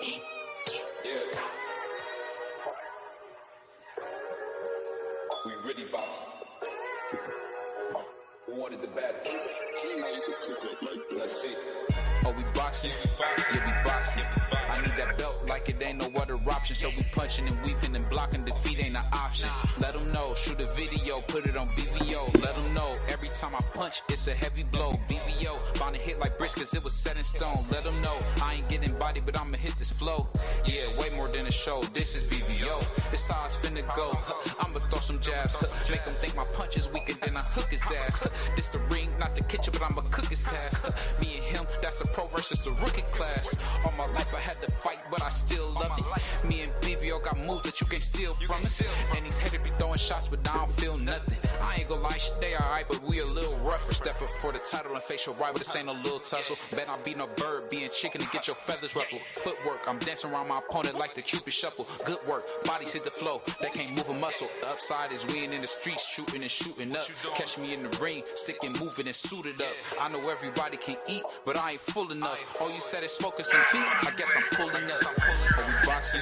Yeah. We really boxing. Who wanted the baddest? Let's see. Oh, we boxing? Yeah, we boxing. I need that belt like it ain't no other option. So we punching and weaving and blocking. Defeat ain't an option. Let them know. Shoot a video. Put it on BVO. Let them know. Every time I punch, it's a heavy blow. BVO. Bound to hit like bricks cause it was set in stone. Let them know. I ain't getting body, but I'ma hit this flow. Yeah, way more than a show. This is BVO. This how it's finna go. I'ma throw some jabs. Make them think my punch is weaker than I hook his ass. This the ring, not the kitchen, but I'ma cook his ass. Me and him, that's the pro versus the rookie class. All my life I had to fight, but I still love it. Me and BVO got moves that you can't steal from us. And these haters be throwing shots, but I don't feel nothing. I ain't gonna lie, shit, they alright, but we a little rougher. Step up for the title and face your rival, this ain't no little tussle. Bet I be no bird, being chicken to get your feathers ruffled. Footwork, I'm dancing around my opponent like the Cupid shuffle. Good work, bodies hit the flow, they can't move a muscle. The upside is we ain't in the streets, shooting and shooting up. Catch me in the ring, sticking, moving and suited up. I know everybody can eat, but I ain't full enough. All you said is smoking some beat, I guess I'm pulling up. Oh, we boxing?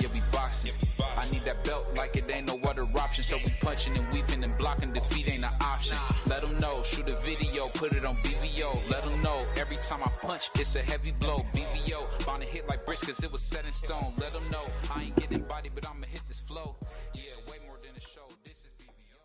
Yeah, we boxing. I need that belt like it ain't no other option. So we punching and weaving and blocking. Defeat ain't an option. Let them know. Shoot a video. Put it on BVO. Let them know. Every time I punch, it's a heavy blow. BVO. Bound to hit like bricks cause it was set in stone. Let them know. I ain't getting body, but I'ma hit this flow. Yeah, way more than a show. This is BVO.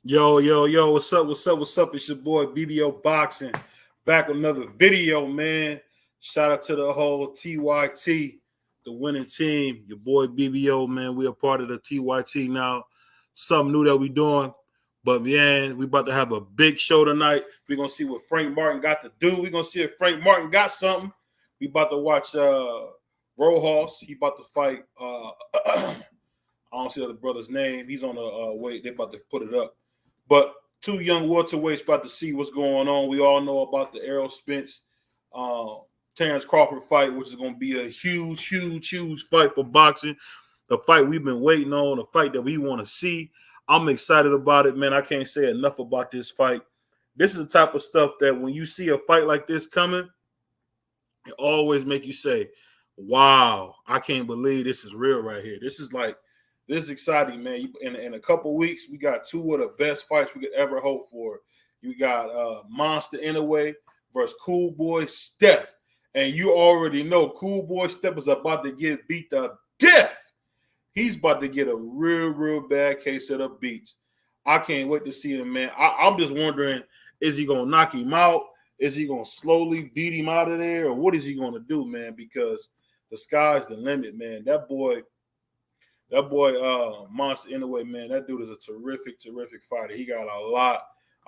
Yo, what's up? It's your boy BBO Boxing. Back with another video, man. Shout out to the whole TYT, the winning team. Your boy BBO, man. We are part of the TYT now. Something new that we doing. But man, we about to have a big show tonight. We're gonna see what Frank Martin got to do. We're gonna see if Frank Martin got something. We about to watch Rojas. He about to fight I don't see the brother's name. He's on the weight. They're about to put it up. But two young welterweights about to see what's going on. We all know about the Errol Spence, Terrence Crawford fight, which is going to be a huge fight for boxing. The fight we've been waiting on, a fight that we want to see. I'm excited about it, man. I can't say enough about this fight. This is the type of stuff that when you see a fight like this coming, it always make you say, wow, I can't believe this is real right here. This is exciting, man. In a couple weeks, we got two of the best fights we could ever hope for. You got Monster Inoue versus Cool Boy Steph. And you already know Cool Boy Steph is about to get beat to death. He's about to get a real bad case of the beats. I can't wait to see him, man. I'm just wondering, is he going to knock him out? Is he going to slowly beat him out of there? Or what is he going to do, man? Because the sky's the limit, man. That boy, Monster Inoue, man, that dude is a terrific fighter. He got a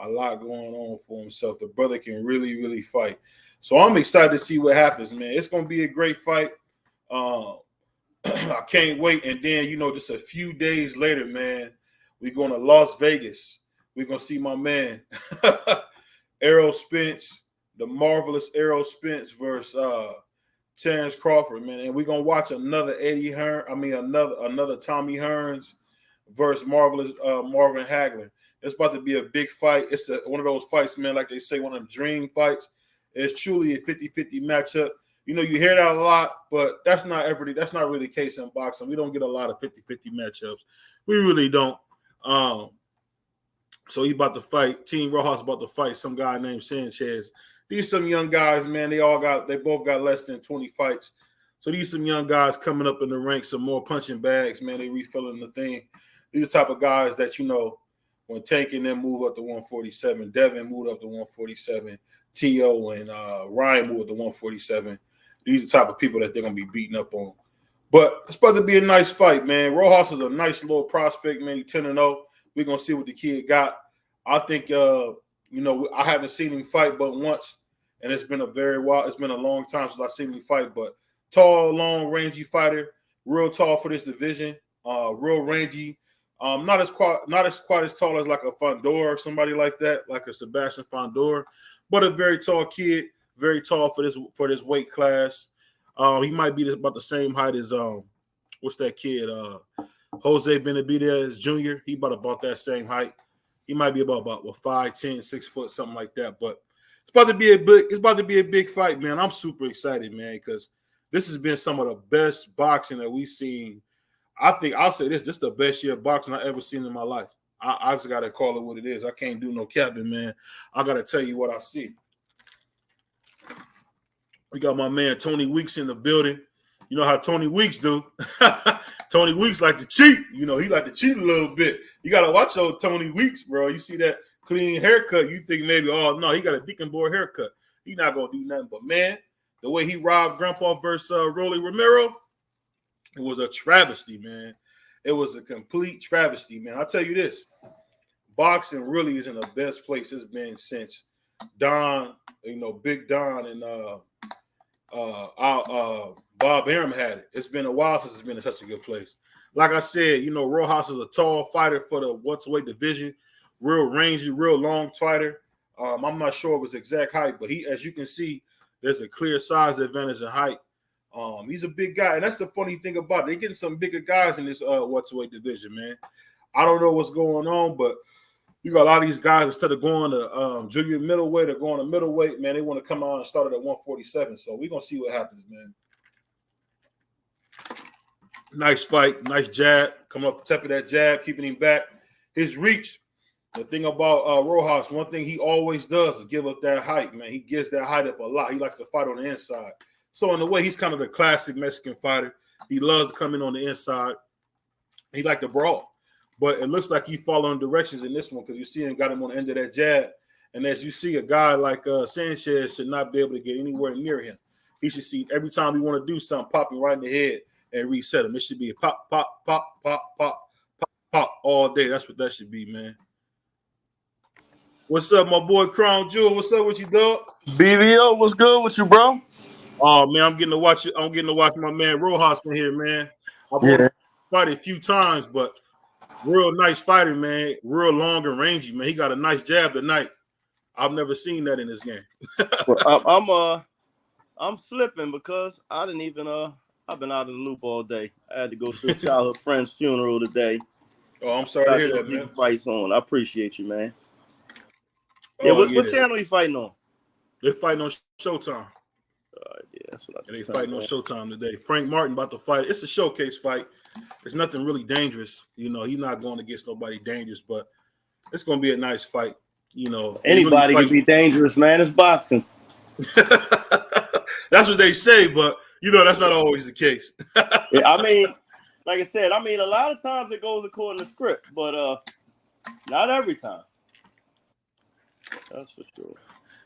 lot going on for himself. The brother can really fight. So I'm excited to see what happens, man. It's going to be a great fight. I can't wait. And then, just a few days later, man, we're going to Las Vegas. We're going to see my man, Errol Spence, the marvelous Errol Spence versus Terrence Crawford, man, and we're gonna watch another another Tommy Hearns versus marvelous Marvin Hagler. It's about to be a big fight. It's one of those fights, man, like they say, one of them dream fights. It's truly a 50-50 matchup. You hear that a lot, but that's not really the case in boxing. We don't get a lot of 50-50 matchups. We really don't. So he about to fight. Team Rojas about to fight some guy named Sanchez. These some young guys, man. They both got less than 20 fights. So these some young guys coming up in the ranks, some more punching bags, man. They refilling the thing. These are the type of guys that, when Tank and them move up to 147, Devin moved up to 147, T.O. and Ryan moved up to 147. These are the type of people that they're going to be beating up on. But it's supposed to be a nice fight, man. Rojas is a nice little prospect, man. He's 10-0. We're going to see what the kid got. I think, I haven't seen him fight but once. And it's been it's been a long time since I've seen him fight, but tall, long, rangy fighter, real tall for this division, real rangy. Not quite as tall as like a Fondor or somebody like that, like a Sebastian Fondor, but a very tall kid, very tall for this weight class. He might be about the same height as what's that kid? Jose Benavidez Jr. He about that same height. He might be about 5'10", 6 foot, something like that, but. It's about to be a big fight, man. I'm super excited, man, because this has been some of the best boxing that we've seen. I think I'll say this is the best year of boxing I've ever seen in my life. I just got to call it what it is. I can't do no capping, man. I got to tell you what I see. We got my man Tony Weeks in the building. You know how Tony Weeks do. Tony Weeks like to cheat. He like to cheat a little bit. You got to watch old Tony Weeks, bro. You see that clean haircut, you think maybe, oh, no, he got a Deacon Boy haircut. He not going to do nothing. But, man, the way he robbed Grandpa versus Rolly Romero, it was a travesty, man. It was a complete travesty, man. I'll tell you this. Boxing really is in the best place it's been since Don, Big Don and Bob Arum had it. It's been a while since it's been in such a good place. Like I said, Rojas is a tall fighter for the welterweight division. Real rangy, real long fighter. I'm not sure of his exact height, but as you can see, there's a clear size advantage in height. He's a big guy, and that's the funny thing about it. They're getting some bigger guys in this welterweight division, man. I don't know what's going on, but you got a lot of these guys, instead of going to junior middleweight or going to middleweight, man, they want to come out and start it at 147. So we're going to see what happens, man. Nice fight, nice jab. Coming off the top of that jab, keeping him back. His reach. The thing about Rojas, one thing he always does is give up that height, man. He gives that height up a lot. He likes to fight on the inside. So in a way, he's kind of the classic Mexican fighter. He loves coming on the inside. He likes to brawl. but it looks like he following directions in this one because you see him got him on the end of that jab. And as you see, a guy like Sanchez should not be able to get anywhere near him. He should see every time he want to do something, pop him right in the head and reset him. It should be a pop, pop, pop, pop, pop, pop, pop all day. That's what that should be, man. What's up, my boy Crown Jewel? What's up with you, dog? BVO, what's good with you, bro? Oh man, I'm getting to watch my man Rojas in here, man. I've only fought a few times, but real nice fighter, man. Real long and rangy, man. He got a nice jab tonight. I've never seen that in this game. Well, I'm slipping because I've been out of the loop all day. I had to go to a childhood friend's funeral today. Oh, I'm sorry to hear that, man. Fights on. I appreciate you, man. Yeah, what channel are you fighting on? They're fighting on Showtime. Yeah, that's what they're fighting on Showtime today. Frank Martin about to fight. It's a showcase fight. It's nothing really dangerous. You know, he's not going against nobody dangerous, but it's going to be a nice fight. You know, anybody can be dangerous, man. It's boxing. That's what they say, but you know that's not always the case. Yeah, I mean, like I said, a lot of times it goes according to script, but not every time. That's for sure.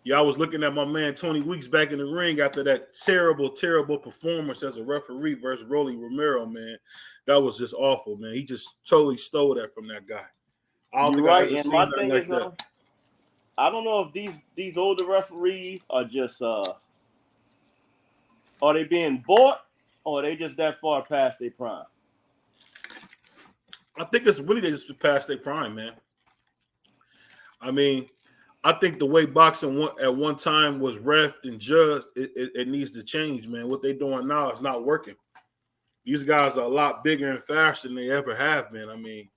Yeah, I was looking at my man Tony Weeks back in the ring after that terrible performance as a referee versus Rolly Romero, man. That was just awful, man. He just totally stole that from that guy. You're right, and my thing is, I don't know if these older referees are just are they being bought or are they just that far past their prime? I think it's really just past their prime, man. I mean, I think the way boxing at one time was refed and judged, it needs to change, man. What they're doing now is not working. These guys are a lot bigger and faster than they ever have been. I mean,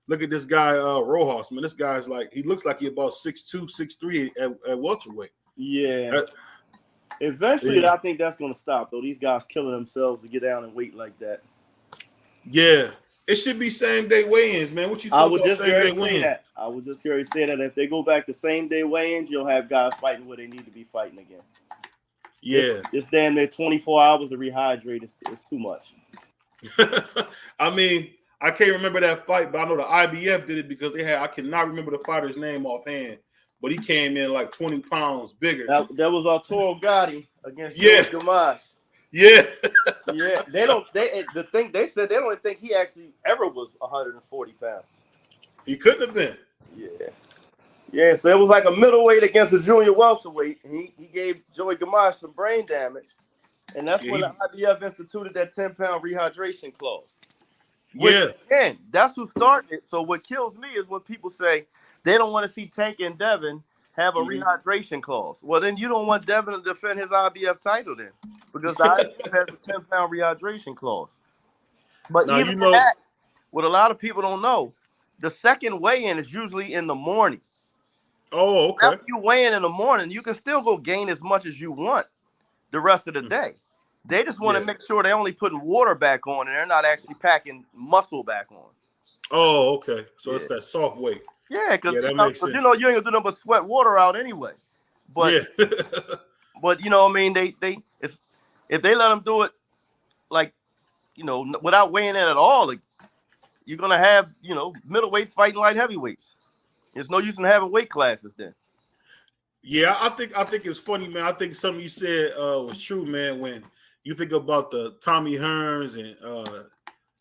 look at this guy, Rojas, man. This guy's he looks like he's about 6'2", 6'3" at welterweight. Yeah. Eventually, I think that's going to stop, though. These guys killing themselves to get down and weight like that. Yeah. It should be same-day weigh-ins, man. What you think about same-day weigh-ins? I would just hear you say that. If they go back to same-day weigh-ins, you'll have guys fighting where they need to be fighting again. Yeah. It's damn near 24 hours to rehydrate. It's too much. I mean, I can't remember that fight, but I know the IBF did it because I cannot remember the fighter's name offhand, but he came in like 20 pounds bigger. That was Arturo Gotti against Joey Gamache. Yeah. Yeah. They said they don't think he actually ever was 140 pounds. He couldn't have been. Yeah. Yeah, so it was like a middleweight against a junior welterweight. He gave Joey Gamache some brain damage. And that's when the IBF instituted that 10-pound rehydration clause. Again, that's who started it. So what kills me is when people say they don't want to see Tank and Devin have a rehydration clause. Well, then you don't want Devin to defend his IBF title then. Because the IBF has a 10-pound rehydration clause. But now, even that, what a lot of people don't know, the second weigh-in is usually in the morning. Oh, okay. After you weigh in the morning, you can still go gain as much as you want the rest of the day. They just want to make sure they're only putting water back on and they're not actually packing muscle back on. Oh, okay. So it's that soft weight. Yeah, because you ain't gonna do nothing but sweat water out anyway. But but you know what I mean, if they let them do it without weighing in at all, you're gonna have middleweights fighting light heavyweights. There's no use in having weight classes then. Yeah, I think it's funny, man. I think something you said was true, man. When you think about the Tommy Hearns and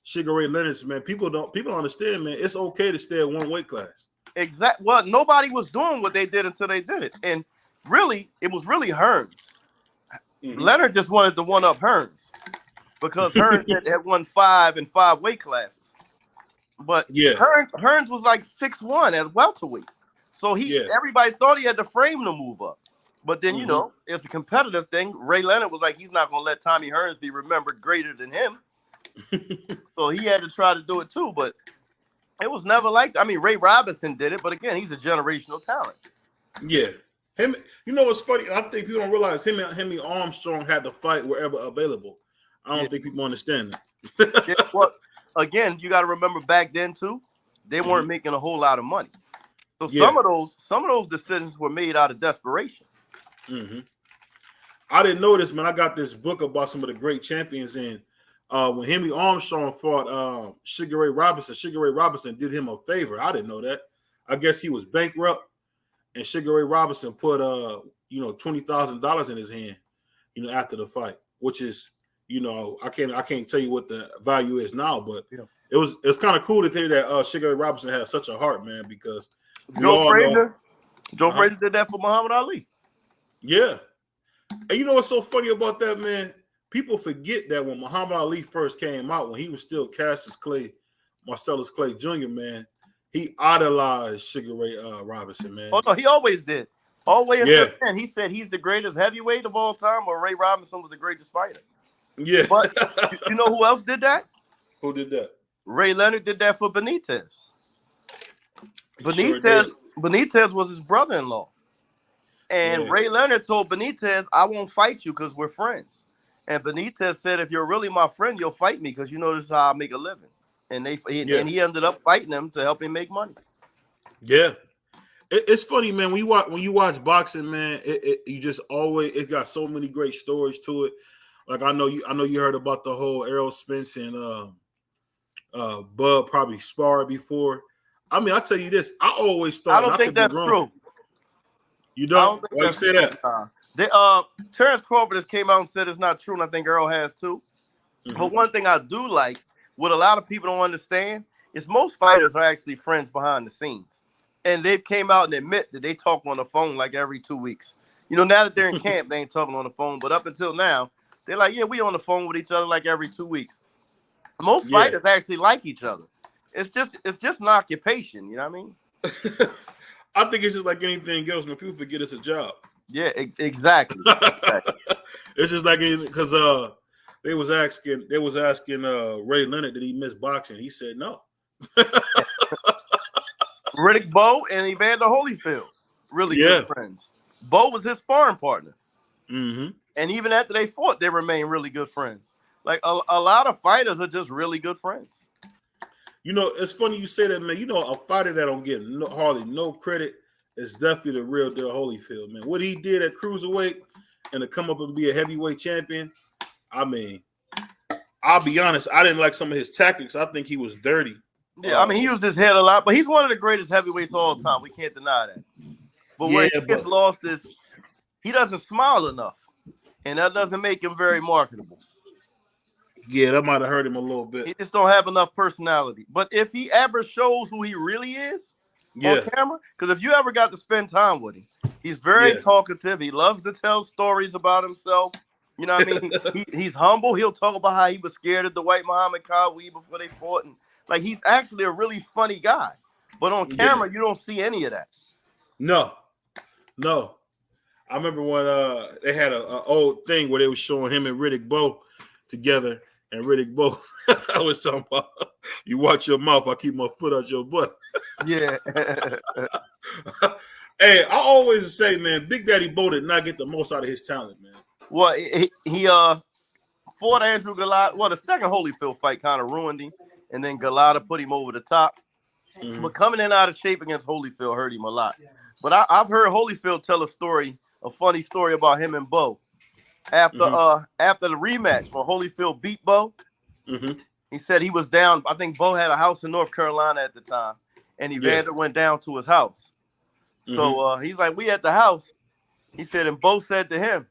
Sugar Ray Leonard's, man, people don't understand, man. It's okay to stay at one weight class. Exactly. Well, nobody was doing what they did until they did it, and really, it was really Hearns. Leonard just wanted to one up Hearns because Hearns had won 5 in 5 weight classes. But Hearns was like 6'1" at welterweight. So everybody thought he had the frame to move up. But then, it's a competitive thing. Ray Leonard was like, he's not going to let Tommy Hearns be remembered greater than him. So he had to try to do it too. But it was never like that. I mean, Ray Robinson did it. But again, he's a generational talent. Yeah. Him. You know what's funny? I think people don't realize him and Armstrong had to fight wherever available. I don't think people understand that. Well, again, you got to remember back then too, they weren't making a whole lot of money. So some of those decisions were made out of desperation. I didn't know this, man. I got this book about some of the great champions, and when Henry Armstrong fought Sugar Ray Robinson did him a favor. I didn't know that. I guess he was bankrupt, and Sugar Ray Robinson put $20,000 in his hand, after the fight, which is, I can't tell you what the value is now, but it's kind of cool to hear that Sugar Ray Robinson had such a heart, man, because Joe Frazier did that for Muhammad Ali. Yeah. And you know what's so funny about that, man? People forget that when Muhammad Ali first came out, when he was still Marcellus Clay Jr., man, he idolized Sugar Ray Robinson, man. Oh, no, he always did. Always until then, he said he's the greatest heavyweight of all time, or Ray Robinson was the greatest fighter. Yeah. But you know who else did that? Who did that? Ray Leonard did that for Benitez. Benitez was his brother-in-law. And Ray Leonard told Benitez, I won't fight you because we're friends. And Benitez said, if you're really my friend, you'll fight me because you know this is how I make a living. And and he ended up fighting him to help him make money. Yeah. It's funny, man. When you watch boxing, man, it got so many great stories to it. Like I know you heard about the whole Errol Spence and Bud probably sparred before. I mean, I'll tell you this. I always thought I don't think that's true. You don't? Why you say that? Terrence Crawford has came out and said it's not true, and I think Earl has too. Mm-hmm. But one thing I do like, what a lot of people don't understand, is most fighters are actually friends behind the scenes. And they've came out and admit that they talk on the phone like every 2 weeks. Now that they're in camp, they ain't talking on the phone. But up until now, they're like, yeah, we on the phone with each other like every 2 weeks. Most fighters actually like each other. It's just an occupation. You know what I mean? I think it's just like anything else. When people forget it's a job. Yeah, exactly. It's just like because they was asking Ray Leonard, did he miss boxing? He said no. Riddick Bowe and Evander Holyfield, really good friends. Bowe was his sparring partner. Mm-hmm. And even after they fought, they remained really good friends. Like a lot of fighters are just really good friends. It's funny you say that, man. A fighter that don't get hardly no credit is definitely the real deal Holyfield, man. What he did at cruiserweight and to come up and be a heavyweight champion, I mean, I'll be honest, I didn't like some of his tactics. I think he was dirty. Yeah, I mean, he used his head a lot, but he's one of the greatest heavyweights of all time. We can't deny that. But where he gets lost is he doesn't smile enough, and that doesn't make him very marketable. Yeah, that might have hurt him a little bit. He just don't have enough personality. But if he ever shows who he really is on camera, because if you ever got to spend time with him, he's very talkative. He loves to tell stories about himself. You know what I mean? He's humble. He'll talk about how he was scared of the white Muhammad Ali before they fought. And like, he's actually a really funny guy. But on camera, you don't see any of that. No. I remember when they had an old thing where they were showing him and Riddick Bowe together. And Riddick Bowe, I was talking about, you watch your mouth, I keep my foot out your butt. Yeah. Hey, I always say, man, Big Daddy Bowe did not get the most out of his talent, man. Well, he fought Andrew Galata. Well, the second Holyfield fight kind of ruined him, and then Galata put him over the top. Mm-hmm. But coming in out of shape against Holyfield hurt him a lot. But I've heard Holyfield tell a funny story about him and Bowe. After the rematch when Holyfield beat Bowe, he said he was down. I think Bowe had a house in North Carolina at the time, and Evander went down to his house. So he's like, we at the house. He said, and Bowe said to him,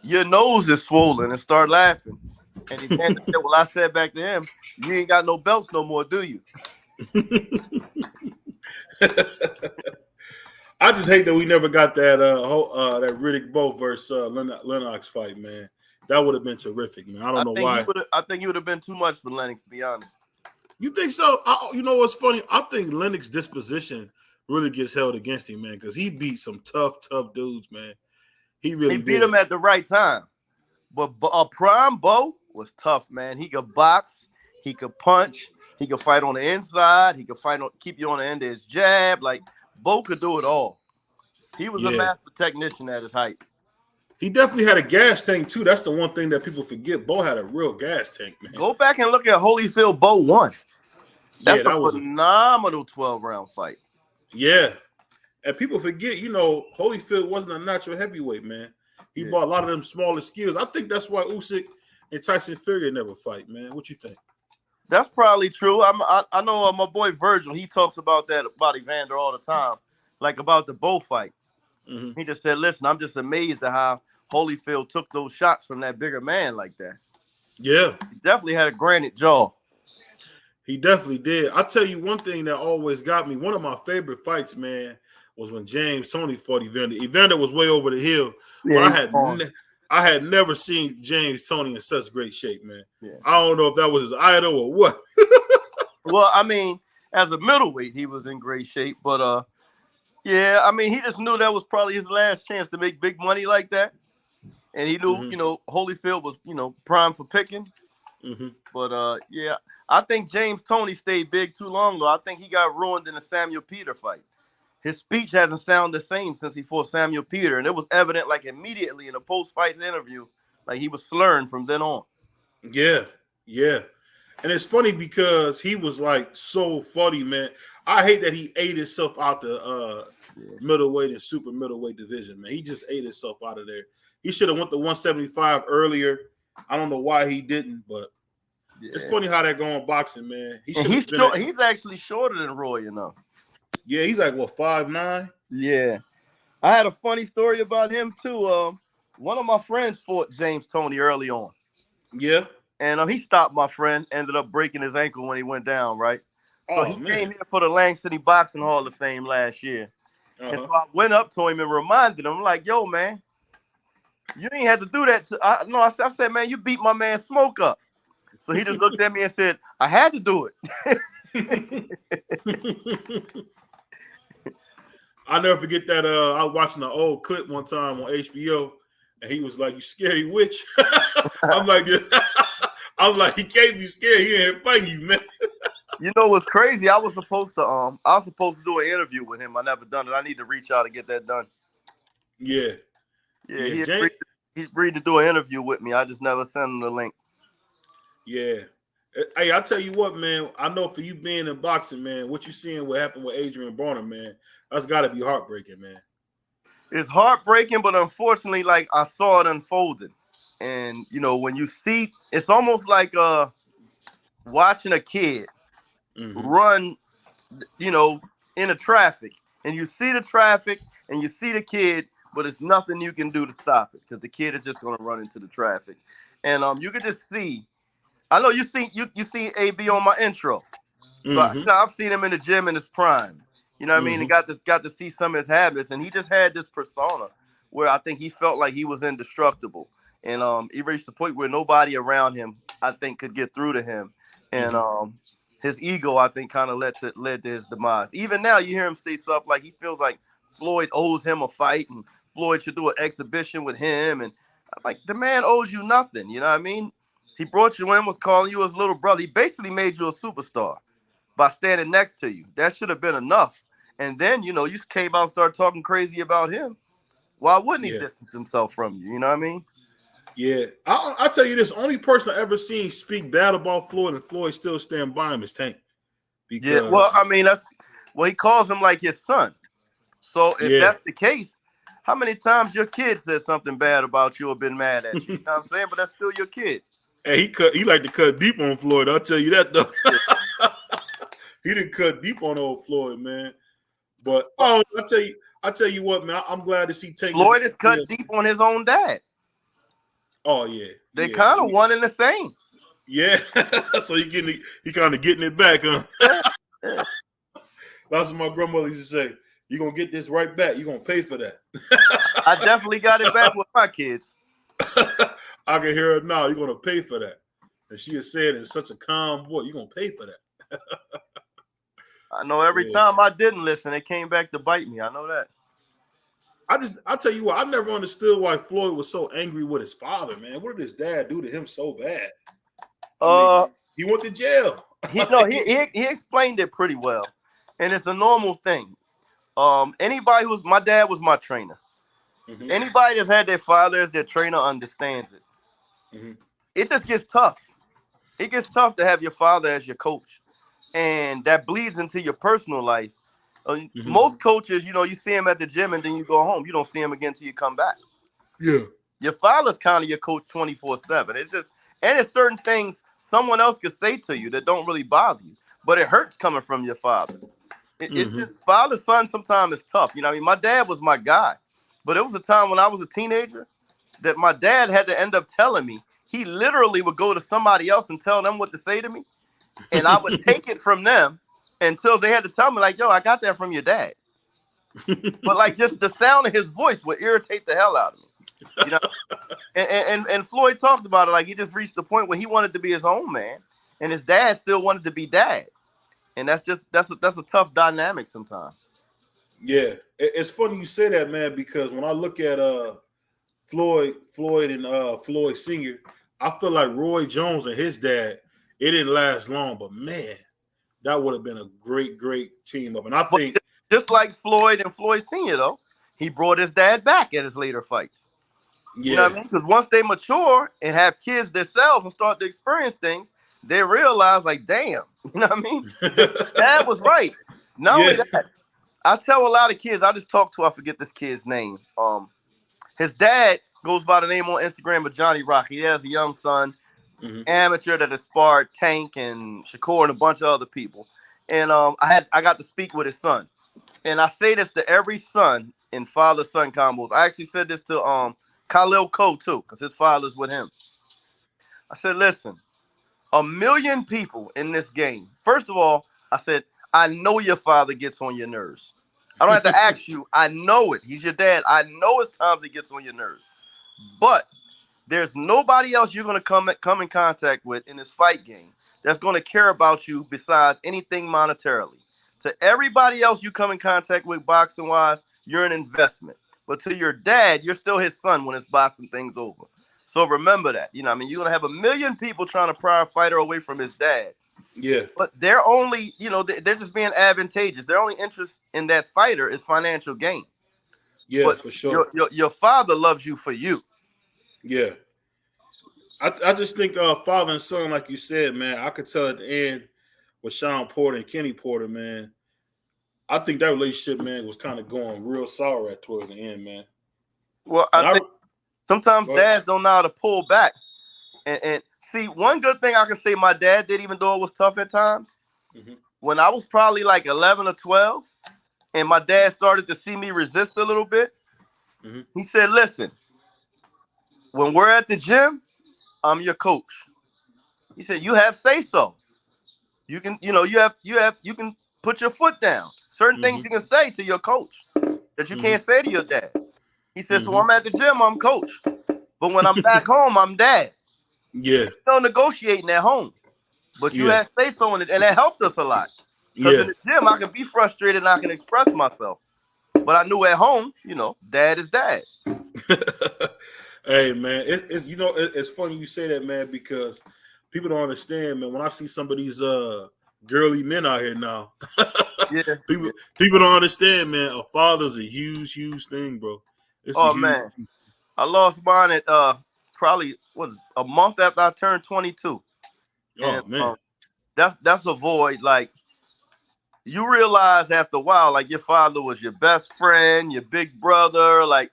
your nose is swollen, and start laughing. And Evander said, well, I said back to him, you ain't got no belts no more, do you? I just hate that we never got that that Riddick Bowe versus Lennox fight, man. That would have been terrific, man. I don't know why. I think he would have been too much for Lennox, to be honest. You think so? You know what's funny? I think Lennox's disposition really gets held against him, man, because he beat some tough dudes, man. He beat him at the right time. But Prime Bowe was tough, man. He could box, he could punch, he could fight on the inside, he could keep you on the end of his jab. Like, Bowe could do it all. He was a master technician at his height. He definitely had a gas tank, too. That's the one thing that people forget. Bowe had a real gas tank, man. Go back and look at Holyfield Bowe 1. That's a phenomenal 12-round fight. Yeah. And people forget, Holyfield wasn't a natural heavyweight, man. He brought a lot of them smaller skills. I think that's why Usyk and Tyson Fury never fight, man. What you think? That's probably true. I know my boy Virgil. He talks about that about Evander all the time, like about the Bo fight. Mm-hmm. He just said, "Listen, I'm just amazed at how Holyfield took those shots from that bigger man like that. Yeah, He definitely had a granite jaw." he definitely did. I'll tell you one thing that always got me. One of my favorite fights, man, was when James Toney fought Evander. Evander was way over the hill, Yeah, but I had never seen James Toney in such great shape, man. Yeah. I don't know if that was his idol or what. Well, I mean, as a middleweight, he was in great shape, but yeah, I mean, he just knew that was probably his last chance to make big money like that, and he knew, Holyfield was, prime for picking. Mm-hmm. But yeah, I think James Toney stayed big too long though. I think he got ruined in the Samuel Peter fight. His speech hasn't sounded the same since he fought Samuel Peter, and it was evident like immediately in a post-fight interview, like he was slurring from then on. Yeah. And it's funny because he was like so funny, man. I hate that he ate himself out the middleweight and super middleweight division, man. He just ate himself out of there. He should have went to 175 earlier. I don't know why he didn't, but it's funny how that going boxing, man. He's actually shorter than Roy, Yeah, he's like, what, 5'9"? Yeah. I had a funny story about him, too. One of my friends fought James Toney early on. Yeah. And he stopped my friend, ended up breaking his ankle when he went down, right? So he came here for the Lang City Boxing Hall of Fame last year. And so I went up to him and reminded him, like, yo, man, you ain't had to do that. I said, man, you beat my man Smoke up. So he just looked at me and said, I had to do it. I'll never forget that. I was watching an old clip one time on HBO, and he was like, "You scary witch." I'm like, he can't be scared. He ain't fighting you, man. You know what's crazy? I was supposed to do an interview with him. I never done it. I need to reach out and get that done. Yeah. He agreed to do an interview with me. I just never sent him the link. Yeah. Hey, I tell you what, man. I know for you being in boxing, man, what you seeing what happened with Adrian Broner, man, that's got to be heartbreaking, man. It's heartbreaking, but unfortunately, like, I saw it unfolding. And, when you see, it's almost like watching a kid run, in a traffic. And you see the traffic and you see the kid, but it's nothing you can do to stop it because the kid is just going to run into the traffic. And you can just see. I know you see AB on my intro. So I've seen him in the gym in his prime. You know what I mean? And got to see some of his habits, and he just had this persona where I think he felt like he was indestructible. And he reached a point where nobody around him, I think, could get through to him. And his ego, I think, kind of led to his demise. Even now, you hear him say stuff like he feels like Floyd owes him a fight, and Floyd should do an exhibition with him. And I'm like, the man owes you nothing. You know what I mean? He brought you in, was calling you his little brother. He basically made you a superstar by standing next to you. That should have been enough. And then, you came out and started talking crazy about him. Why wouldn't he distance himself from you? You know what I mean? Yeah. I'll tell you this. Only person I ever seen speak bad about Floyd and Floyd still stand by him is Tank. Because, yeah, well, I mean, he calls him like his son. So if that's the case, how many times your kid said something bad about you or been mad at you? You know what I'm saying? But that's still your kid. Hey, he like to cut deep on Floyd. I'll tell you that, though. He didn't cut deep on old Floyd, man. But I tell you what, man. I'm glad to see Tank. Floyd is cut deep on his own dad. Oh yeah, they kind of one and the same. Yeah, so he kind of getting it back, huh? Yeah. That's what my grandmother used to say. You're gonna get this right back. You're gonna pay for that. I definitely got it back with my kids. I can hear her now. You're gonna pay for that. And she has said in such a calm voice, you're gonna pay for that. I know every time I didn't listen, it came back to bite me. I know that. I tell you what, I never understood why Floyd was so angry with his father, man. What did his dad do to him so bad? He went to jail. He explained it pretty well. And it's a normal thing. My dad was my trainer. Mm-hmm. Anybody that's had their father as their trainer understands it. Mm-hmm. It just gets tough. It gets tough to have your father as your coach. And that bleeds into your personal life. Mm-hmm. Most coaches, you see him at the gym and then you go home. You don't see him again until you come back. Yeah. Your father's kind of your coach 24/7. It's just, And it's certain things someone else could say to you that don't really bother you, but it hurts coming from your father. It's just father-son sometimes it's tough. You know what I mean? My dad was my guy, but it was a time when I was a teenager that my dad had to end up telling me. He literally would go to somebody else and tell them what to say to me, and I would take it from them until they had to tell me, like, yo, I got that from your dad. But like just the sound of his voice would irritate the hell out of me. You know, and Floyd talked about it. Like he just reached the point where he wanted to be his own man, and his dad still wanted to be dad. And that's a tough dynamic sometimes. Yeah, it's funny you say that, man, because when I look at Floyd and Floyd Sr., I feel like Roy Jones and his dad, it didn't last long, but man, that would have been a great team up. And I think just like Floyd and Floyd Sr., though, he brought his dad back at his later fights. Yeah. You know what I mean? Because once they mature and have kids themselves and start to experience things, they realize, like, damn, you know what I mean? Dad was right. Not only that, I tell a lot of kids, I just talked to, I forget this kid's name. His dad goes by the name on Instagram of Johnny Rock. He has a young son, amateur that has sparred Tank and Shakur and a bunch of other people. And I got to speak with his son. And I say this to every son in father-son combos. I actually said this to Khalil Coe too, because his father's with him. I said, listen, 1 million people in this game. First of all, I said, I know your father gets on your nerves. I don't have to ask you. I know it. He's your dad. I know it's times he gets on your nerves. But there's nobody else you're going to come in contact with in this fight game that's going to care about you besides anything monetarily. To everybody else you come in contact with boxing-wise, you're an investment. But to your dad, you're still his son when it's boxing things over. So remember that. You know what I mean? You're going to have 1 million people trying to pry a fighter away from his dad. Yeah. But they're only, they're just being advantageous. Their only interest in that fighter is financial gain. Yeah, but for sure. Your father loves you for you. Yeah. I just think father and son, like you said, man, I could tell at the end with Sean Porter and Kenny Porter, man, I think that relationship, man, was kind of going real sour at towards the end, man. Well, I think sometimes dads don't know how to pull back. And see, one good thing I can say my dad did, even though it was tough at times, when I was probably like 11 or 12, and my dad started to see me resist a little bit, he said, listen, when we're at the gym, I'm your coach. He said, you have say so. You can, you can put your foot down. Certain things you can say to your coach that you can't say to your dad. He said, so I'm at the gym, I'm coach. But when I'm back home, I'm dad. Yeah. No negotiating at home. But you have say so in it, and that helped us a lot. Because in the gym, I can be frustrated and I can express myself. But I knew at home, dad is dad. Hey, man, it's funny you say that, man, because people don't understand, man. When I see some of these girly men out here now, people don't understand, man. A father's a huge thing, bro. Man, I lost mine at probably a month after I turned 22. Man, that's a void. Like you realize after a while, like your father was your best friend, your big brother, like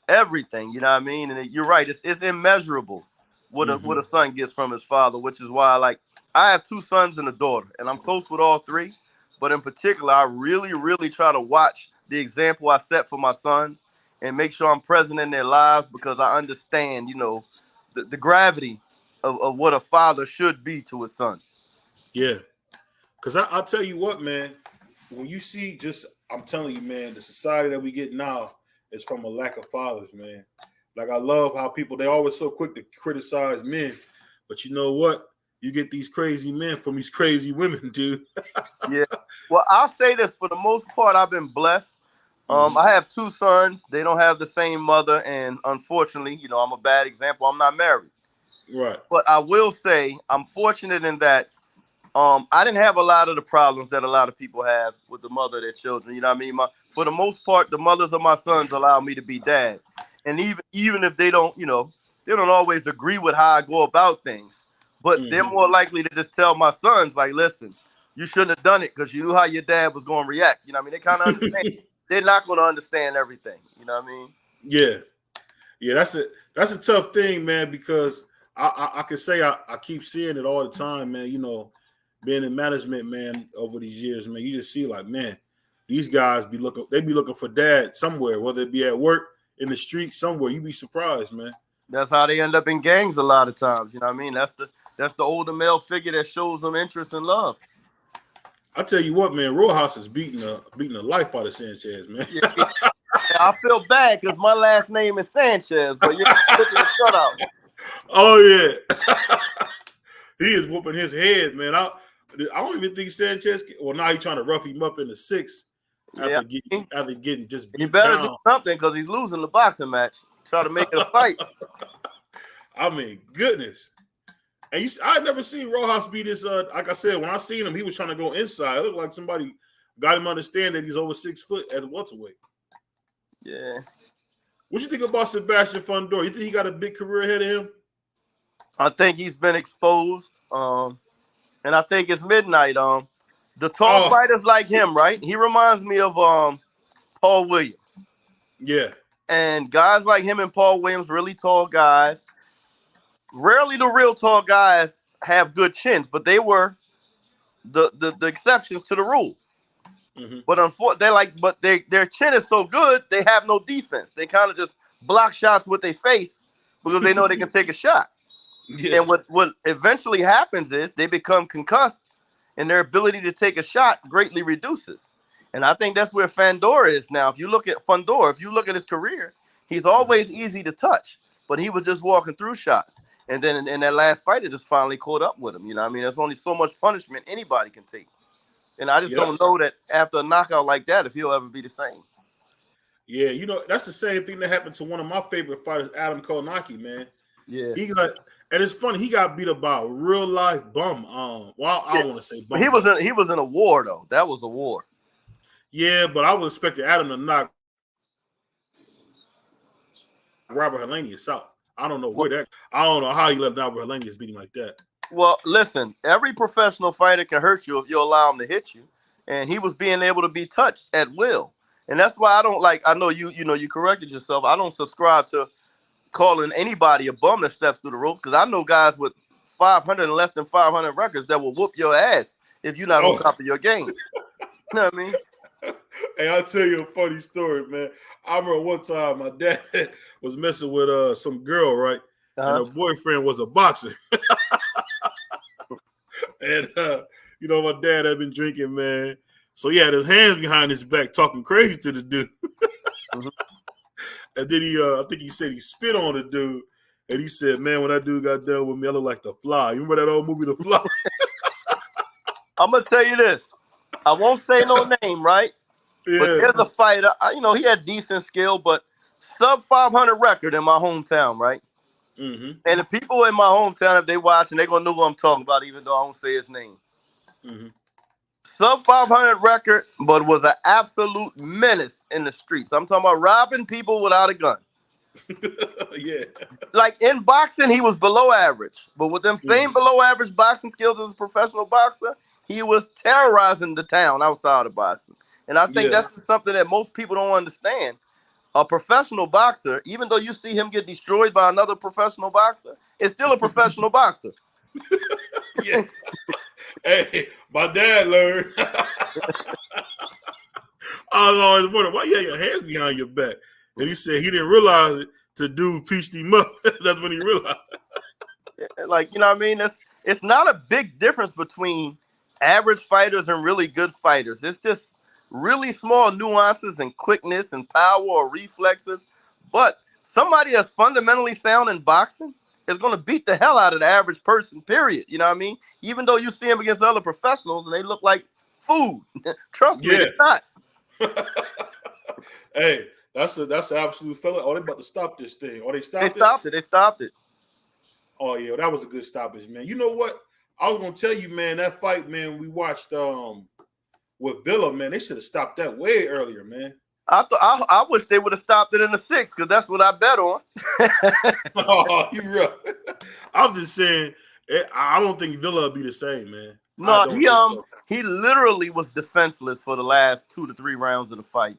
everything. You know what I mean? And you're right. It's immeasurable what a son gets from his father, which is why, like, I have 2 sons and a daughter, and I'm close with all 3. But in particular, I really, really try to watch the example I set for my sons and make sure I'm present in their lives because I understand, the gravity of what a father should be to his son. Yeah. Because I'll tell you what, man, when you see I'm telling you, man, the society that we get now is from a lack of fathers, man. Like, I love how they're always so quick to criticize men. But you know what? You get these crazy men from these crazy women, dude. Yeah. Well, I'll say this. For the most part, I've been blessed. I have 2 sons. They don't have the same mother. And unfortunately, I'm a bad example. I'm not married. Right. But I will say I'm fortunate in that I didn't have a lot of the problems that a lot of people have with the mother of their children. You know what I mean? For the most part, the mothers of my sons allow me to be dad. And even if they don't, they don't always agree with how I go about things. But they're more likely to just tell my sons, like, listen, you shouldn't have done it because you knew how your dad was going to react. You know what I mean? They kind of understand. They're not going to understand everything. You know what I mean? Yeah. Yeah, that's a tough thing, man, because I can say I keep seeing it all the time, man. You know, being in management, man, over these years, man, you just see like, man, these guys be looking for dad somewhere, whether it be at work, in the street, somewhere. You be surprised, man. That's how they end up in gangs a lot of times. You know what I mean? That's the older male figure that shows them interest and love. I tell you what, man, Rojas is beating the life out of Sanchez, man. Yeah, I feel bad because my last name is Sanchez, but you're looking to shut out. Oh yeah, he is whooping his head, man. I don't even think Sanchez. Well, now he's trying to rough him up in the sixth after getting just beat he better down. do something because he's losing the boxing match. Try to make it a fight. I mean, goodness. And I never seen Rojas be this. Like I said, when I seen him, he was trying to go inside. It looked like somebody got him to understand that he's over 6 foot at welterweight. Yeah. What you think about Sebastian Fundora? You think he got a big career ahead of him? I think he's been exposed. And I think it's midnight. The tall fighters like him, right? He reminds me of Paul Williams. Yeah. And guys like him and Paul Williams, really tall guys. Rarely the real tall guys have good chins, but they were the exceptions to the rule. Mm-hmm. But unfortunately, their chin is so good, they have no defense. They kind of just block shots with their face because they know they can take a shot. Yeah. And what eventually happens is they become concussed, and their ability to take a shot greatly reduces. And I think that's where Fundora is now. If you look at Fundora, if you look at his career, he's always easy to touch, but he was just walking through shots. And then in that last fight, it just finally caught up with him. You know what I mean? There's only so much punishment anybody can take. And I just don't know that after a knockout like that, if he'll ever be the same. Yeah, you know, that's the same thing that happened to one of my favorite fighters, Adam Kownacki, man. Yeah. And it's funny, he got beat up by a real life bum. I don't want to say bum. He was in a war, though. That was a war. Yeah, but I would expect Adam to knock Robert Helenius out. I don't know I don't know how he let Robert Helenius beat him like that. Well, listen, every professional fighter can hurt you if you allow him to hit you. And he was being able to be touched at will. And that's why I know you corrected yourself. I don't subscribe to calling anybody a bum that steps through the ropes because I know guys with 500 and less than 500 records that will whoop your ass if you're not on top of your game. You know what I mean? Hey, I'll tell you a funny story, man. I remember one time my dad was messing with some girl, right? And her boyfriend was a boxer. And, my dad had been drinking, man. So he had his hands behind his back talking crazy to the dude. Mm-hmm. And then I think he said he spit on the dude. And he said, man, when that dude got done with me, I look like The Fly. You remember that old movie, The Fly? I'm going to tell you this. I won't say no name, right? Yeah. But there's a fighter, he had decent skill, but sub 500 record in my hometown, right? Mm-hmm. And the people in my hometown, if they watching, they're going to know who I'm talking about, even though I don't say his name. Mm-hmm. Sub 500 record, but was an absolute menace in the streets. I'm talking about robbing people without a gun. Yeah. Like in boxing, he was below average. But with them same below average boxing skills as a professional boxer, he was terrorizing the town outside of boxing. And I think that's something that most people don't understand. A professional boxer, even though you see him get destroyed by another professional boxer, is still a professional boxer. Yeah. Hey, my dad learned. I was always wondering why you had your hands behind your back. And he said he didn't realize it till dude pieced him up. That's when he realized. Like, you know what I mean? It's not a big difference between average fighters and really good fighters. It's just really small nuances and quickness and power or reflexes. But somebody that's fundamentally sound in boxing is going to beat the hell out of the average person, period. You know what I mean? Even though you see them against other professionals and they look like food. Trust me, it's not. Hey, that's an absolute fella. Oh, they about to stop this thing. Oh, they stopped it? They stopped it. Oh, yeah, that was a good stoppage, man. You know what? I was going to tell you, man, that fight, man, we watched with Villa, man, they should have stopped that way earlier, man. I wish they would have stopped it in the 6th because that's what I bet on. Oh, you rough. I'm just saying, I don't think Villa will be the same, man. No, he literally was defenseless for the last 2 to 3 rounds of the fight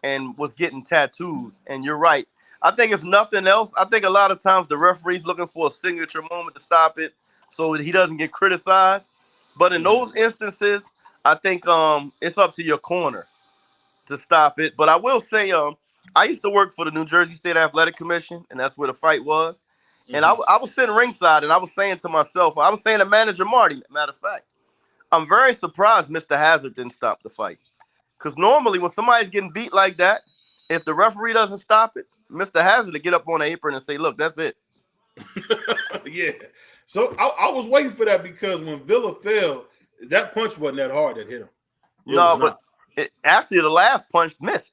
and was getting tattooed. And you're right. I think if nothing else, I think a lot of times the referee's looking for a signature moment to stop it so that he doesn't get criticized. But in those instances, I think it's up to your corner to stop it. But I will say, I used to work for the New Jersey State Athletic Commission, and that's where the fight was. And I was sitting ringside, and I was saying to myself, I was saying to manager Marty, matter of fact, I'm very surprised Mr. Hazard didn't stop the fight. Because normally when somebody's getting beat like that, if the referee doesn't stop it, Mr. Hazard to get up on the apron and say, look, that's it. Yeah. So I was waiting for that because when Villa fell, that punch wasn't that hard that hit him. No, but actually the last punch missed.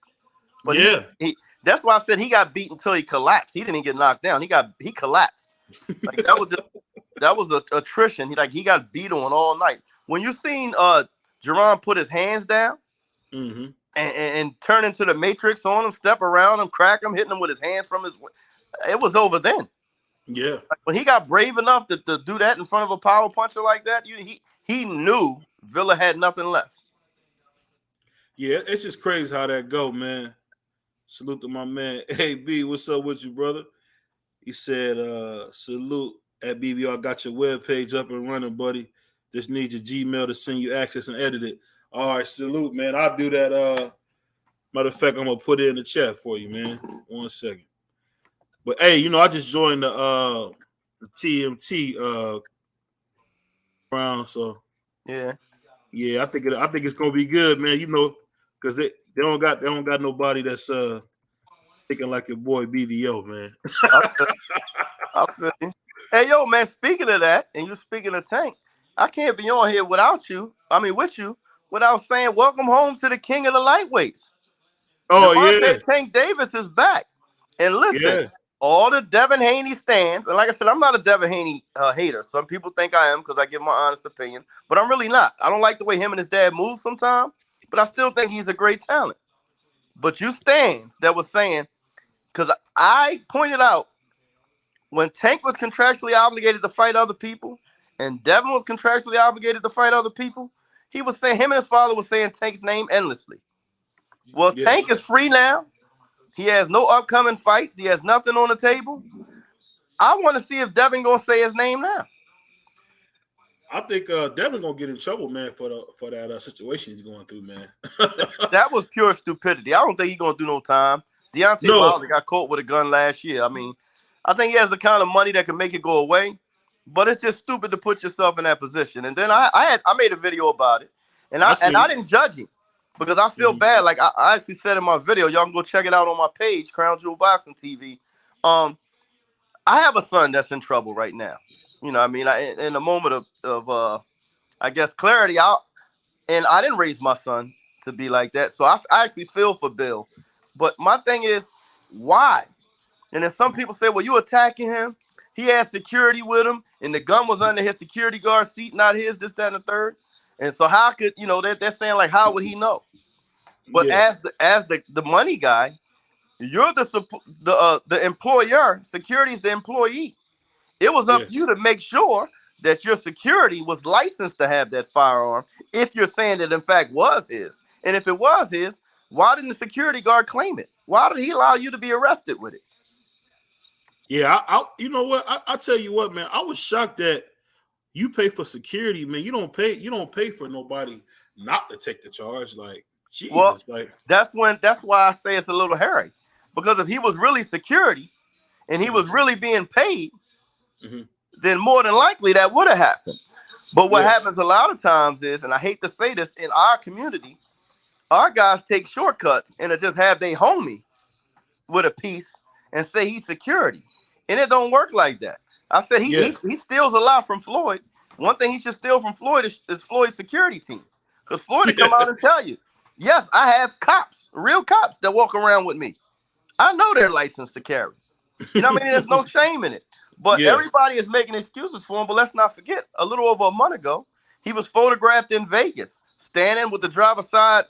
But yeah. He that's why I said he got beat until he collapsed. He didn't even get knocked down. He collapsed. Like that was a attrition. He got beat on all night. When you seen Jerron put his hands down and turn into the Matrix on him, step around him, crack him, hitting him with his hands from his, it was over then. Yeah. Like when he got brave enough to do that in front of a power puncher like that, he knew Villa had nothing left. Yeah, it's just crazy how that go, man. Salute to my man. Hey, B, what's up with you, brother? He said, salute at BBR. Got your webpage up and running, buddy. Just need your Gmail to send you access and edit it. All right, salute, man. I'll do that. Matter of fact, I'm going to put it in the chat for you, man. 1 second. But, hey, I just joined the TMT round, so. Yeah. Yeah, I think it's going to be good, man, because they don't got nobody that's thinking like your boy BVO, man. I feel you. Hey, yo, man, speaking of that, and you speaking of Tank, I can't be on here with you, without saying welcome home to the king of the lightweights. Oh, Devontae yeah. Tank Davis is back. And listen, all the Devin Haney stands, and like I said, I'm not a Devin Haney hater. Some people think I am because I give my honest opinion, but I'm really not. I don't like the way him and his dad move sometimes, but I still think he's a great talent. But you stands that was saying, because I pointed out when Tank was contractually obligated to fight other people and Devin was contractually obligated to fight other people, he was saying, him and his father was saying Tank's name endlessly. Well, Tank is free now. He has no upcoming fights. He has nothing on the table. I want to see if Devin gonna say his name now. I think Devin gonna get in trouble, man, for that situation he's going through, man. That was pure stupidity. I don't think he's gonna do no time. Deontay Wilder got caught with a gun last year. I mean, I think he has the kind of money that can make it go away, but it's just stupid to put yourself in that position. And then I made a video about it, and I didn't judge him. Because I feel bad. Like I actually said in my video, y'all can go check it out on my page, Crown Jewel Boxing TV. I have a son that's in trouble right now. You know what I mean? In a moment of I guess, clarity, I didn't raise my son to be like that. So I actually feel for Bill. But my thing is, why? And then some people say, well, you attacking him. He had security with him, and the gun was under his security guard seat, not his, this, that, and the third. And so how could, they're saying, like, how would he know? But as the money guy, you're the employer. Security is the employee. It was up to you to make sure that your security was licensed to have that firearm if you're saying that, in fact, was his. And if it was his, why didn't the security guard claim it? Why did he allow you to be arrested with it? Yeah, you know what? I tell you what, man, I was shocked that you pay for security, man. You don't pay for nobody not to take the charge. Like, Jesus, well, that's why I say it's a little hairy. Because if he was really security and he was really being paid, then more than likely that would have happened. But what happens a lot of times is, and I hate to say this, in our community, our guys take shortcuts and just have their homie with a piece and say he's security. And it don't work like that. I said he steals a lot from Floyd. One thing he should steal from Floyd is Floyd's security team. Because Floyd will come out and tell you, yes, I have cops, real cops that walk around with me. I know they're licensed to carry. You know what I mean? There's no shame in it. But everybody is making excuses for him. But let's not forget, a little over a month ago, he was photographed in Vegas, standing with the driver's side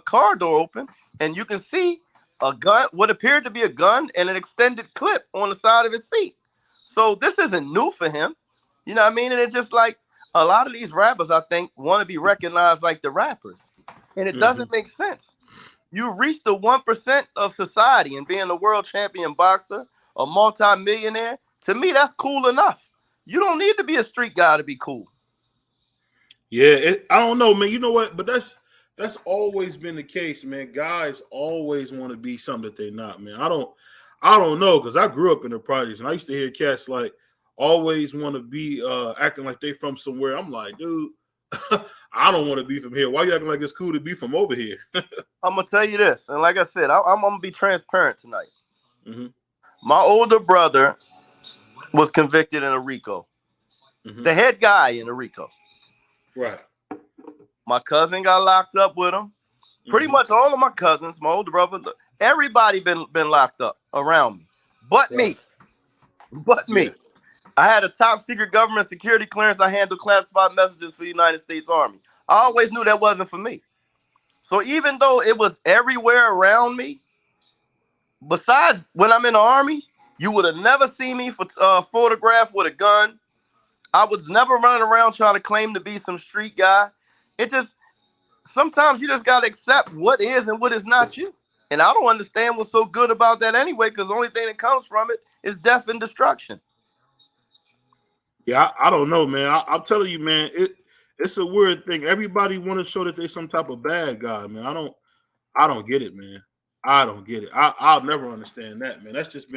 car door open. And you can see a gun, what appeared to be a gun, and an extended clip on the side of his seat. So this isn't new for him. You know what I mean? And it's just like a lot of these rappers, I think, want to be recognized like the rappers. And it doesn't make sense. you reach the 1% of society and being a world champion boxer, a multi-millionaire. To me, that's cool enough. You don't need to be a street guy to be cool. Yeah, I don't know, man. You know what? But that's always been the case, man. Guys always want to be something that they're not, man. I don't know, because I grew up in the projects and I used to hear cats like always want to be acting like they from somewhere. I'm like, dude, I don't want to be from here. Why you acting like it's cool to be from over here? I'm gonna tell you this, and like I said, I'm gonna be transparent tonight. Mm-hmm. My older brother was convicted in a RICO. Mm-hmm. The head guy in a RICO. Right. My cousin got locked up with him. Pretty much all of my cousins, my older brother, everybody been locked up around me. But me. I had a top secret government security clearance. I handled classified messages for the United States Army. I always knew that wasn't for me. So even though it was everywhere around me, besides when I'm in the Army, you would have never seen me photographed with a gun. I was never running around trying to claim to be some street guy. It just, sometimes you just got to accept what is and what is not you. And I don't understand what's so good about that anyway, because the only thing that comes from it is death and destruction. Yeah, I don't know, man. I'm telling you, man, it's a weird thing. Everybody want to show that they're some type of bad guy, man. I don't get it, man. I don't get it. I'll never understand that, man. That's just,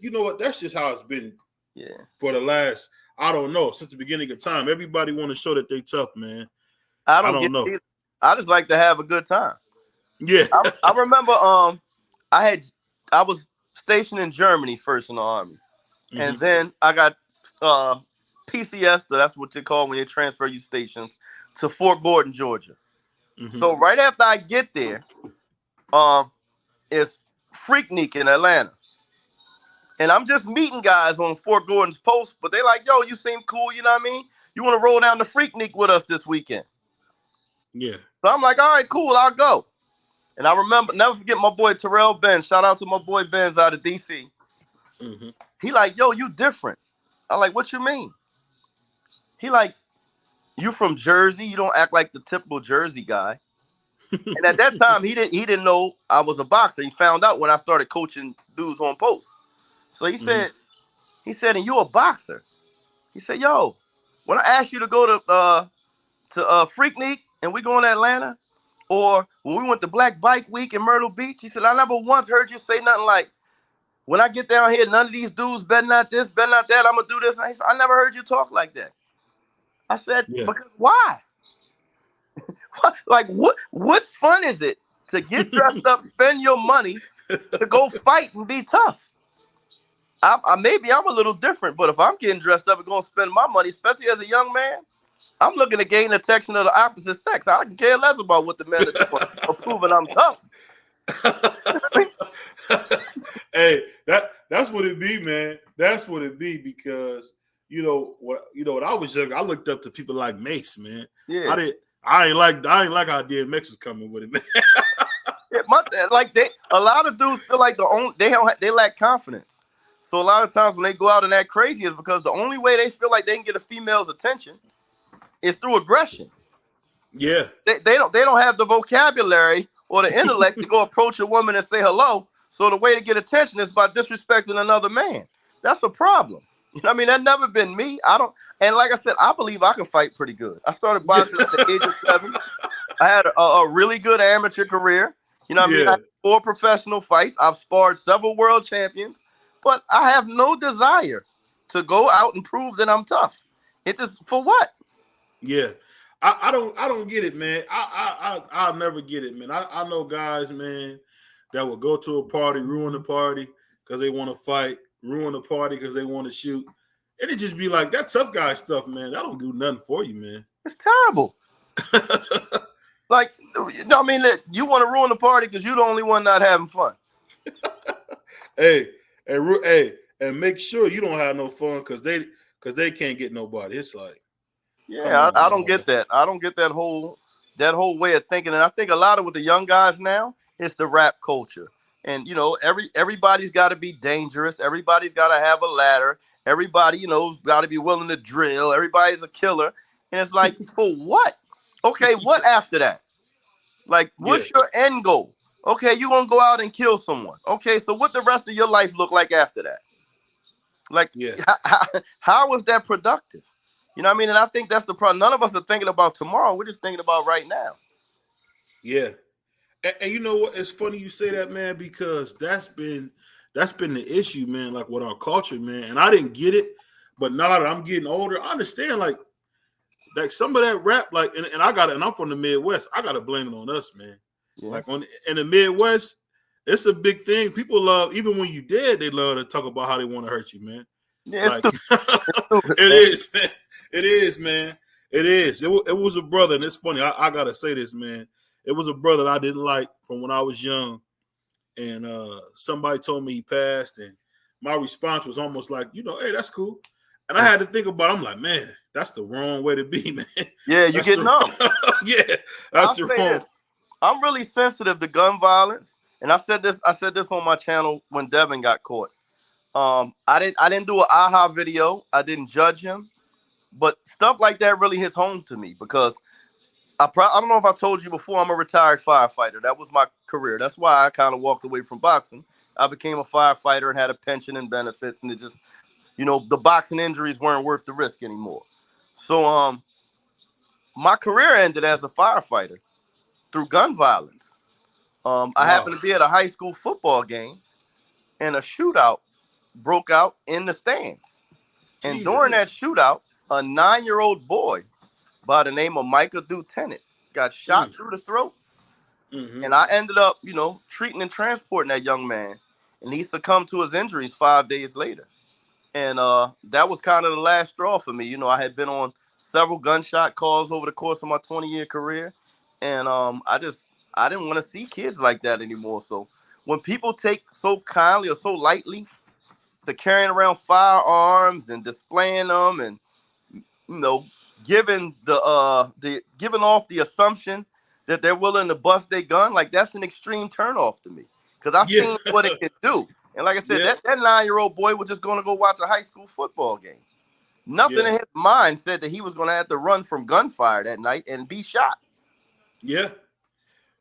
you know what? That's just how it's been. Yeah. For the last, I don't know, since the beginning of time. Everybody want to show that they tough, man. I don't know. I just like to have a good time. Yeah. I remember I was stationed in Germany first in the Army. Mm-hmm. And then I got PCS, that's what they call when they transfer you stations, to Fort Gordon, Georgia. Mm-hmm. So right after I get there, it's Freaknik in Atlanta. And I'm just meeting guys on Fort Gordon's post, but they like, yo, you seem cool, you know what I mean? You want to roll down to Freaknik with us this weekend? Yeah. So I'm like, all right, cool, I'll go. And I remember, never forget my boy Terrell Benz. Shout out to my boy Benz out of DC. Mm-hmm. He like, yo, you different. I like, what you mean? He like, you from Jersey? You don't act like the typical Jersey guy. And at that time, he didn't know I was a boxer. He found out when I started coaching dudes on post. So he said, and you a boxer? He said, yo, when I asked you to go to Freaknik and we going to Atlanta, or when we went to Black Bike Week in Myrtle Beach, he said, I never once heard you say nothing like, when I get down here, none of these dudes better not this, better not that, I'm going to do this. And he said, I never heard you talk like that. I said, because why? Like, what fun is it to get dressed up, spend your money to go fight and be tough? Maybe I'm a little different, but if I'm getting dressed up and going to spend my money, especially as a young man, I'm looking to gain attention of the opposite sex. I can care less about what the men are doing or proving I'm tough. Hey, that's what it be, man. That's what it be, because when I was younger, I looked up to people like Mace, man. Yeah. I ain't like how DMX was coming with it, man. Yeah, a lot of dudes feel like they lack confidence. So a lot of times when they go out and act crazy is because the only way they feel like they can get a female's attention is through aggression. Yeah. They don't have the vocabulary or the intellect to go approach a woman and say hello. So the way to get attention is by disrespecting another man. That's a problem. You know what I mean? That's never been me. And like I said, I believe I can fight pretty good. I started boxing at the age of 7. I had a really good amateur career. You know what I mean? I had 4 professional fights. I've sparred several world champions, but I have no desire to go out and prove that I'm tough. It just, for what? Yeah. I don't get it, man. I'll never get it, man. I know guys, man, that will go to a party, ruin the party because they want to fight, ruin the party because they want to shoot. And it just be like, that tough guy stuff, man, that don't do nothing for you, man. It's terrible. Like, you know what I mean? That you want to ruin the party because you're the only one not having fun. Hey, and make sure you don't have no fun because they can't get nobody. It's like, yeah, I don't get that. I don't get that whole way of thinking. And I think a lot of with the young guys now, it's the rap culture. And, everybody's got to be dangerous. Everybody's got to have a ladder. Everybody, got to be willing to drill. Everybody's a killer. And it's like, for what? Okay, what after that? Like, what's your end goal? Okay, you're gonna go out and kill someone. Okay, so what the rest of your life look like after that? Like, how was that productive? You know what I mean? And I think that's the problem. None of us are thinking about tomorrow. We're just thinking about right now. Yeah. And you know what? It's funny you say that, man, because that's been the issue, man, like with our culture, man. And I didn't get it, but now that I'm getting older, I understand like some of that rap, like, and I got it, and I'm from the Midwest. I gotta blame it on us, man. Yeah. Like in the Midwest, it's a big thing. People love, even when you dead, they love to talk about how they want to hurt you, man. Yeah, like, it is, man. It is, man. It is. It was a brother, and it's funny. I gotta say this, man. It was a brother that I didn't like from when I was young, and somebody told me he passed, and my response was almost like, hey, that's cool. And I had to think about it. I'm like, man, that's the wrong way to be, man. Yeah, you get numb. Yeah, that's the wrong. I'm really sensitive to gun violence, and I said this on my channel when Devin got caught. I didn't do an aha video. I didn't judge him, but stuff like that really hits home to me because I don't know if I told you before, I'm a retired firefighter. That was my career. That's why I kind of walked away from boxing. I became a firefighter and had a pension and benefits, and it just, the boxing injuries weren't worth the risk anymore. So my career ended as a firefighter through gun violence. I happened to be at a high school football game, and a shootout broke out in the stands. And during that shootout, a 9-year-old boy by the name of Micah Lieutenant got shot through the throat. Mm-hmm. And I ended up, treating and transporting that young man. And he succumbed to his injuries 5 days later. And that was kind of the last straw for me. I had been on several gunshot calls over the course of my 20-year career. And I didn't want to see kids like that anymore. So when people take so kindly or so lightly to carrying around firearms and displaying them and, giving off the assumption that they're willing to bust their gun, like that's an extreme turnoff to me. Because I've seen what it can do. And like I said, that 9-year-old boy was just going to go watch a high school football game. Nothing in his mind said that he was going to have to run from gunfire that night and be shot. Yeah.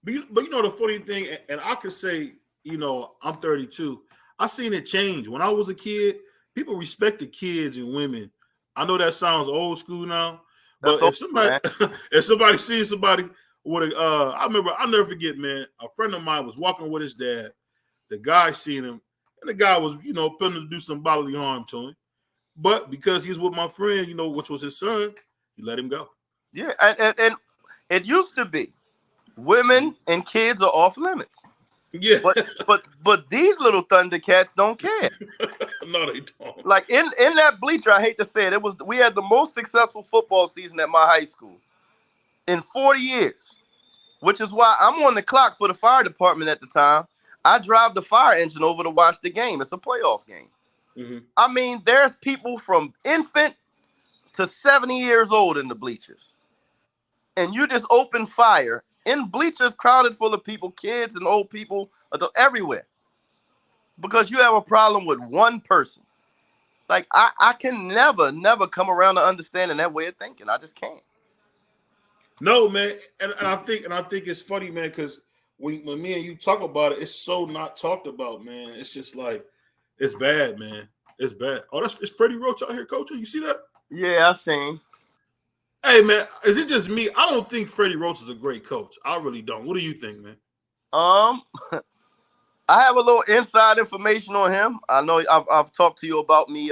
But the funny thing, and I could say, I'm 32. I seen it change. When I was a kid, people respected kids and women. I know that sounds old school now, but if somebody sees somebody with I'll never forget, man, a friend of mine was walking with his dad. The guy seen him, and the guy was, planning to do some bodily harm to him. But because he's with my friend, which was his son, he let him go. Yeah, and it used to be women and kids are off limits. Yeah, but these little Thundercats don't care. No, they don't. Like in that bleacher, I hate to say it, we had the most successful football season at my high school in 40 years, which is why I'm on the clock for the fire department at the time. I drive the fire engine over to watch the game. It's a playoff game. Mm-hmm. I mean, there's people from infant to 70 years old in the bleachers, and you just open fire. In bleachers crowded full of people, kids and old people, everywhere. Because you have a problem with one person. Like, I can never come around to understanding that way of thinking. I just can't. No, man. And I think it's funny, man, because when me and you talk about it, it's so not talked about, man. It's just like, it's bad, man. It's bad. Oh, it's Freddie Roach out here coaching. You see that? Yeah, I seen. Hey, man, is it just me? I don't think Freddie Roach is a great coach. I really don't. What do you think, man? I have a little inside information on him. I know I've talked to you about me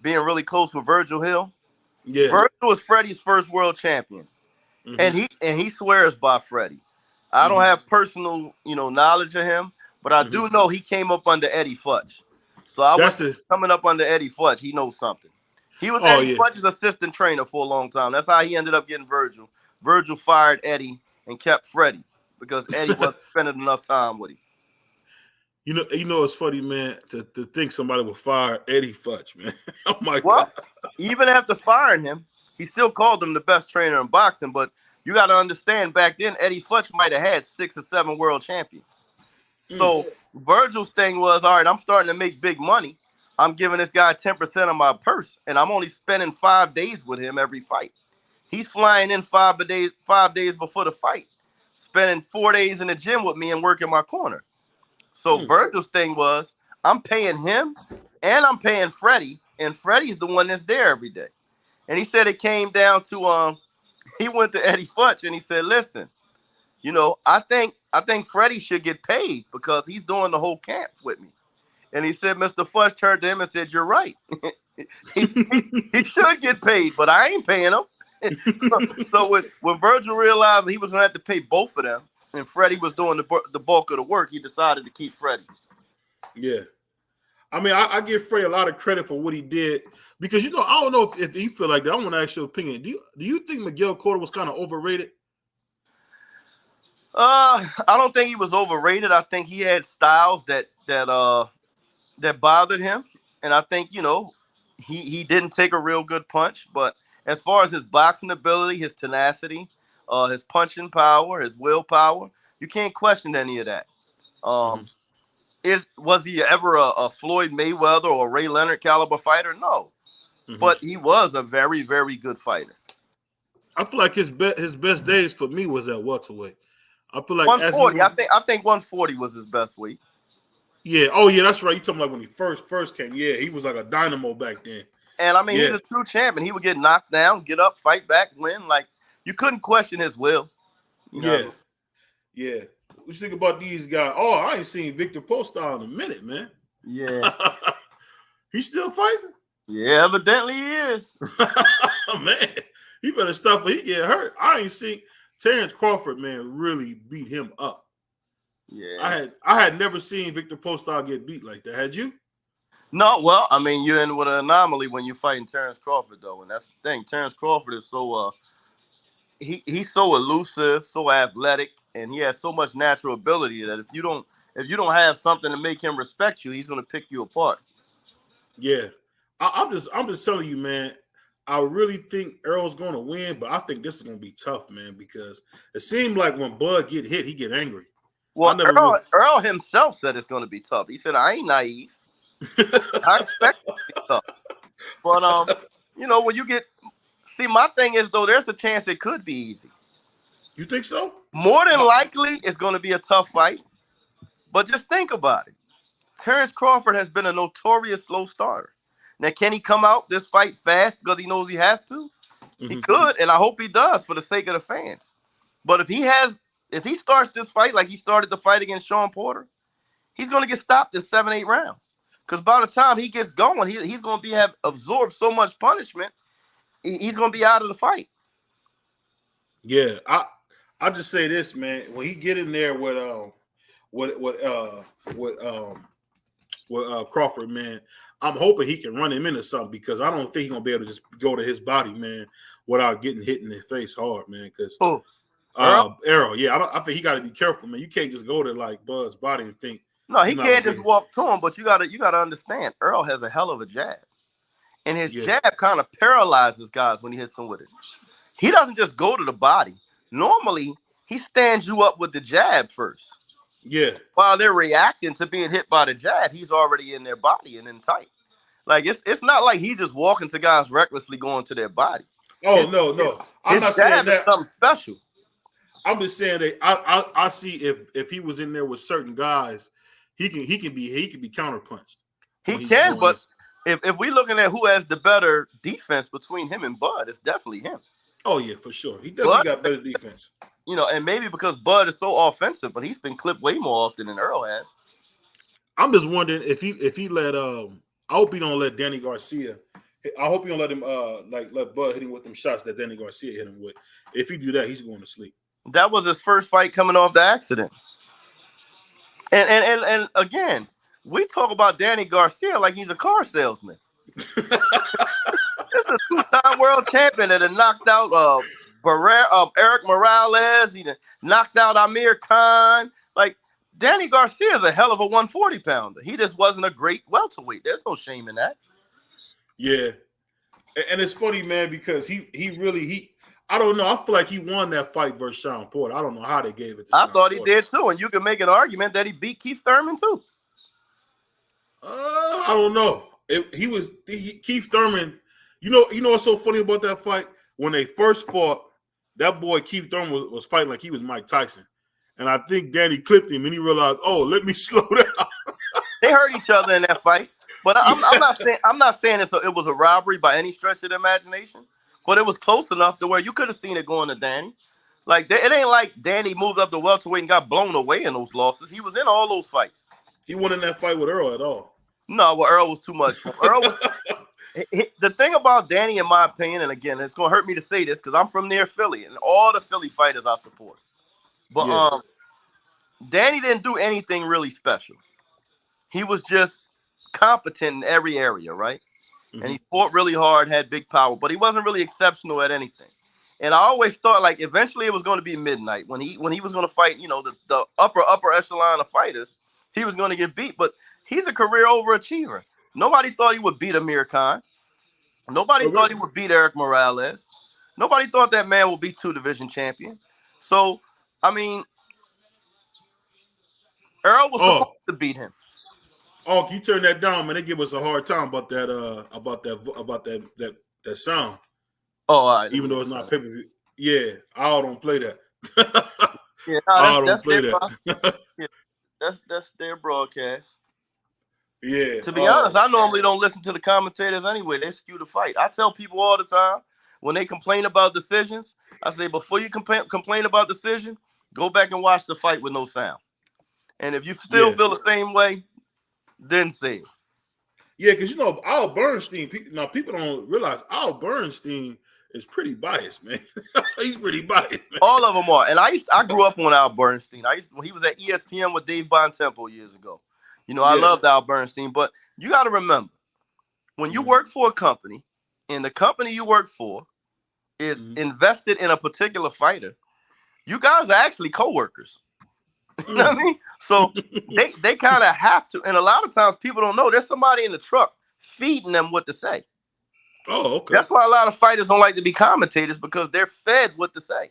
being really close with Virgil Hill. Yeah. Virgil was Freddie's first world champion. Mm-hmm. And he swears by Freddie. I don't have personal, knowledge of him, but I do know he came up under Eddie Futch. So coming up under Eddie Futch, he knows something. He was Eddie Futch's assistant trainer for a long time. That's how he ended up getting Virgil. Virgil fired Eddie and kept Freddie because Eddie wasn't spending enough time with him. It's funny, man, to think somebody would fire Eddie Futch, man. Oh my God. Even after firing him, he still called him the best trainer in boxing. But you got to understand, back then, Eddie Futch might have had 6 or 7 world champions. So Virgil's thing was, all right, I'm starting to make big money. I'm giving this guy 10% of my purse, and I'm only spending 5 days with him every fight. He's flying in 5 days before the fight. spending 4 days in the gym with me and working my corner. So Virgil's thing was, I'm paying him and I'm paying Freddie, and Freddie's the one that's there every day. And he said it came down to he went to Eddie Futch and he said, listen, you know, I think Freddie should get paid because he's doing the whole camp with me. And he said, Mr. Futch turned to him and said, you're right. he should get paid, but I ain't paying him. so when Virgil realized he was going to have to pay both of them, and Freddie was doing the bulk of the work, he decided to keep Freddie. Yeah. I mean, I give Freddie a lot of credit for what he did because, you know, I don't know if you feel like that. I want to ask your opinion. Do you think Miguel Cotto was kind of overrated? I don't think he was overrated. I think he had styles that bothered him, and I think, you know, he didn't take a real good punch. But as far as his boxing ability, his tenacity, his punching power, his willpower, you can't question any of that. Was he ever a Floyd Mayweather or Ray Leonard caliber fighter? No, but he was a very, very good fighter. I feel like his best days for me was at welterweight. I feel like 140. I think 140 was his best weight. Yeah. Oh yeah, that's right. You talking like when he first came? Yeah, he was like a dynamo back then. And I mean, he's a true champion. He would get knocked down, get up, fight back, win. Like you couldn't question his will. You know? Yeah. What you think about these guys? Oh, I ain't seen Victor Postal in a minute, man. Yeah. He's still fighting? Yeah, evidently he is. Man, he better stop or he get hurt. I ain't seen Terrence Crawford, man, really beat him up. Yeah. I had never seen Victor Postal get beat like that. Had you? No, well, I mean, you're in with an anomaly when you're fighting Terrence Crawford, though, and that's the thing. Terrence Crawford is so he's so elusive, so athletic, and he has so much natural ability that if you don't have something to make him respect you, he's going to pick you apart. Yeah, I'm just telling you, man. I really think Earl's going to win, but I think this is going to be tough, man, because it seemed like when Bud get hit, he get angry. Well, Earl himself said it's going to be tough. He said, I ain't naive. I expect it to be tough. But, you know, when you get – see, my thing is, though, there's a chance it could be easy. You think so? More than likely, it's going to be a tough fight. But just think about it. Terrence Crawford has been a notorious slow starter. Now, can he come out this fight fast because he knows he has to? He could, and I hope he does for the sake of the fans. But if he starts this fight like he started the fight against Sean Porter, he's going to get stopped in 7-8 rounds. Because by the time he gets going, he's going to have absorbed so much punishment, he's going to be out of the fight. Yeah, I just say this, man. When he get in there with Crawford, man, I'm hoping he can run him into something because I don't think he's gonna be able to just go to his body, man, without getting hit in the face hard, man. Because Errol, yeah, I think he got to be careful, man. You can't just go to like Bud's body and think. No, he can't just walk to him. But you gotta understand, Earl has a hell of a jab, and his jab kind of paralyzes guys when he hits them with it. He doesn't just go to the body. Normally, he stands you up with the jab first. Yeah. While they're reacting to being hit by the jab, he's already in their body and in tight. Like it's not like he's just walking to guys recklessly going to their body. Oh, no. I'm not saying that. Something special. I'm just saying that I see if he was in there with certain guys, he can be counterpunched. He can, but if we're looking at who has the better defense between him and Bud, it's definitely him. Oh yeah, for sure. He definitely got better defense. You know, and maybe because Bud is so offensive, but he's been clipped way more often than Earl has. I'm just wondering if he let I hope he don't let Danny Garcia. I hope he don't let him let Bud hit him with them shots that Danny Garcia hit him with. If he do that, he's going to sleep. That was his first fight coming off the accident. And again, we talk about Danny Garcia like he's a car salesman. This is a two-time world champion that had knocked out Eric Morales. He knocked out Amir Khan. Like, Danny Garcia is a hell of a 140-pounder. He just wasn't a great welterweight. There's no shame in that. Yeah. And it's funny, man, because he really I don't know. I feel like he won that fight versus Sean Porter. I don't know how they gave it to I Sean thought Porter. He did, too. And you can make an argument that he beat Keith Thurman, too. I don't know. Keith Thurman. You know what's so funny about that fight? When they first fought, that boy Keith Thurman was fighting like he was Mike Tyson. And I think Danny clipped him and he realized, oh, let me slow down. They hurt each other in that fight. But I'm not saying it was a robbery by any stretch of the imagination. But it was close enough to where you could have seen it going to Danny. Like it ain't like Danny moved up to welterweight and got blown away in those losses. He was in all those fights. He wasn't in that fight with Earl at all. No, well, Earl was too much. Earl was the thing about Danny, in my opinion, and again, it's gonna hurt me to say this because I'm from near Philly and all the Philly fighters I support. But Danny didn't do anything really special. He was just competent in every area, right? Mm-hmm. And he fought really hard, had big power, but he wasn't really exceptional at anything. And I always thought like eventually it was going to be midnight when he was going to fight, the upper echelon of fighters, he was going to get beat. But he's a career overachiever. Nobody thought he would beat Amir Khan. Nobody thought he would beat Eric Morales. Nobody thought that man would be 2-division champion. So, I mean, Earl was supposed to beat him. Oh, can you turn that down, man? They give us a hard time about that sound. Oh, all right. Even though it's not pay-per-view. Yeah, I don't play that. Yeah, don't play that. Yeah, that's their broadcast. Yeah. To be honest, I normally don't listen to the commentators anyway. They skew the fight. I tell people all the time when they complain about decisions, I say before you complain about decision, go back and watch the fight with no sound. And if you still feel the same way, then say it. Yeah, because Al Bernstein. People don't realize Al Bernstein is pretty biased, man. He's pretty biased, man. All of them are. And I grew up on Al Bernstein. When he was at ESPN with Dave Bontempo years ago. I loved Al Bernstein. But you got to remember, when you work for a company, and the company you work for is invested in a particular fighter, you guys are actually co-workers. You know what I mean? So they kind of have to. And a lot of times people don't know there's somebody in the truck feeding them what to say. Oh, okay. That's why a lot of fighters don't like to be commentators because they're fed what to say.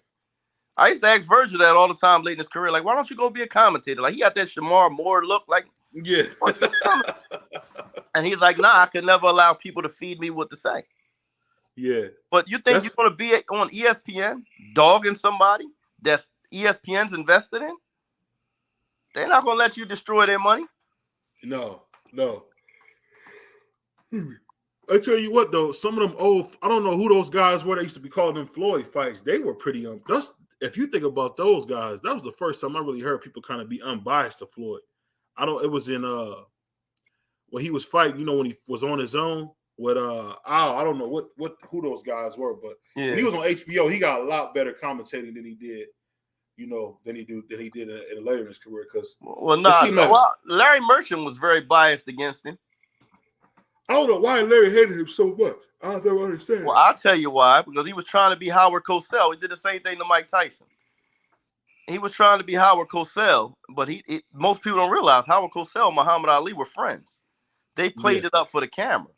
I used to ask Virgil that all the time late in his career. Like, why don't you go be a commentator? Like, he got that Shamar Moore look. Like, yeah. And he's like, nah, I could never allow people to feed me what to say. Yeah. But you think you're going to be on ESPN dogging somebody that's ESPN's invested in? They're not going to let you destroy their money. No. I tell you what, though, some of them old, I don't know who those guys were. They used to be calling them Floyd fights. They were pretty, if you think about those guys, that was the first time I really heard people kind of be unbiased to Floyd. It was in, when he was fighting, when he was on his own with, I don't know who those guys were, but when he was on HBO, he got a lot better commentating than he did. Than he did in later in his career. Because Larry Merchant was very biased against him. I don't know why Larry hated him so much. I don't understand. Well, I'll tell you why. Because he was trying to be Howard Cosell. He did the same thing to Mike Tyson. He was trying to be Howard Cosell, but most people don't realize Howard Cosell and Muhammad Ali were friends. They played it up for the camera.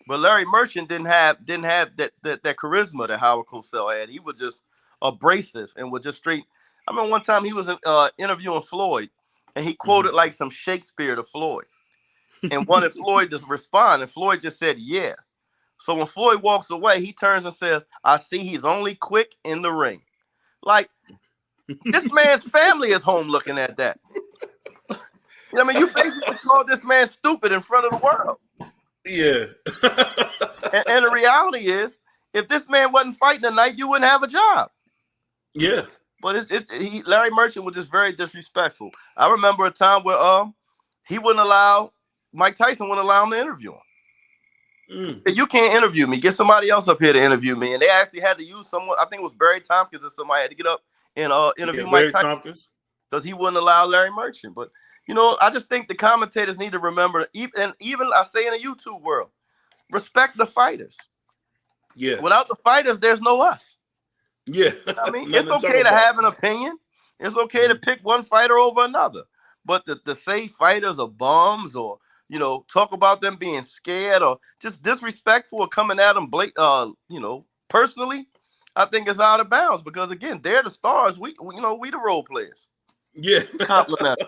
But Larry Merchant didn't have that charisma that Howard Cosell had. He was just abrasive and was just straight. I remember one time he was interviewing Floyd, and he quoted like some Shakespeare to Floyd, and wanted Floyd to respond, and Floyd just said, yeah. So when Floyd walks away, he turns and says, I see he's only quick in the ring. Like, this man's family is home looking at that. You basically just called this man stupid in front of the world. Yeah. and the reality is, if this man wasn't fighting tonight, you wouldn't have a job. Yeah. But Larry Merchant was just very disrespectful. I remember a time where Mike Tyson wouldn't allow him to interview him. You can't interview me. Get somebody else up here to interview me. And they actually had to use someone. I think it was Barry Tompkins or somebody had to get up and interview Mike Tyson because he wouldn't allow Larry Merchant. But I just think the commentators need to remember. Even I say in the YouTube world, respect the fighters. Yeah. Without the fighters, there's no us. Yeah. It's okay to have an opinion. It's okay to pick one fighter over another. But to say fighters are bums or, talk about them being scared or just disrespectful or coming at them, personally, I think it's out of bounds because, again, they're the stars. We the role players. Yeah. Compliment.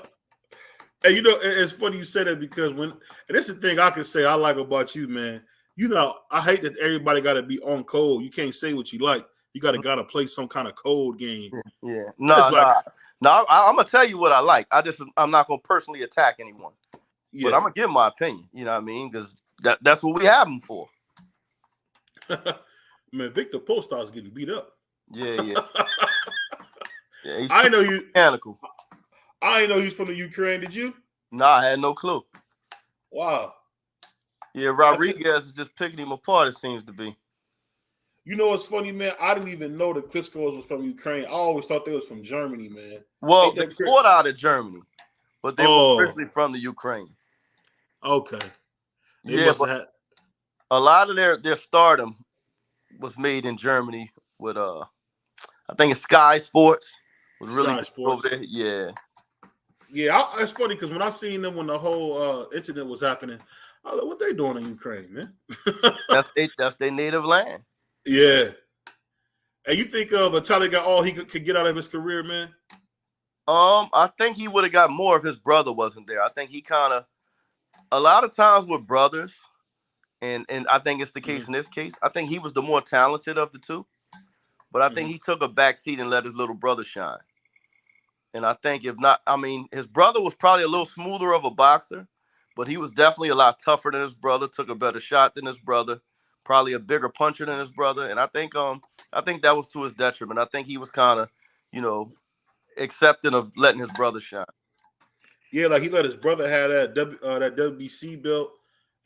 And, it's funny you say that because and this is the thing I can say I like about you, man. I hate that everybody got to be on code. You can't say what you like. You gotta play some kind of cold game. Yeah. No. I'm gonna tell you what I like. I'm not gonna personally attack anyone, but I'm gonna give my opinion. You know what I mean? Because that's what we have them for. Man, Victor Postar's getting beat up. Yeah. Yeah, I know you. Mechanical. I didn't know he's from the Ukraine. Did you? Nah, I had no clue. Wow. Yeah, Rodriguez is just picking him apart. It seems to be. You know what's funny, man? I didn't even know the Klitschko's was from Ukraine. I always thought they was from Germany, man. Well, they fought out of Germany, but they were originally from the Ukraine. Okay. But a lot of their stardom was made in Germany with I think it's Sky Sports. Was really Sky Sports. over there. Yeah. Yeah, it's funny because when I seen them when the whole incident was happening, I was like, what they doing in Ukraine, man? that's their native land. Yeah. And you think Vitaly got all he could get out of his career, man? I think he would have got more if his brother wasn't there. I think he kind of, a lot of times with brothers, and I think it's the case in this case, I think he was the more talented of the two. But I think he took a back seat and let his little brother shine. And I think if not, I mean, his brother was probably a little smoother of a boxer, but he was definitely a lot tougher than his brother, took a better shot than his brother, probably a bigger puncher than his brother. And I think that was to his detriment. I think he was kind of, accepting of letting his brother shine. Yeah, like he let his brother have that WBC belt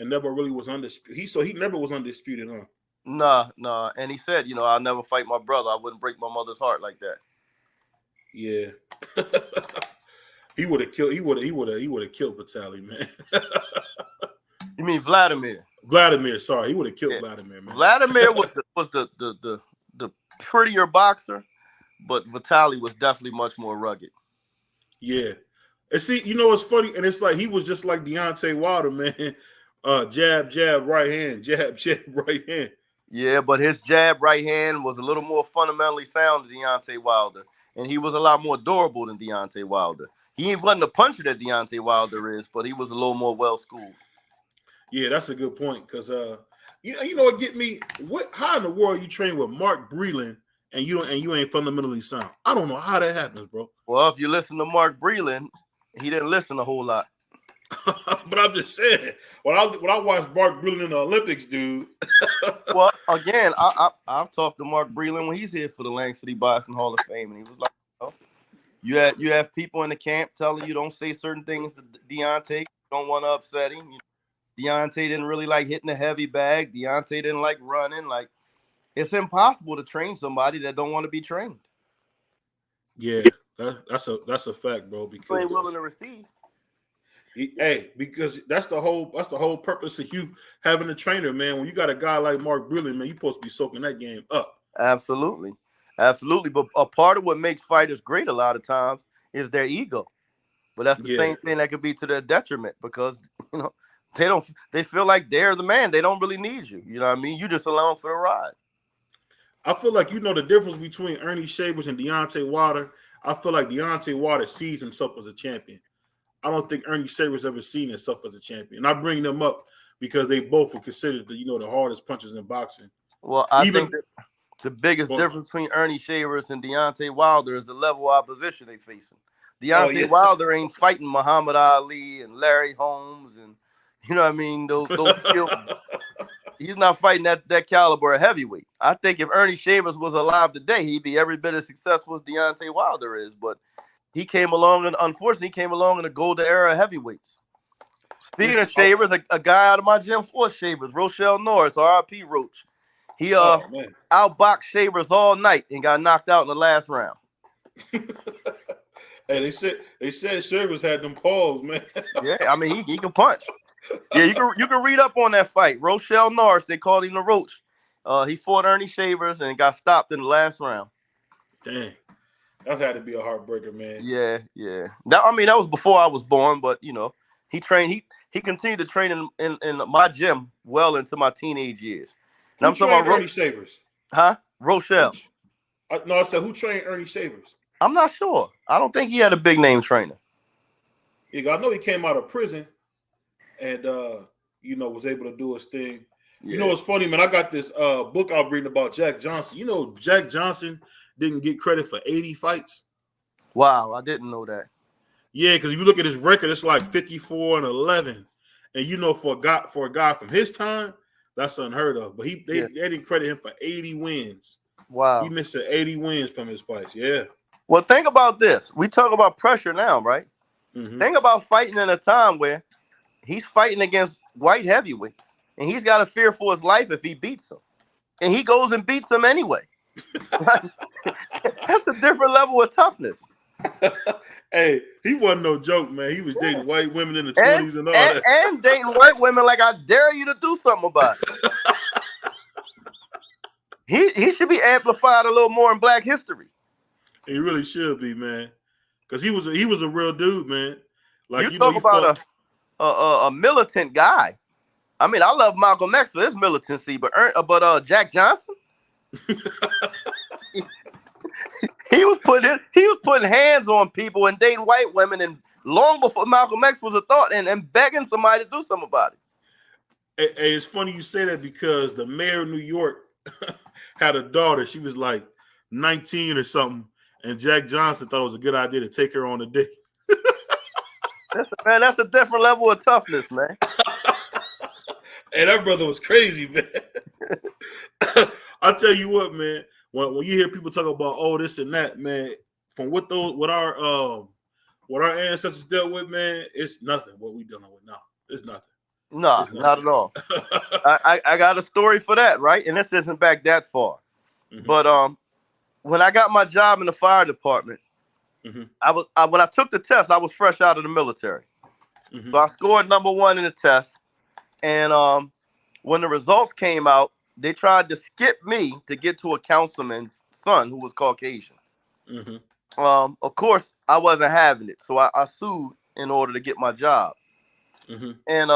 and never really was undisputed. He never was undisputed, huh? Nah. And he said, I'll never fight my brother. I wouldn't break my mother's heart like that. Yeah. He would have killed Vitaly, man. You mean Vladimir? Vladimir, sorry. He would have killed Vladimir, man. Vladimir was the prettier boxer, but Vitaly was definitely much more rugged. Yeah. And see, what's funny? And it's like he was just like Deontay Wilder, man. Jab, jab, right hand. Jab, jab, right hand. Yeah, but his jab right hand was a little more fundamentally sound than Deontay Wilder. And he was a lot more durable than Deontay Wilder. He wasn't the puncher that Deontay Wilder is, but he was a little more well-schooled. Yeah, that's a good point. Because you know what get me? How in the world you train with Mark Breland and you ain't fundamentally sound? I don't know how that happens, bro. Well, if you listen to Mark Breland, he didn't listen a whole lot. But I'm just saying, when I watched Mark Breland in the Olympics, dude. Well, again, I've talked to Mark Breland when he's here for the Lang City Boxing Hall of Fame, and he was like, you have people in the camp telling you don't say certain things to Deontay. You don't want to upset him. Deontay didn't really like hitting the heavy bag. Deontay didn't like running. Like, it's impossible to train somebody that don't want to be trained. Yeah, that's a fact, bro. Because you ain't willing to receive. Hey, because that's the whole purpose of you having a trainer, man. When you got a guy like Mark Breland, man, you're supposed to be soaking that game up. Absolutely. But a part of what makes fighters great a lot of times is their ego. But that's the same thing that could be to their detriment because they feel like they're the man. They don't really need you. You know what I mean? You just along for the ride. I feel like the difference between Ernie Shavers and Deontay Wilder. I feel like Deontay Wilder sees himself as a champion. I don't think Ernie Shavers ever seen himself as a champion. And I bring them up because they both were considered the hardest punchers in boxing. Well, I think that the biggest difference between Ernie Shavers and Deontay Wilder is the level of opposition they facing. Deontay Wilder ain't fighting Muhammad Ali and Larry Holmes and you know what I mean, those skills. He's not fighting that caliber of heavyweight. I think if Ernie Shavers was alive today, he'd be every bit as successful as Deontay Wilder is, but he came along, and unfortunately, he came along in the golden era of heavyweights. Speaking of Shavers, a guy out of my gym for Shavers, Rochelle Norris, R.I.P. Roach. He outboxed Shavers all night and got knocked out in the last round. Hey, they said Shavers had them paws, man. Yeah, I mean he can punch. Yeah, you can read up on that fight. Rochelle Norris, they called him the Roach. He fought Ernie Shavers and got stopped in the last round. Dang. That had to be a heartbreaker, man. Yeah. That was before I was born, but he trained. He continued to train in my gym well into my teenage years. And I'm talking about Ernie Shavers. Huh? Rochelle. No, I said who trained Ernie Shavers? I'm not sure. I don't think he had a big name trainer. Yeah, I know he came out of prison and was able to do his thing. You know what's funny, man? I got this book I'm reading about Jack Johnson. You know, Jack Johnson didn't get credit for 80 fights. Wow, I didn't know that. Yeah, because if you look at his record, it's like 54-11. And you know, for a guy from his time, that's unheard of. But they didn't credit him for 80 wins. Wow. He missed 80 wins from his fights. Yeah. Well, think about this. We talk about pressure now, right? Mm-hmm. Think about fighting in a time where he's fighting against white heavyweights, and he's got to fear for his life if he beats them. And he goes and beats them anyway. That's a different level of toughness. Hey, he wasn't no joke, man. He was dating white women in the 20s and all that. And dating white women like, I dare you to do something about it. He should be amplified a little more in Black history. He really should be, man. Because he was a real dude, man. Like you talk about a militant guy. I mean, I love Malcolm X for his militancy, but Jack Johnson, he was putting hands on people and dating white women, and long before Malcolm X was a thought, and begging somebody to do something about it. Hey, it's funny you say that because the mayor of New York had a daughter. She was like 19 or something, and Jack Johnson thought it was a good idea to take her on a date. That's a different level of toughness, man. Hey, that brother was crazy, man. I'll tell you what, man. When you hear people talk about this and that, man, from what our ancestors dealt with, man, it's nothing. What we dealing with now, it's nothing. No, not at all. I got a story for that, right? And this isn't back that far, but when I got my job in the fire department, when I took the test, I was fresh out of the military, so I scored #1 in the test. And when the results came out, they tried to skip me to get to a councilman's son who was Caucasian. Of course, I wasn't having it, so I sued in order to get my job. And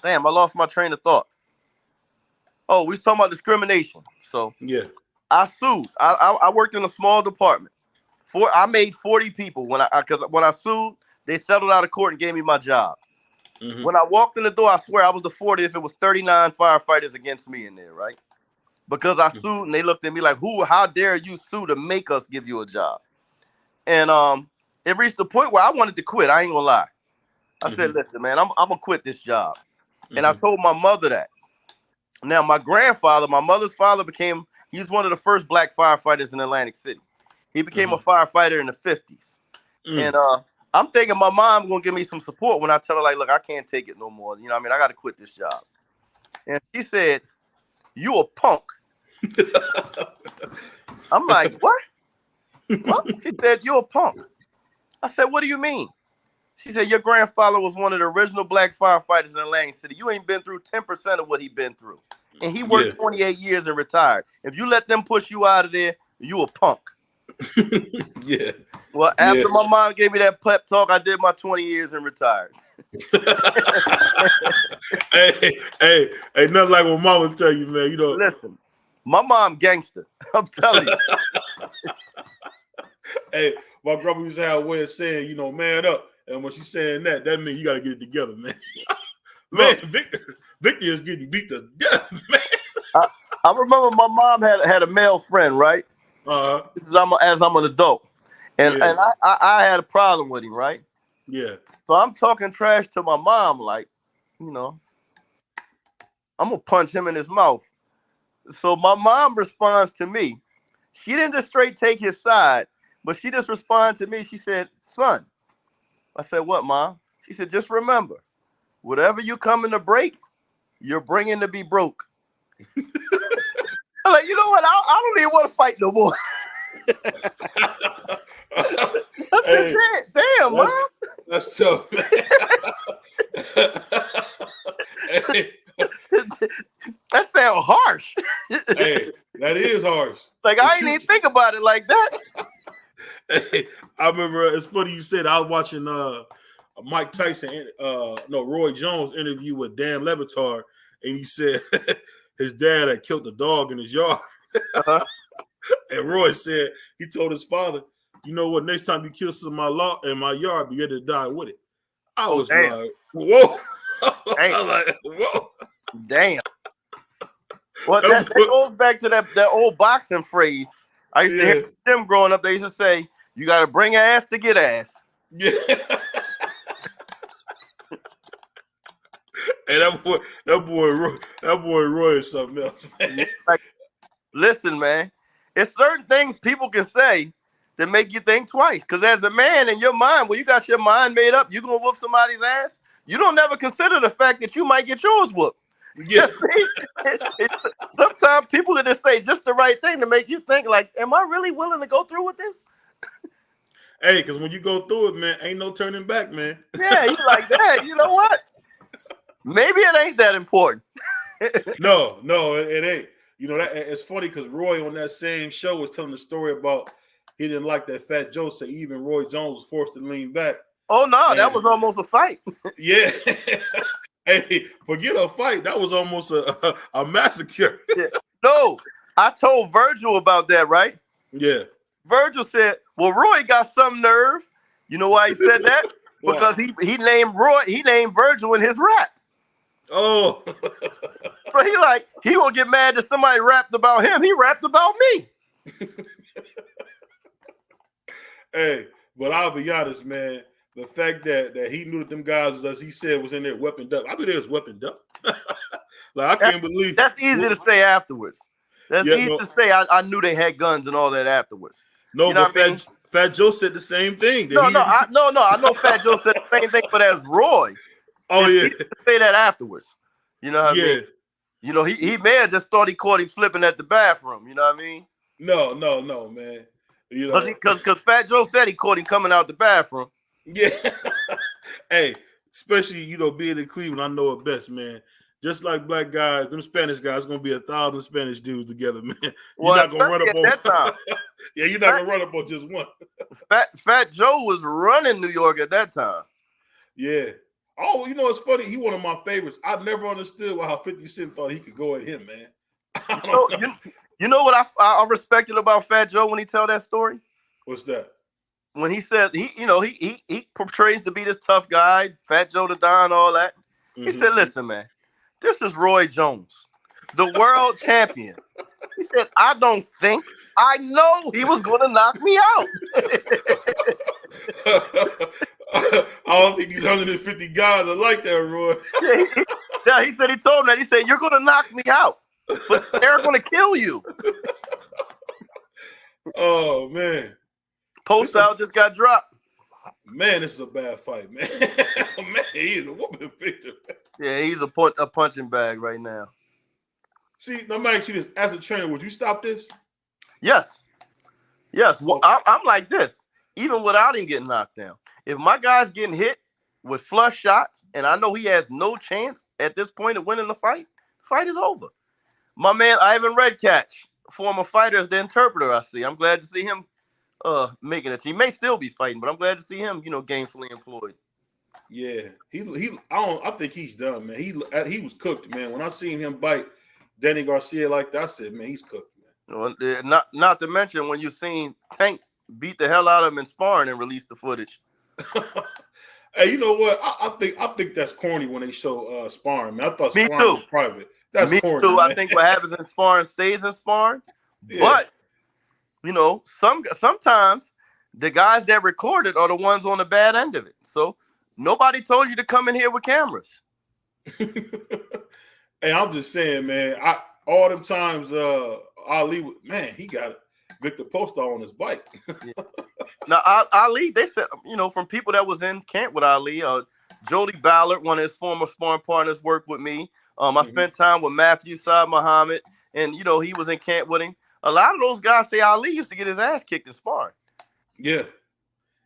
damn, I lost my train of thought. Oh, we was talking about discrimination. So yeah, I sued. I worked in a small department. I made 40 people when I sued. They settled out of court and gave me my job. When I walked in the door, I swear I was the 40th. It was 39 firefighters against me in there, right? Because I sued, and they looked at me like, how dare you sue to make us give you a job? And it reached the point where I wanted to quit. I ain't gonna lie. I said, listen, man, I'm gonna quit this job. And I told my mother that. Now, my grandfather, my mother's father, he's one of the first black firefighters in Atlantic City. He became a firefighter in the 50s. And I'm thinking my mom gonna give me some support when I tell her, like, look, I can't take it no more. You know what I mean? I got to quit this job. And she said, you a punk. I'm like, what? She said, you a punk. I said, what do you mean? She said, your grandfather was one of the original black firefighters in Atlantic City. You ain't been through 10% of what he been through. And he worked 28 years and retired. If you let them push you out of there, you a punk. Yeah. Well, after my mom gave me that pep talk, I did my 20 years and retired. hey, nothing like what mama tell you, man. You know. Listen, my mom gangster. I'm telling you. Hey, my grandma used to have a way of saying, you know, man up. And when she's saying that means you got to get it together, man. Man, Victor is getting beat to death, man. I remember my mom had a male friend, right? This is as I'm an adult. And I had a problem with him, right? Yeah. So I'm talking trash to my mom, like, you know, I'm going to punch him in his mouth. So my mom responds to me. She didn't just straight take his side, but she just responded to me. She said, son. I said, what, Mom? She said, just remember, whatever you coming to break, you're bringing to be broke. I'm like, you know what? I don't even want to fight no more. I said, damn, Mom. That's tough, man. Hey. That sounds harsh. Hey, that is harsh. Like, I ain't even think about it like that. Hey, I remember, it's funny you said, I was watching Mike Tyson, Roy Jones interview with Dan Le Batard, and he said his dad had killed a dog in his yard. And Roy said he told his father, you know what, next time you kill something in my yard, you got to die with it. I was like, whoa. I was like, whoa. Damn. Well, that goes back to that old boxing phrase. I used to hear them growing up. They used to say, "You got to bring ass to get ass." Yeah. Hey, that boy Roy is something else, man. Like, listen, man, it's certain things people can say that make you think twice. Because as a man in your mind, when you got your mind made up, you gonna whoop somebody's ass. You don't never consider the fact that you might get yours whooped. Yeah. Sometimes people can just say just the right thing to make you think, like, am I really willing to go through with this? Hey, because when you go through it, man, ain't no turning back, man. Yeah, you like that. You know what? Maybe it ain't that important. No, it ain't. You know, that it's funny because Roy on that same show was telling the story about he didn't like that Fat Joe say even Roy Jones was forced to lean back. Oh, no, that was almost a fight. Yeah. Hey, forget a fight. That was almost a massacre. Yeah. No, I told Virgil about that, right? Yeah. Virgil said, well, Roy got some nerve. You know why he said that? Because he named Virgil in his rap. Oh. So he won't get mad that somebody rapped about him. He rapped about me. Hey, but I'll be honest, man. The fact that he knew that them guys, as he said, was in there weaponed up. I knew they was weaponed up. Like, I can't believe that's easy to say afterwards. That's easy to say. I knew they had guns and all that afterwards. No, you know but Fat Joe said the same thing. I know Fat Joe said the same thing, but as Roy, it's easy to say that afterwards. You know what I mean? You know, he may have just thought he caught him slipping at the bathroom. You know what I mean? No, man. You know, because Fat Joe said he caught him coming out the bathroom. Yeah. Hey, especially, you know, being in Cleveland, I know it best, man. Just like black guys, them Spanish guys, gonna be 1,000 Spanish dudes together, man. You're not gonna run up on that time. Yeah, you're not gonna run up on just one. Fat Joe was running New York at that time. Yeah. Oh, you know, it's funny. He one of my favorites. I never understood how 50 Cent thought he could go at him, man. You know what I respected about Fat Joe when he tell that story? What's that? When he says he portrays to be this tough guy, Fat Joe the Don, all that. He said, "Listen, man, this is Roy Jones, the world champion." He said, "I don't think I know he was going to knock me out." I don't think these 150 guys are like that, Roy. Yeah, he said he told him that. He said, "You're going to knock me out, but they're going to kill you." Oh man. Post out just got dropped. Man, this is a bad fight, man. Man, he's a whooping victim. Yeah, he's a punching bag right now. See, let me ask you this. As a trainer, would you stop this? Yes. Well, I'm like this. Even without him getting knocked down. If my guy's getting hit with flush shots, and I know he has no chance at this point of winning the fight is over. My man, Ivan Redcatch, former fighter, is the interpreter I see. I'm glad to see him making it. He may still be fighting, but I'm glad to see him, gainfully employed. Yeah, I think he's done, man. He was cooked, man. When I seen him bite Danny Garcia like that, I said, man, he's cooked, man. Well, not to mention when you seen Tank beat the hell out of him in sparring and release the footage. Hey, you know what? I think that's corny when they show sparring, man. I thought Me sparring too. was private. That's Me corny, too. man. I think what happens in sparring stays in sparring. Yeah. But sometimes the guys that record it are the ones on the bad end of it. So nobody told you to come in here with cameras. Hey, I'm just saying, man. All them times Ali, man, he got Victor Poster on his bike. Yeah. Now Ali, they said, from people that was in camp with Ali, Jody Ballard, one of his former sparring partners, worked with me. I spent time with Matthew Saad Muhammad, and he was in camp with him. A lot of those guys say Ali used to get his ass kicked in sparring. Yeah.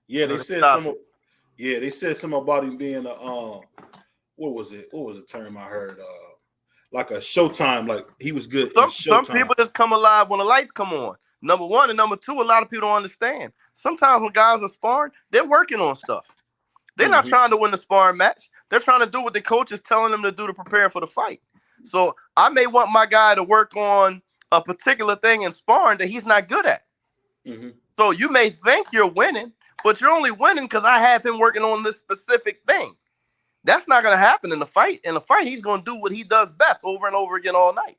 They said something. Yeah, they said something about him being a what was it? What was the term I heard? Like a showtime. Like he was good. Some people just come alive when the lights come on. Number one, and number two, a lot of people don't understand. Sometimes when guys are sparring, they're working on stuff. They're not trying to win the sparring match. They're trying to do what the coach is telling them to do to prepare for the fight. So I may want my guy to work on a particular thing in sparring that he's not good at. So you may think you're winning, but you're only winning because I have him working on this specific thing. That's not going to happen in the fight. In the fight, he's going to do what he does best over and over again all night.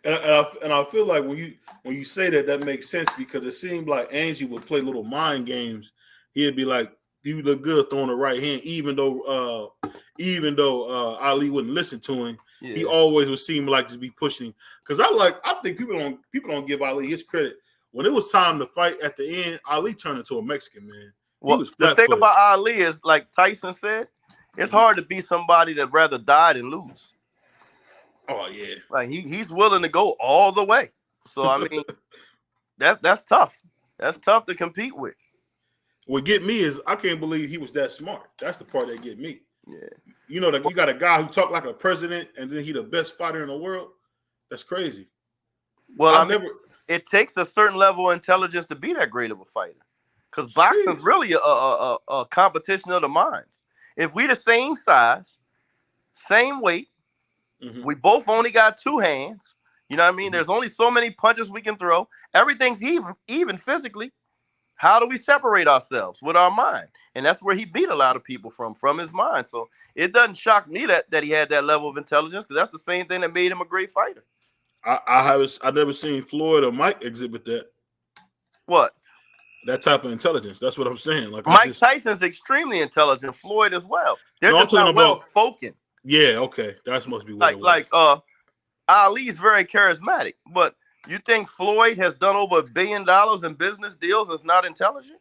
and I feel like when you say that, that makes sense because it seemed like Angie would play little mind games. He'd be like, "You look good throwing the right hand," even though Ali wouldn't listen to him. Yeah. He always would seem like to be pushing. Because I think people don't give Ali his credit. When it was time to fight at the end, Ali turned into a Mexican, man. Well, the thing about Ali is, like Tyson said, it's hard to be somebody that rather die than lose. Oh yeah, like he's willing to go all the way. So I mean, that's tough. That's tough to compete with. What get me is I can't believe he was that smart. That's the part that get me. Yeah, you know that you got a guy who talked like a president, and then he the best fighter in the world. That's crazy. Well, it takes a certain level of intelligence to be that great of a fighter. Because boxing's really a competition of the minds. If we the same size, same weight, we both only got two hands. You know what I mean? There's only so many punches we can throw. Everything's even physically. How do we separate ourselves? With our mind. And that's where he beat a lot of people from his mind. So it doesn't shock me that he had that level of intelligence because that's the same thing that made him a great fighter. I've never seen Floyd or Mike exhibit that. What? That type of intelligence. That's what I'm saying. Like Mike Tyson's extremely intelligent. Floyd as well. They're just not well spoken. Yeah, okay. That must be what Ali's very charismatic, but you think Floyd has done over $1 billion in business deals and is not intelligent?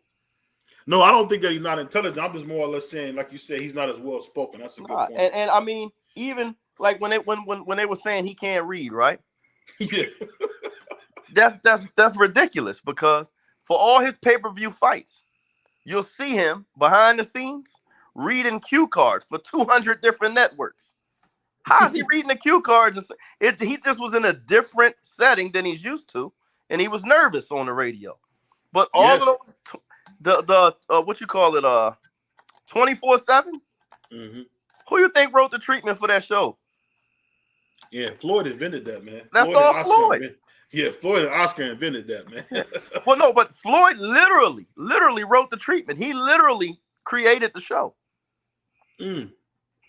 No, I don't think that he's not intelligent. I'm just more or less saying, like you said, he's not as well spoken. That's a good point. And I mean, even like when they were saying he can't read, right? Yeah. That's ridiculous because for all his pay-per-view fights, you'll see him behind the scenes reading cue cards for 200 different networks. How is he reading the cue cards? He just was in a different setting than he's used to, and he was nervous on the radio. But all of those, the what you call it, 24/7. Who you think wrote the treatment for that show? Yeah, Floyd invented that, man. That's all Floyd. Yeah, Floyd and Oscar invented that, man. Well, no, but Floyd literally wrote the treatment. He literally created the show.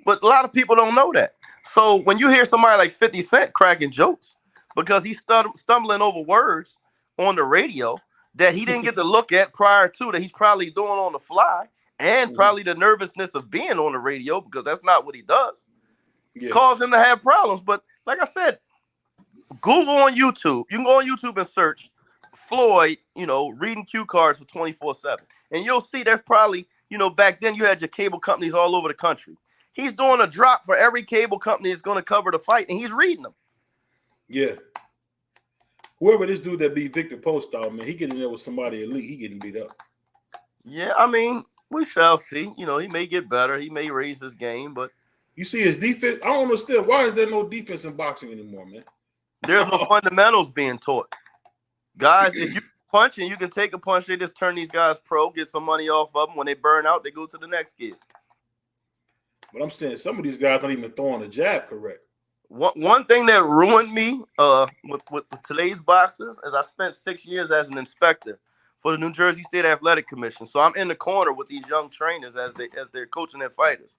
But a lot of people don't know that. So when you hear somebody like 50 Cent cracking jokes because he's stumbling over words on the radio that he didn't get to look at prior to, that he's probably doing on the fly, and probably the nervousness of being on the radio because that's not what he does, cause him to have problems. But like I said, Google on YouTube. You can go on YouTube and search Floyd, reading cue cards for 24/7. And you'll see there's probably, back then you had your cable companies all over the country. He's doing a drop for every cable company that's going to cover the fight, and he's reading them. Yeah. Whoever this dude that beat Victor Post out, man, he getting there with somebody elite. He getting beat up. Yeah, I mean, we shall see. He may get better. He may raise his game, but you see his defense. I don't understand. Why is there no defense in boxing anymore, man? There's no fundamentals being taught. Guys, if you punch and you can take a punch, they just turn these guys pro, get some money off of them. When they burn out, they go to the next kid. But I'm saying some of these guys not even throwing a jab correct. One thing that ruined me with today's boxers is I spent 6 years as an inspector for the New Jersey State Athletic Commission. So I'm in the corner with these young trainers as they're coaching their fighters.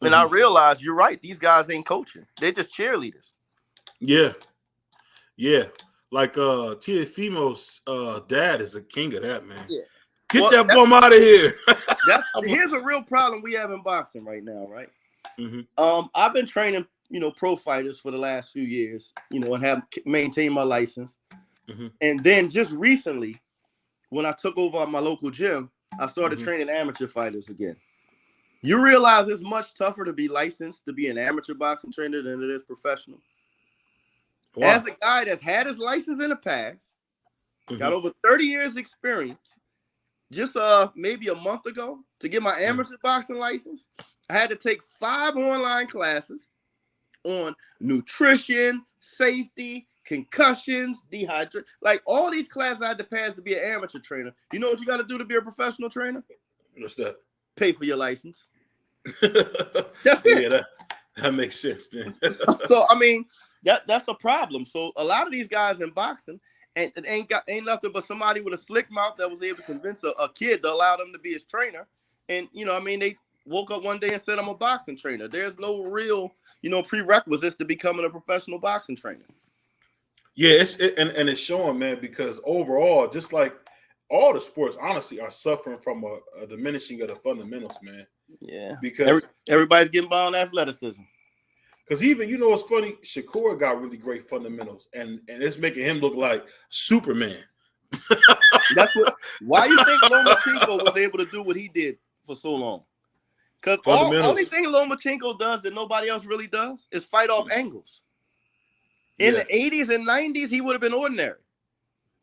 And I realized, you're right, these guys ain't coaching. They're just cheerleaders. Yeah. Yeah. Like Teofimo's dad is a king of that, man. Yeah. Get that bum out of here. Here's a real problem we have in boxing right now, right? I've been training, pro fighters for the last few years, and have maintained my license. And then just recently, when I took over my local gym, I started training amateur fighters again. You realize it's much tougher to be licensed to be an amateur boxing trainer than it is professional. Wow. As a guy that's had his license in the past, got over 30 years experience, just maybe a month ago to get my amateur boxing license, I had to take 5 online classes on nutrition, safety, concussions, dehydration. Like all these classes I had to pass to be an amateur trainer. You know what you got to do to be a professional trainer? What's that? Pay for your license. That's it. Yeah, that makes sense. So I mean, that's a problem. So a lot of these guys in boxing and it ain't nothing but somebody with a slick mouth that was able to convince a kid to allow them to be his trainer. And they woke up one day and said, I'm a boxing trainer. There's no real, prerequisites to becoming a professional boxing trainer. Yeah, and it's showing, man, because overall, just like all the sports, honestly, are suffering from a diminishing of the fundamentals, man. Yeah. Because everybody's getting by on athleticism. Because even, what's funny, Shakur got really great fundamentals, and it's making him look like Superman. That's why you think Lomachenko was able to do what he did for so long? Because the only thing Lomachenko does that nobody else really does is fight off angles. In the 80s and 90s, he would have been ordinary.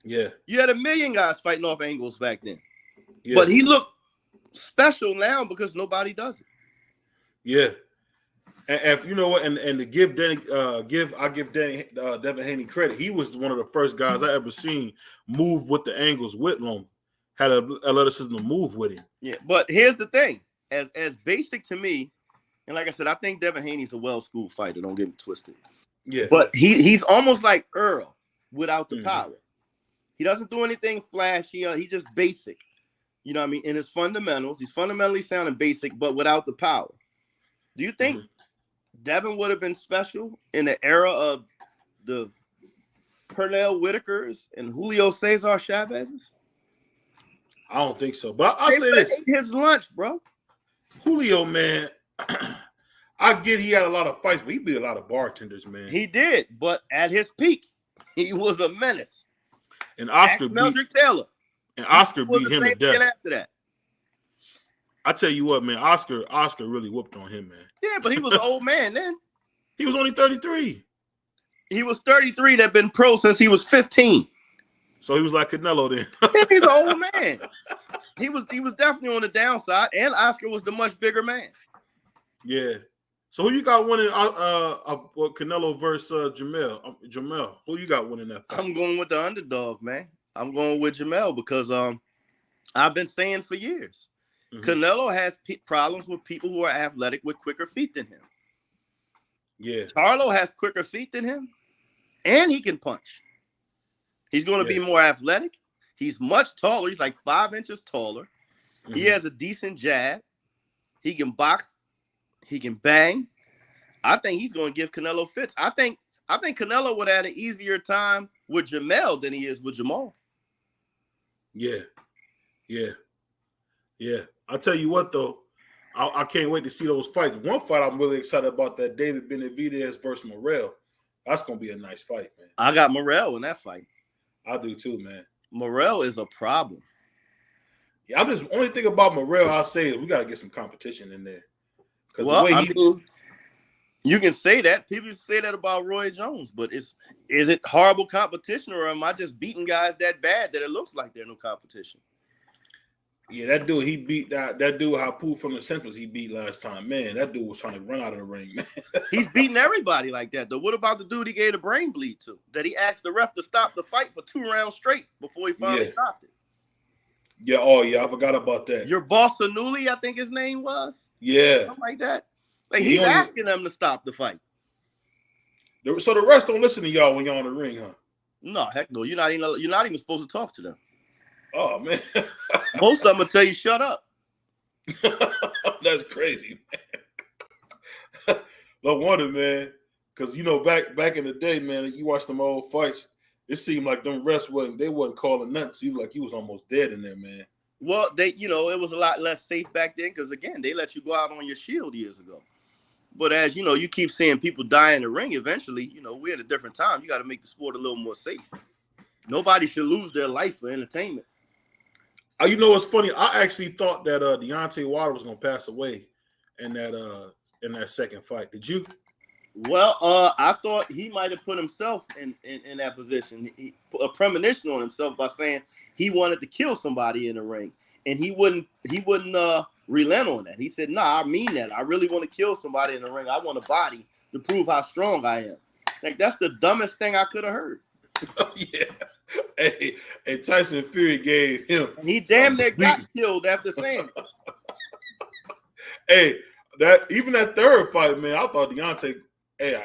Yeah. You had a million guys fighting off angles back then. Yeah. But he looked special now because nobody does it. Yeah. And you know what? And to give Devin Haney credit, he was one of the first guys I ever seen move with the angles with Loma. Had athleticism to move with him. Yeah, but here's the thing: as basic to me, and like I said, I think Devin Haney's a well-schooled fighter. Don't get me twisted. Yeah, but he's almost like Earl without the power. He doesn't do anything flashy. He's just basic. You know what I mean? In his fundamentals, he's fundamentally sound and basic, but without the power. Do you think Devin would have been special in the era of the Pernell Whitakers and Julio Cesar Chavez's? I don't think so. But I'll say this. His lunch, bro. Julio, man, I get he had a lot of fights, but he beat a lot of bartenders, man. He did, but at his peak, he was a menace. And Oscar Meldrick Taylor. And Oscar beat him to death. After that. I tell you what, man, Oscar really whooped on him, man. Yeah, but he was an old man then. He was only 33. He was 33 that been pro since he was 15. So he was like Canelo then. Yeah, he's an old man. He was definitely on the downside, and Oscar was the much bigger man. Yeah. So who you got winning Canelo versus Jamel? Who you got winning that fight? I'm going with the underdog, man. I'm going with Jamel because I've been saying for years, Canelo has problems with people who are athletic with quicker feet than him. Yeah. Charlo has quicker feet than him, and he can punch. He's going to be more athletic. He's much taller. He's like 5 inches taller. He has a decent jab. He can box. He can bang. I think he's going to give Canelo fits. I think Canelo would have an easier time with Jamel than he is with Jamal. Yeah. I'll tell you what, though. I can't wait to see those fights. One fight I'm really excited about, that David Benavidez versus Morrell. That's going to be a nice fight, man. I got Morrell in that fight. I do too, man. Morrell is a problem. Yeah, I'm just only thing about Morrell I'll say is we got to get some competition in there. Well, you can say that. People say that about Roy Jones, but is it horrible competition, or am I just beating guys that bad that it looks like there's no competition? Yeah, that dude, he beat that dude Hapu from the Centrals he beat last time. Man, that dude was trying to run out of the ring, man. He's beating everybody like that, though. What about the dude he gave a brain bleed to? That he asked the ref to stop the fight for 2 rounds straight before he finally stopped it. Yeah, I forgot about that. Your boss Anuli, I think his name was. Yeah. Something like that. Like he's asking them to stop the fight. So the rest don't listen to y'all when y'all in the ring, huh? No, heck no. You're not even supposed to talk to them. Oh man. Most of them will tell you shut up. That's crazy, man. No wonder, man. Because back in the day, man, you watch them old fights, it seemed like them refs wasn't calling nothing. So you was almost dead in there, man. Well, it was a lot less safe back then because again, they let you go out on your shield years ago. But as you keep seeing people die in the ring, eventually, we're at a different time. You got to make the sport a little more safe. Nobody should lose their life for entertainment. You know what's funny? I actually thought that Deontay Wilder was going to pass away in that second fight. Did you? Well, I thought he might have put himself in that position. He put a premonition on himself by saying he wanted to kill somebody in the ring, and he wouldn't relent on that. He said, "Nah, I mean that. I really want to kill somebody in the ring. I want a body to prove how strong I am." Like that's the dumbest thing I could have heard. Yeah. Hey, Tyson Fury gave him. He damn near got killed after saying it. Hey, even that third fight, man, I thought Deontay. Hey,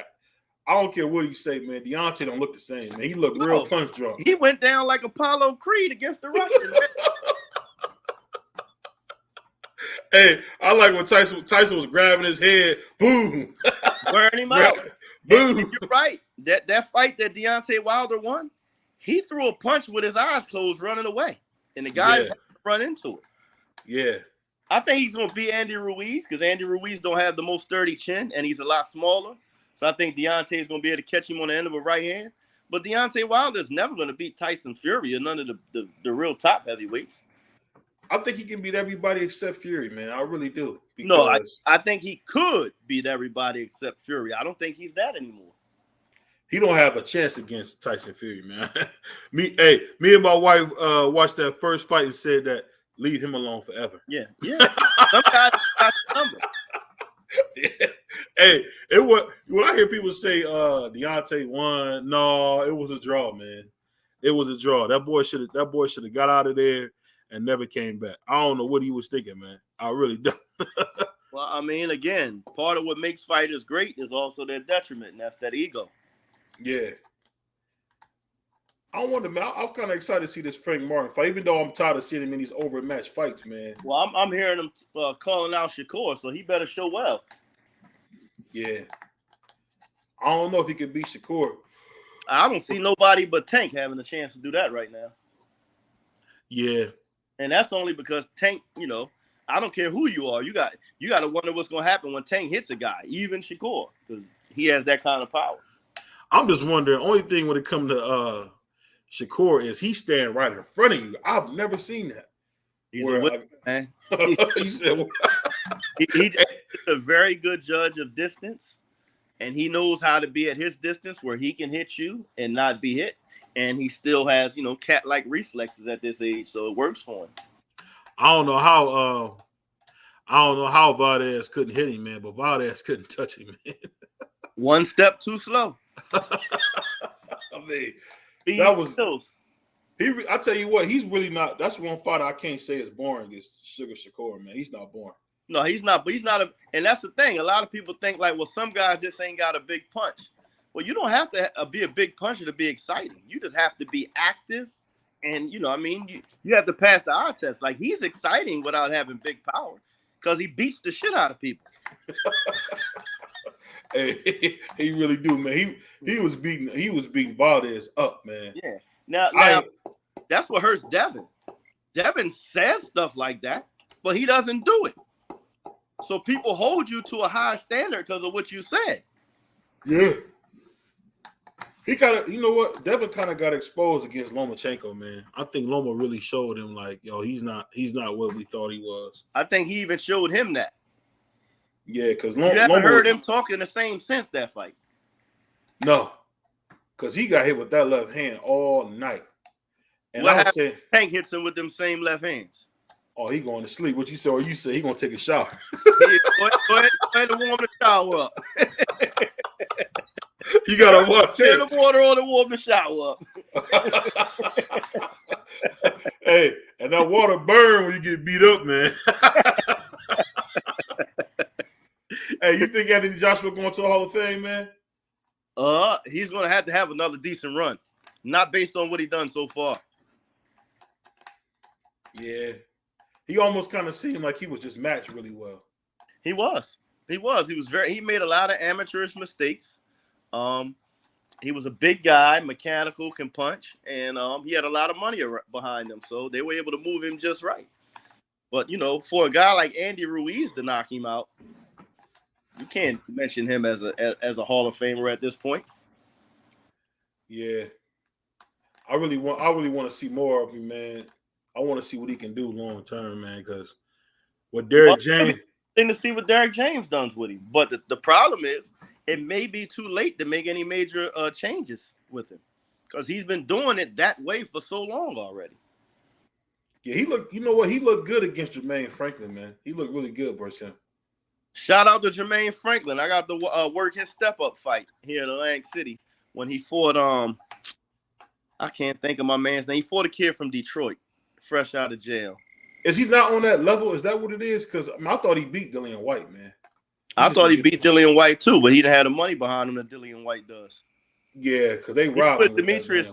I don't care what you say, man. Deontay don't look the same, man. He looked real punch drunk. He went down like Apollo Creed against the Russian. Hey, I like when Tyson was grabbing his head. Boom. Wearing him out. Boom. And you're right. That fight that Deontay Wilder won, he threw a punch with his eyes closed running away. And the guy had to run into it. Yeah. I think he's going to beat Andy Ruiz because Andy Ruiz don't have the most sturdy chin, and he's a lot smaller. So I think Deontay is going to be able to catch him on the end of a right hand. But Deontay Wilder is never going to beat Tyson Fury or none of the real top heavyweights. I think he can beat everybody except Fury, man. I really do. No, I think he could beat everybody except Fury. I don't think he's that anymore. He don't have a chance against Tyson Fury, man. me and my wife watched that first fight and said that leave him alone forever. Yeah. Some guys got the number. Yeah. Hey, when I hear people say Deontay won, no, it was a draw, man. It was a draw. That boy should have got out of there and never came back. I don't know what he was thinking, man. I really don't. Well, I mean, again, part of what makes fighters great is also their detriment, and that's that ego. Yeah. I wonder, man. I'm kind of excited to see this Frank Martin fight, even though I'm tired of seeing him in these overmatched fights, man. Well, I'm hearing him calling out Shakur, so he better show well. Yeah. I don't know if he can beat Shakur. I don't see nobody but Tank having a chance to do that right now. Yeah. And that's only because Tank, I don't care who you are. You got to wonder what's going to happen when Tank hits a guy, even Shakur, because he has that kind of power. I'm just wondering, only thing when it comes to Shakur is he stand right in front of you. I've never seen that. He's a very good judge of distance, and he knows how to be at his distance where he can hit you and not be hit. And he still has, cat-like reflexes at this age, so it works for him. I don't know how Valdez couldn't hit him, man, but Valdez couldn't touch him, man. One step too slow. I mean, that was I tell you what, he's really not. That's one fighter I can't say is boring. Is Sugar Shakur, man. He's not boring. No, he's not. But he's not and that's the thing. A lot of people think like, well, some guys just ain't got a big punch. Well, you don't have to be a big puncher to be exciting. You just have to be active, and you have to pass the eye test. Like he's exciting without having big power because he beats the shit out of people. Hey, he really do, man. He was beating Valdez up, man. Yeah. Now that's what hurts Devin. Devin says stuff like that, but he doesn't do it. So people hold you to a high standard because of what you said. Yeah. He Devin kind of got exposed against Lomachenko, man. I think Loma really showed him like, he's not what we thought he was. I think he even showed him that. Yeah, because you haven't heard him talk in the same sense that fight. No, because he got hit with that left hand all night. And I was saying, Tank hits him with them same left hands. Oh, he going to sleep. What you say? Or you say he gonna take a shower? Go ahead and warm the shower up. You gotta watch it. Turn the water on and warm the shower up. Hey, and that water burn when you get beat up, man. Hey, you think Anthony Joshua going to the Hall of Fame, man? He's gonna have to have another decent run, not based on what he done so far. Yeah, he almost kind of seemed like he was just matched really well. He was. He made a lot of amateurish mistakes. He was a big guy, mechanical, can punch, and he had a lot of money behind him, so they were able to move him just right. But for a guy like Andy Ruiz to knock him out, you can't mention him as a Hall of Famer at this point. Yeah, I really want to see more of him, man. I want to see what he can do long term, man. Because what Derek James, thing to see what Derek James does with him. But the problem is, it may be too late to make any major changes with him because he's been doing it that way for so long already. Yeah, he looked. You know what? He looked good against Jermaine Franklin, man. He looked really good versus him. Shout out to Jermaine Franklin. I got to work his step-up fight here in Atlantic City when he fought, I can't think of my man's name. He fought a kid from Detroit, fresh out of jail. Is he not on that level? Is that what it is? Because I thought he beat Dillian White, man. I thought he beat Dillian White too, but he didn't have the money behind him that Dillian White does. Yeah, because they robbed him. Dimitri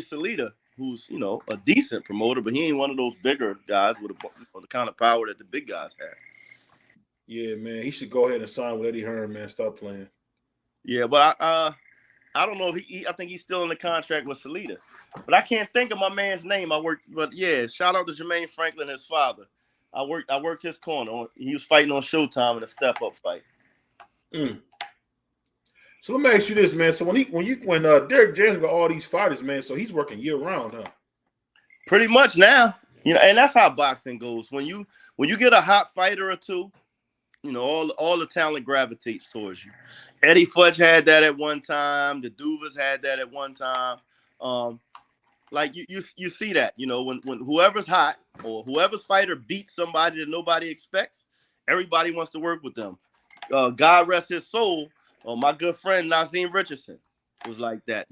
Salita, who's, a decent promoter, but he ain't one of those bigger guys with the kind of power that the big guys have. Yeah, man. He should go ahead and sign with Eddie Hearn, man. Stop playing. Yeah, but I don't know if I think he's still in the contract with Salida. But I can't think of my man's name. But yeah, shout out to Jermaine Franklin, his father. I worked his corner. He was fighting on Showtime in a step-up fight. Mm. So let me ask you this, man. So when Derek James got all these fighters, man, so he's working year round, huh? Pretty much now. And that's how boxing goes. When you get a hot fighter or two, all the talent gravitates towards you. Eddie Fudge had that at one time. The Duvas had that at one time. Like you see that, when whoever's hot or whoever's fighter beats somebody that nobody expects, everybody wants to work with them. God rest his soul. My good friend Nazim Richardson was like that,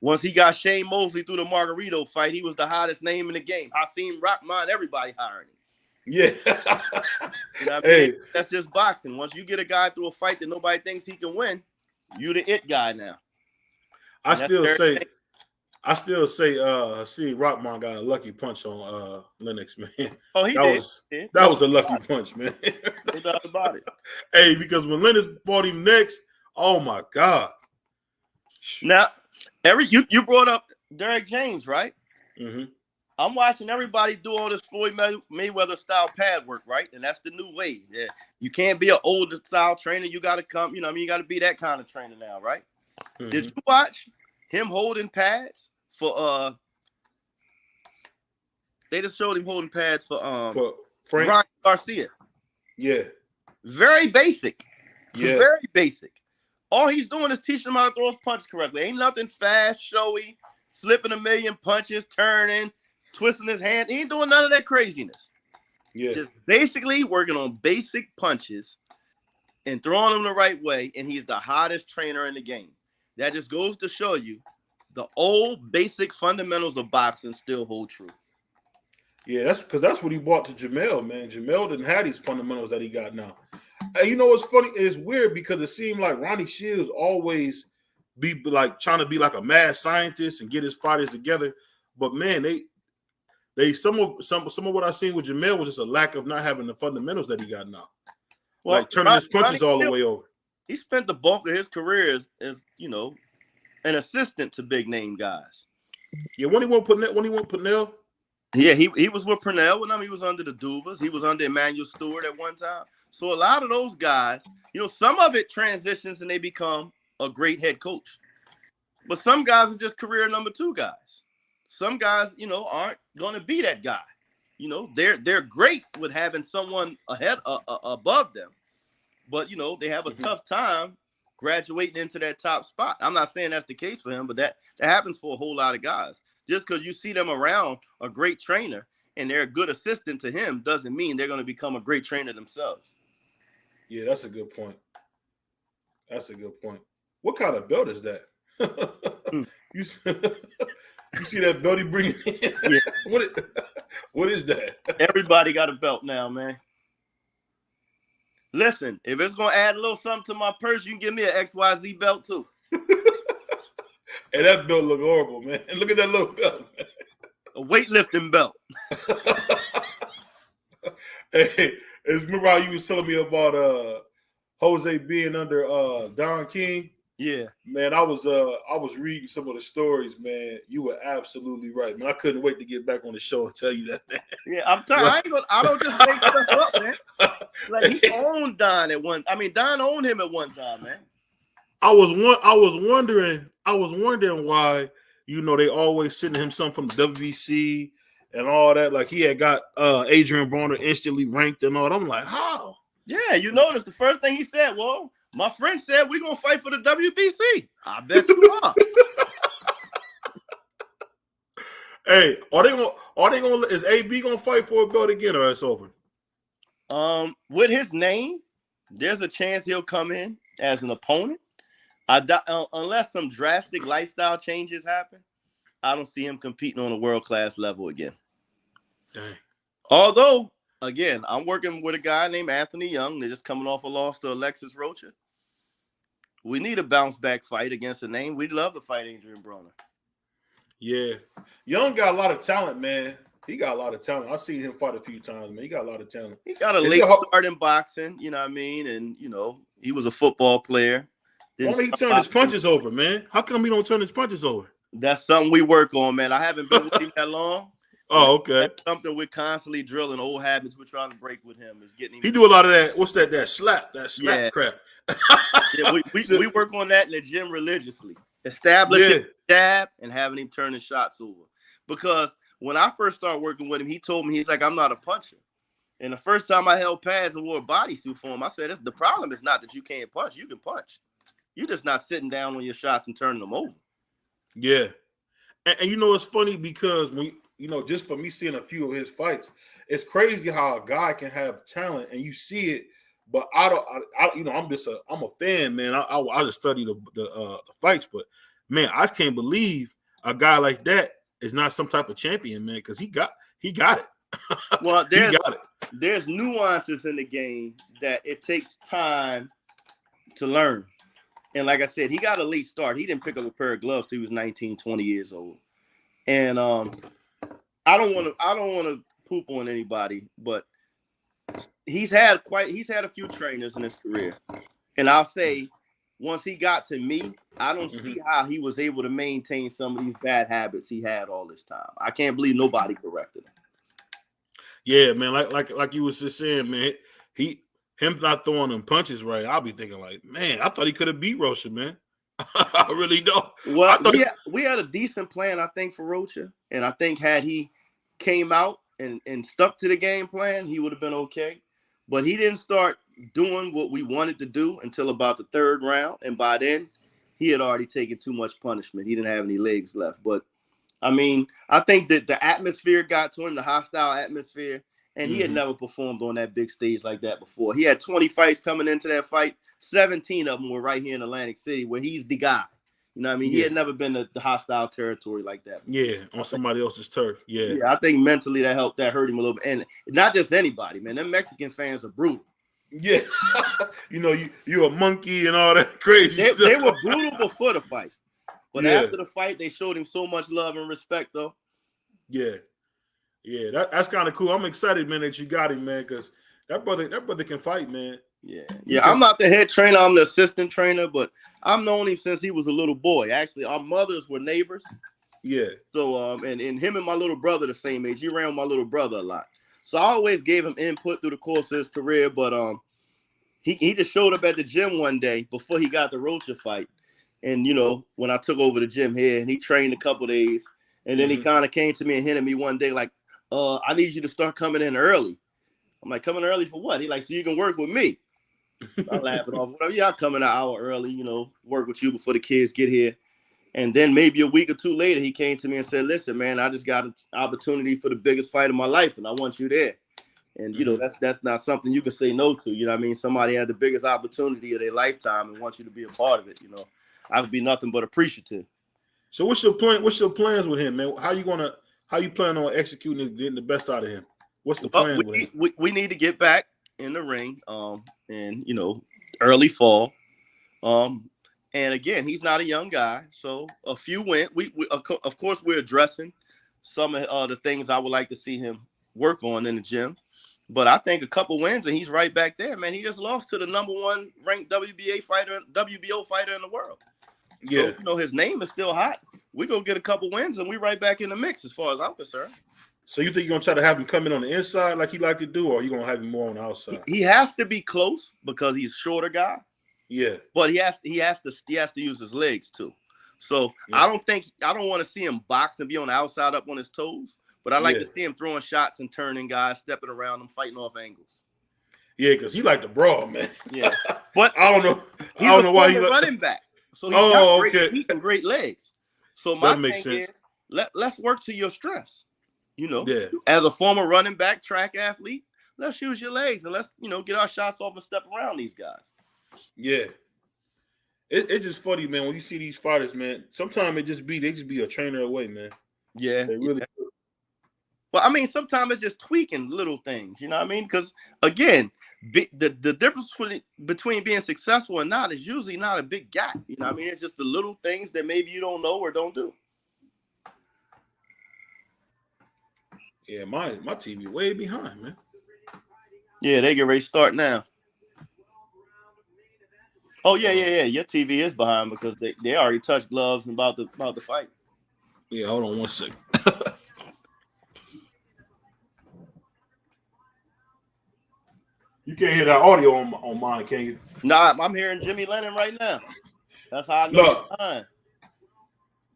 Once he got Shane Mosley through the Margarito fight, he was the hottest name in the game. Hasim Rahman, everybody hiring him. Yeah. What I mean? That's just boxing. Once you get a guy through a fight that nobody thinks he can win, you the it guy now. I still say Hasim Rahman got a lucky punch on Lennox, man. Oh, he did. That was a lucky punch, man. No doubt about it. Hey, because when Lennox fought him next, oh my God. Now, you brought up Derek James, right? Mm-hmm. I'm watching everybody do all this Floyd Mayweather style pad work, right? And that's the new way. Yeah. You can't be an older style trainer. You got to come, you got to be that kind of trainer now, right? Mm-hmm. Did you watch him holding pads for they just showed him holding pads for Frank Ryan Garcia. Yeah. Very basic. Yeah. Very basic. All he's doing is teaching him how to throw his punch correctly. Ain't nothing fast, showy, slipping a million punches, turning, twisting his hand. He ain't doing none of that craziness. Yeah. Just basically working on basic punches and throwing them the right way, and he's the hottest trainer in the game. That just goes to show you the old basic fundamentals of boxing still hold true. Yeah, that's what he brought to Jamel, man. Jamel didn't have these fundamentals that he got now. And you know what's funny? It's weird because it seemed like Ronnie Shields always be like trying to be like a mad scientist and get his fighters together. But man, they some of what I seen with Jamel was just a lack of not having the fundamentals that he got now. Well, like turning his punches all the way over. He spent the bulk of his career as an assistant to big name guys. Yeah, when he went Purnell. Yeah, he was with Purnell with them. He was under the Duvas. He was under Emmanuel Stewart at one time. So a lot of those guys, some of it transitions and they become a great head coach. But some guys are just career number 2 guys. Some guys, aren't going to be that guy. They're great with having someone ahead above them. But, they have a tough time graduating into that top spot. I'm not saying that's the case for him, but that happens for a whole lot of guys. Just because you see them around a great trainer and they're a good assistant to him doesn't mean they're going to become a great trainer themselves. Yeah, that's a good point. What kind of belt is that? You see that belt he bringing in? Yeah. What is that? Everybody got a belt now, man. Listen, if it's going to add a little something to my purse, you can give me an XYZ belt too. Hey, that belt look horrible, man. Look at that little belt, man. A weightlifting belt. Hey, remember how you was telling me about Jose being under Don King? Yeah. Man, I was reading some of the stories, man. You were absolutely right, man. I couldn't wait to get back on the show and tell you that, man. Yeah, I'm telling you, I don't just make stuff up, man. Like he owned Don at one. I mean, Don owned him at one time, man. I was wondering why, they always sending him something from the WBC and all that. Like he had got Adrian Broner instantly ranked and all that. I'm like, how? Yeah, you notice the first thing he said, well, my friend said we're gonna fight for the WBC. I bet you are. Hey, are they gonna is AB gonna fight for a belt again or it's over? With his name, there's a chance he'll come in as an opponent. Unless some drastic lifestyle changes happen, I don't see him competing on a world-class level again. Dang. Although, again, I'm working with a guy named Anthony Young. They're just coming off a loss to Alexis Rocha. We need a bounce-back fight against a name. We'd love to fight Adrian Broner. Yeah. Young got a lot of talent, man. He got a lot of talent. I've seen him fight a few times, man. He got a lot of talent. He got a late start in boxing, you know what I mean? And, you know, he was a football player. Why don't he turn his punches over, man? How come he don't turn his punches over? That's something we work on, man. I haven't been with him that long. Oh, okay. That's something we're constantly drilling. Old habits we're trying to break with him is getting him. He do a lot of that. What's that? That slap crap. Yeah, we work on that in the gym religiously. Establishing jab and having him turn his shots over. Because when I first started working with him, he told me, he's like, I'm not a puncher. And the first time I held pads and wore a bodysuit for him, I said, the problem is not that you can't punch. You can punch. You're just not sitting down on your shots and turning them over. Yeah. And you know, it's funny because when you know, just for me seeing a few of his fights, it's crazy how a guy can have talent and you see it, but I'm a fan, man. I just study the fights, but man, I can't believe a guy like that is not some type of champion, man, because he got it. Well, there's nuances in the game that it takes time to learn. And like I said, he got a late start. He didn't pick up a pair of gloves till he was 19, 20 years old. And I don't want to poop on anybody, but he's had a few trainers in his career. And I'll say, once he got to me, I don't see how he was able to maintain some of these bad habits he had all this time. I can't believe nobody corrected him. Yeah, man, like you was just saying, man, him not throwing them punches right, I'll be thinking like, man, I thought he could have beat Rocha, man. I really don't. Well, we had a decent plan, I think, for Rocha. And I think had he came out and stuck to the game plan, he would have been okay. But he didn't start doing what we wanted to do until about the third round. And by then, he had already taken too much punishment. He didn't have any legs left. But, I mean, I think that the atmosphere got to him, the hostile atmosphere. And he had never performed on that big stage like that before. He had 20 fights coming into that fight. 17 of them were right here in Atlantic City, where he's the guy. You know what I mean? Yeah. He had never been to the hostile territory like that before. Yeah, on somebody else's turf. Yeah. Yeah, I think mentally that hurt him a little bit. And not just anybody, man. Them Mexican fans are brutal. Yeah. You know, you're a monkey and all that crazy stuff. They were brutal before the fight. But after the fight, they showed him so much love and respect, though. Yeah. Yeah, that's kind of cool. I'm excited, man, that you got him, man, because that brother can fight, man. Yeah. I'm not the head trainer. I'm the assistant trainer, but I've known him since he was a little boy. Actually, our mothers were neighbors. Yeah. So, and him and my little brother the same age. He ran with my little brother a lot. So I always gave him input through the course of his career, but he just showed up at the gym one day before he got the Rocha fight. And, you know, when I took over the gym here, and he trained a couple days, and then he kind of came to me and hinted me one day like, I need you to start coming in early. I'm like, coming early for what? He like, so you can work with me. I'm laughing off. Whatever. Yeah, I'll come in an hour early, you know, work with you before the kids get here. And then maybe a week or two later, he came to me and said, listen, man, I just got an opportunity for the biggest fight of my life, and I want you there. And, you know, that's not something you can say no to. You know what I mean? Somebody had the biggest opportunity of their lifetime and wants you to be a part of it, you know. I would be nothing but appreciative. So what's your plan? What's your plans with him, man? How you plan on executing and getting the best out of him? What's the plan with him? We need to get back in the ring, and you know, early fall. And again, he's not a young guy, so a few wins. We of course we're addressing some of the things I would like to see him work on in the gym. But I think a couple wins and he's right back there, man. He just lost to the #1 ranked WBO fighter in the world. Yeah, so, you know, his name is still hot. We go get a couple wins and we right back in the mix as far as I'm concerned. So you think you're gonna try to have him come in on the inside like he like to do, or are you gonna have him more on the outside? He has to be close because he's a shorter guy. Yeah, but he has to use his legs too. So yeah. I don't want to see him box and be on the outside up on his toes. But I like to see him throwing shots and turning guys, stepping around them, fighting off angles. Yeah, because he like to brawl, man. Yeah, but I don't know why he's running back. So he's got great feet and great legs. So my thing is, let's work to your strengths. You know, as a former running back, track athlete, let's use your legs and let's, you know, get our shots off and step around these guys. Yeah. It's just funny, man, when you see these fighters, man, sometimes they just be a trainer away, man. Yeah. They really Well, I mean, sometimes it's just tweaking little things, you know what I mean? Because, again, the difference between being successful and not is usually not a big gap. You know what I mean? It's just the little things that maybe you don't know or don't do. Yeah, my TV way behind, man. Yeah, they get ready to start now. Oh yeah. Your TV is behind because they already touched gloves and about the fight. Yeah, hold on one second. You can't hear that audio on mine, can you? Nah, I'm hearing Jimmy Lennon right now. That's how I know No. you're behind.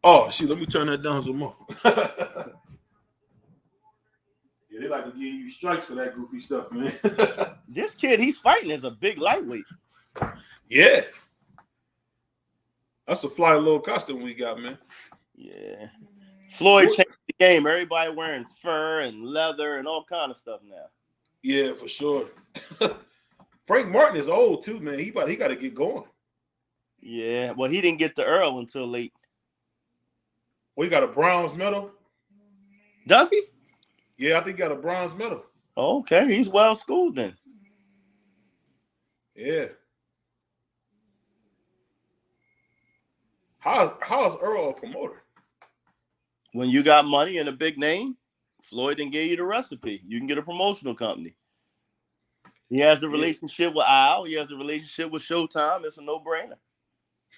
Oh, shoot, let me turn that down some more. Yeah, they like to give you strikes for that goofy stuff, man. This kid he's fighting is a big lightweight. Yeah. That's a fly little costume we got, man. Yeah. Floyd changed the game. Everybody wearing fur and leather and all kind of stuff now. Yeah, for sure. Frank Martin is old too, man. He got to get going. Yeah, well, he didn't get to Earl until late. Well, he got a bronze medal. Does he? Yeah, I think he got a bronze medal. Okay, he's well schooled then. Yeah. How's Earl a promoter? When you got money and a big name, Floyd didn't give you the recipe. You can get a promotional company. He has the relationship with Al. He has the relationship with Showtime. It's a no-brainer.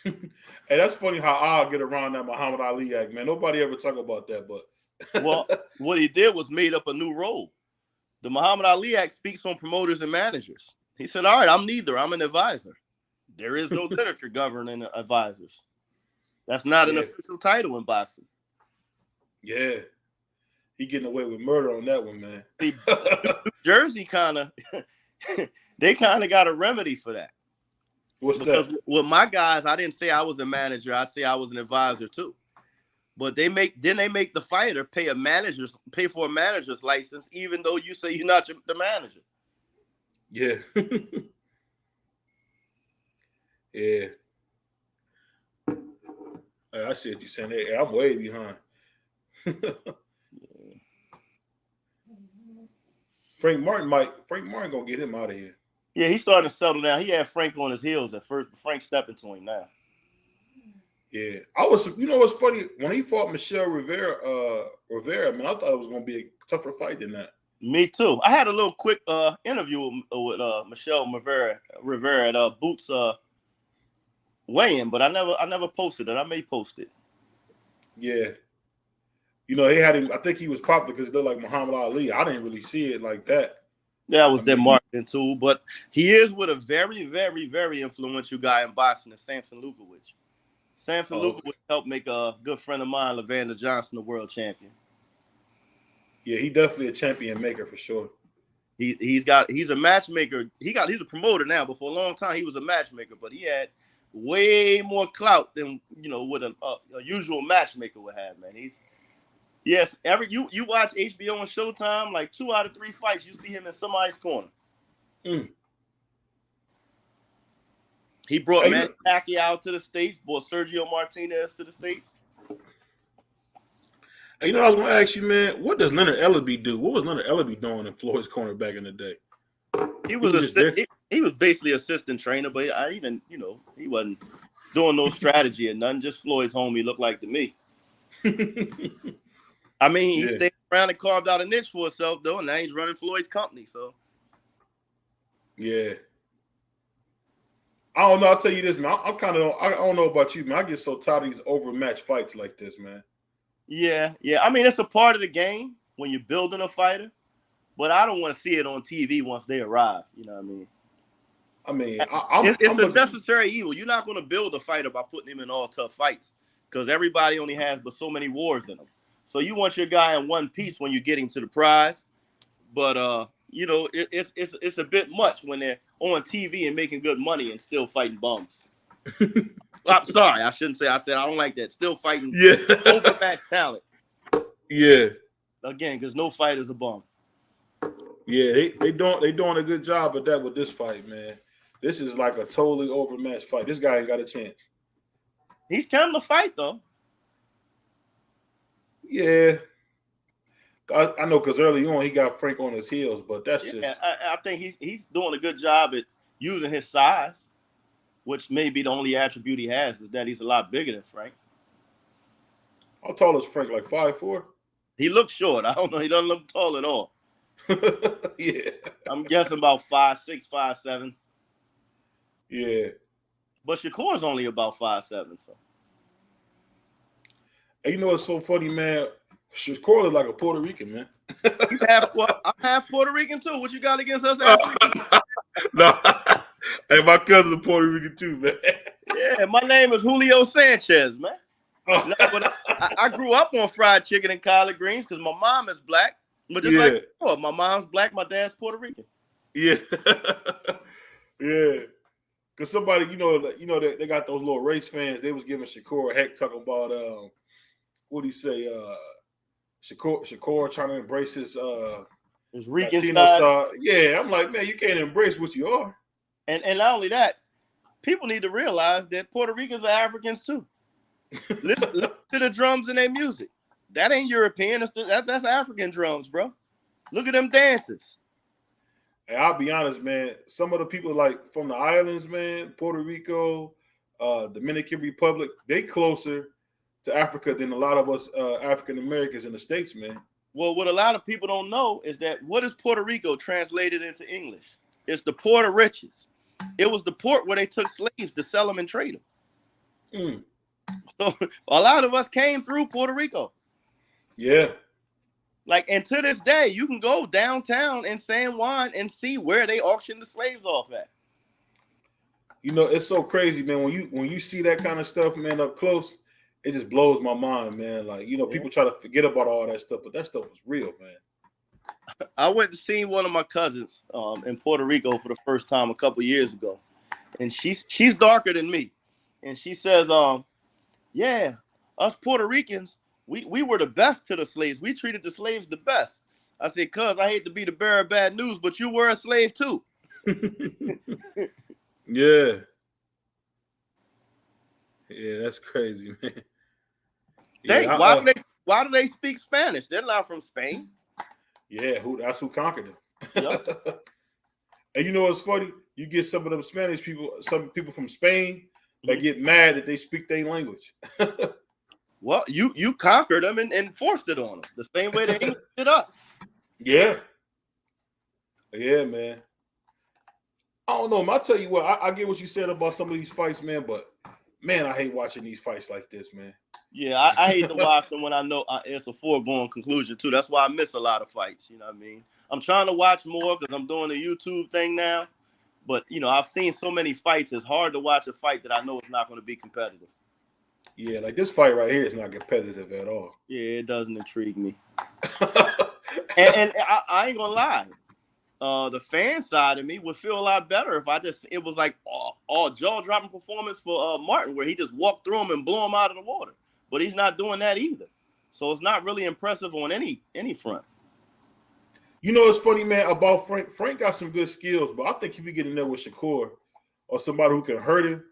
Hey, that's funny how Al get around that Muhammad Ali act, man. Nobody ever talk about that, but well, what he did was made up a new role. The Muhammad Ali Act speaks on promoters and managers. He said, all right, I'm neither. I'm an advisor. There is no literature governing advisors. That's not an official title in boxing. Yeah. He getting away with murder on that one, man. See, New Jersey they kind of got a remedy for that. What's because that? With my guys, I didn't say I was a manager. I say I was an advisor too. But they make the fighter pay for a manager's license, even though you say you're not the manager. Yeah. Yeah. I see what you're saying. Hey, I'm way behind. Frank Martin gonna get him out of here. Yeah, he's starting to settle down. He had Frank on his heels at first, but Frank's stepping to him now. Yeah, you know what's funny? When he fought Michelle Rivera, man, I thought it was gonna be a tougher fight than that. Me too. I had a little quick interview with Michelle Rivera at Boots weigh-in, but I never posted it. I may post it. Yeah. You know, they had him. I think he was popular because they're like Muhammad Ali. I didn't really see it like that. That was their marketing tool, but he is with a very, very, very influential guy in boxing, Samson Lukowicz. Samson Lukowicz helped make a good friend of mine, Levander Johnson, the world champion. Yeah, he definitely a champion maker for sure. He's a matchmaker. He's a promoter now, but for a long time he was a matchmaker, but he had way more clout than what a usual matchmaker would have, man. Yes, you watch HBO and Showtime, like 2 out of 3 fights, you see him in somebody's corner. He brought Manny Pacquiao to the States, brought Sergio Martinez to the States. You know, I was going to ask you, man, what does Leonard Ellaby do? What was Leonard Ellaby doing in Floyd's corner back in the day? He was basically assistant trainer, but he wasn't doing no strategy and nothing. Just Floyd's homie looked like to me. I mean, he stayed around and carved out a niche for himself, though, and now he's running Floyd's company. So, yeah. I don't know. I'll tell you this, man. I don't know about you, man. I get so tired of these overmatched fights like this, man. Yeah. I mean, it's a part of the game when you're building a fighter, but I don't want to see it on TV once they arrive. You know what I mean? It's a necessary evil. You're not going to build a fighter by putting him in all tough fights because everybody only has but so many wars in them. So you want your guy in one piece when you get him to the prize, but it's a bit much when they're on TV and making good money and still fighting bums. I'm sorry, I shouldn't say. I said I don't like that. Still fighting overmatched talent. Yeah. Again, because no fight is a bum. Yeah, they doing a good job at that with this fight, man. This is like a totally overmatched fight. This guy ain't got a chance. He's coming to fight though. Yeah. I know because early on he got Frank on his heels, but that's just. I think he's doing a good job at using his size, which may be the only attribute he has is that he's a lot bigger than Frank. How tall is Frank? Like 5'4"? He looks short. I don't know. He doesn't look tall at all. Yeah. I'm guessing about 5'6", 5'7". Yeah. But Shakur's only about 5'7". So. And you know what's so funny, man? Shakur look like a Puerto Rican, man. He's half. Well, I'm half Puerto Rican too. What you got against us Africans? No. Hey, my cousin's Puerto Rican too, man. Yeah, my name is Julio Sanchez, man. No, but I grew up on fried chicken and collard greens because my mom is black. But just like before, my mom's black, my dad's Puerto Rican. Yeah. Yeah. Because somebody, they got those little race fans. They was giving Shakur a heck talking about what do you say? Shakur trying to embrace his Rican Latino side. side. Yeah, I'm like, man, you can't embrace what you are. And not only that, people need to realize that Puerto Ricans are Africans too. Listen to the drums in their music. That ain't European. That's African drums, bro. Look at them dances. And I'll be honest, man, some of the people like from the islands, man, Puerto Rico, Dominican Republic, they closer to Africa than a lot of us African Americans in the States, man. Well, what a lot of people don't know is that what is Puerto Rico translated into English? It's the port of riches. It was the port where they took slaves to sell them and trade them. So a lot of us came through Puerto Rico. Yeah. And to this day, you can go downtown in San Juan and see where they auctioned the slaves off at. It's so crazy, man. When you see that kind of stuff, man, up close, it just blows my mind, man. People try to forget about all that stuff, but that stuff was real, man. I went to see one of my cousins in Puerto Rico for the first time a couple years ago, and she's darker than me, and she says, yeah, us Puerto Ricans, we were the best to the slaves. We treated the slaves the best. I said, cuz I hate to be the bearer of bad news, but you were a slave too. Yeah. Yeah, that's crazy, man. Yeah, why do they speak Spanish? They're not from Spain. Yeah, that's who conquered them. Yep. And you know what's funny? You get some of them Spanish people, some people from Spain, that get mad that they speak their language. Well, you conquered them and forced it on them the same way they did us. Yeah. Yeah, man. I don't know. I tell you what, I get what you said about some of these fights, man, but man, I hate watching these fights like this, man. Yeah, I hate to watch them when I know it's a foregone conclusion too. That's why I miss a lot of fights. You know what I mean? I'm trying to watch more because I'm doing the YouTube thing now. But I've seen so many fights. It's hard to watch a fight that I know is not going to be competitive. Yeah, like this fight right here is not competitive at all. Yeah, it doesn't intrigue me. and I ain't gonna lie. The fan side of me would feel a lot better if it was like all jaw-dropping performance for Martin, where he just walked through him and blew him out of the water. But he's not doing that either. So it's not really impressive on any front. It's funny, man, about Frank. Frank got some good skills, but I think if you get in there with Shakur or somebody who can hurt him,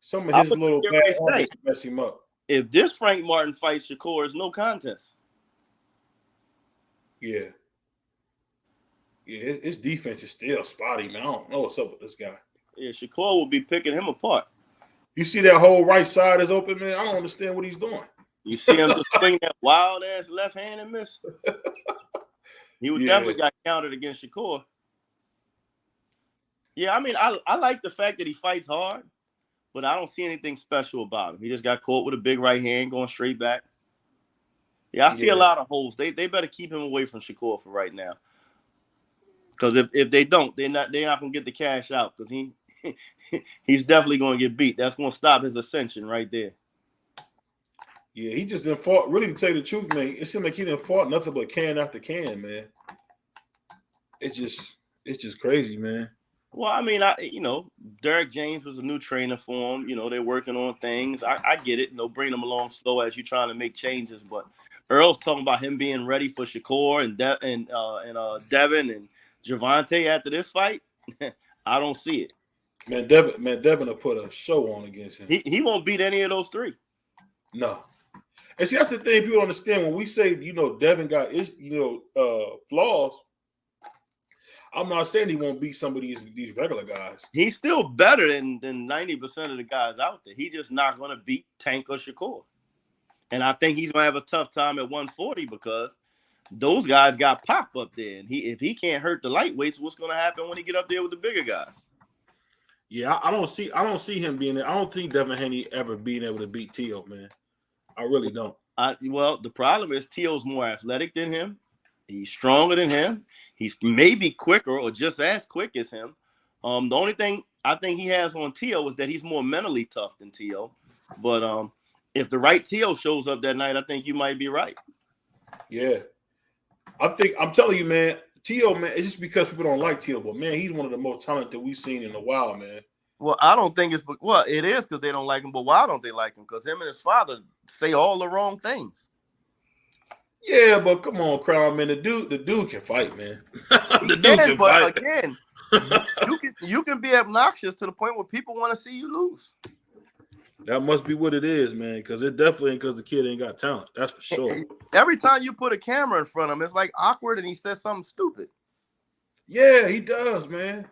some of his little bad habits mess him up. If this Frank Martin fights Shakur, it's no contest. Yeah. Yeah, his defense is still spotty, man. I don't know what's up with this guy. Yeah, Shakur will be picking him apart. You see that whole right side is open, man? I don't understand what he's doing. You see him just swing that wild-ass left hand and miss. He would definitely got counted against Shakur. Yeah, I mean, I like the fact that he fights hard, but I don't see anything special about him. He just got caught with a big right hand going straight back. Yeah, I see a lot of holes. They better keep him away from Shakur for right now. Because if they don't, they're not gonna get the cash out because he's definitely gonna get beat. That's gonna stop his ascension right there. Yeah, he just didn't fought. Really, to tell you the truth, man, it seemed like he didn't fought nothing but can after can, man. It's just crazy, man. Well, I mean, Derek James was a new trainer for him. They're working on things. I get it. Bring them along slow as you're trying to make changes. But Earl's talking about him being ready for Shakur and Devin and Gervonta after this fight. I don't see it. Man, Devin will put a show on against him. He won't beat any of those three. No. And see, that's the thing people don't understand. When we say, Devin got flaws, I'm not saying he won't beat some of these regular guys. He's still better than 90% of the guys out there. He's just not going to beat Tank or Shakur. And I think he's gonna have a tough time at 140 because those guys got pop up there, and if he can't hurt the lightweights, what's gonna happen when he get up there with the bigger guys? Yeah, I don't see him being there. I don't think Devin Haney ever being able to beat Tio, man. I really don't. Well, the problem is Tio's more athletic than him. He's stronger than him. He's maybe quicker or just as quick as him. The only thing I think he has on Tio is that he's more mentally tough than Tio. But if the right Tio shows up that night, I think you might be right. Yeah. I'm telling you, man, Tio, man, it's just because people don't like Tio, but man, he's one of the most talented we've seen in a while, man. Well, I don't think it is because they don't like him, but why don't they like him? Because him and his father say all the wrong things. Yeah, but come on, Crown, man. The dude can fight, man. The dude can fight. Again, you can be obnoxious to the point where people want to see you lose. That must be what it is, man. Because it definitely ain't because the kid ain't got talent. That's for sure. Every time you put a camera in front of him, it's like awkward, and he says something stupid. Yeah, he does, man.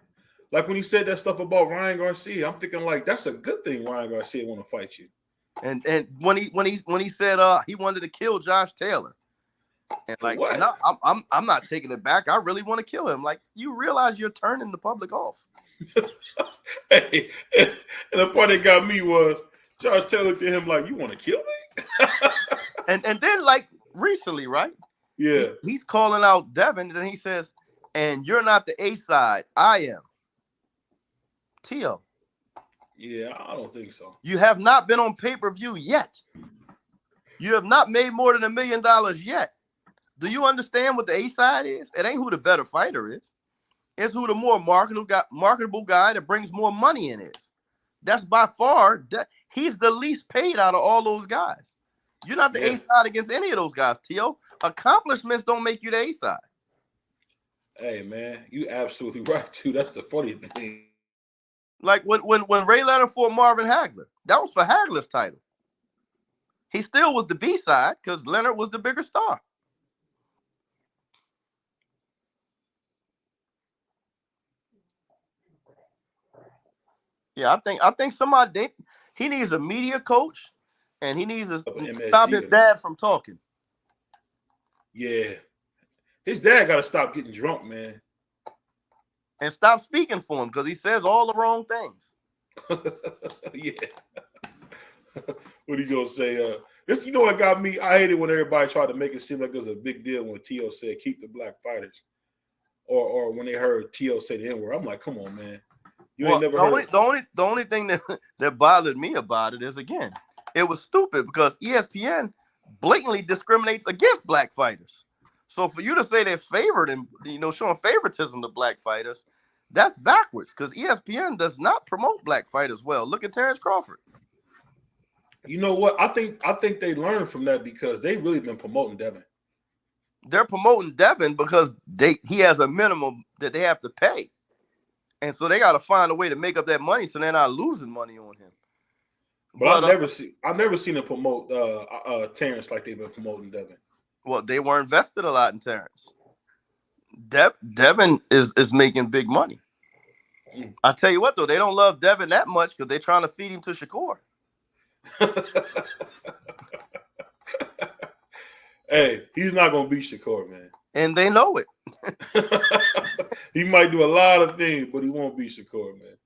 Like when he said that stuff about Ryan Garcia, I'm thinking like that's a good thing. Ryan Garcia want to fight you. And when he said he wanted to kill Josh Taylor. And like, no, I'm not taking it back. I really want to kill him. Like, you realize you're turning the public off. Hey, and the part that got me was Josh Taylor looked at him like, "You want to kill me?" and then like recently, right? Yeah, he's calling out Devin, and then he says, "And you're not the A side. I am." Tio. Yeah, I don't think so. You have not been on pay-per-view yet. You have not made more than $1 million yet. Do you understand what the A side is? It ain't who the better fighter is. It's who the more marketable guy that brings more money in is. That's by far, he's the least paid out of all those guys. You're not the A side against any of those guys, Tio. Accomplishments don't make you the A side. Hey, man, you absolutely right, too. That's the funny thing. Like when Ray Leonard fought Marvin Hagler, that was for Hagler's title. He still was the B side because Leonard was the bigger star. Yeah, I think somebody he needs a media coach, and he needs to stop his dad from talking. Yeah, his dad got to stop getting drunk, man, and stop speaking for him because he says all the wrong things. Yeah. What are you gonna say? This, you know what got me? I hate it when everybody tried to make it seem like it was a big deal when Tio said keep the black fighters, or when they heard Tio say the N-word. I'm like, come on, man. The only thing that bothered me about it is, again, it was stupid because ESPN blatantly discriminates against black fighters. So for you to say they're favored and showing favoritism to black fighters, that's backwards because ESPN does not promote black fighters well. Look at Terrence Crawford. You know what? I think they learned from that because they really been promoting Devin. They're promoting Devin because he has a minimum that they have to pay. And so they got to find a way to make up that money so they're not losing money on him. But I've never seen them promote Terrence like they've been promoting Devin. Well, they were invested a lot in Terrence. Devin is making big money. I tell you what, though, they don't love Devin that much because they're trying to feed him to Shakur. Hey, he's not going to beat Shakur, man. And they know it. He might do a lot of things, but he won't beat Shakur, man.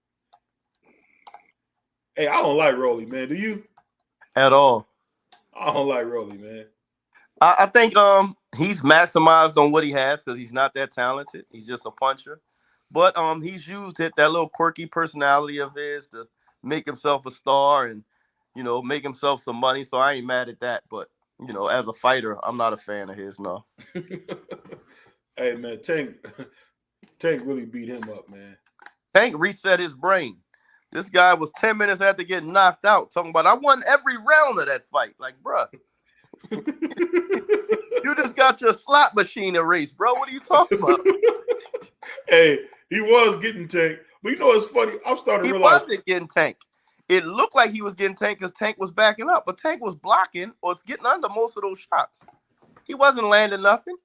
Hey, I don't like Rolly, man. Do you? At all. I don't like Rolly, man. I think he's maximized on what he has because he's not that talented. He's just a puncher. But he's used that little quirky personality of his to make himself a star and, make himself some money. So I ain't mad at that. But, as a fighter, I'm not a fan of his, no. Hey, man, Tank really beat him up, man. Tank reset his brain. This guy was 10 minutes after getting knocked out talking about, I won every round of that fight. Like, bruh. You just got your slot machine erased, bro. What are you talking about? Hey, he was getting Tank. But you know what's funny? I'm starting to realize. He wasn't getting Tank. It looked like he was getting Tank because Tank was backing up. But Tank was blocking or getting under most of those shots. He wasn't landing nothing.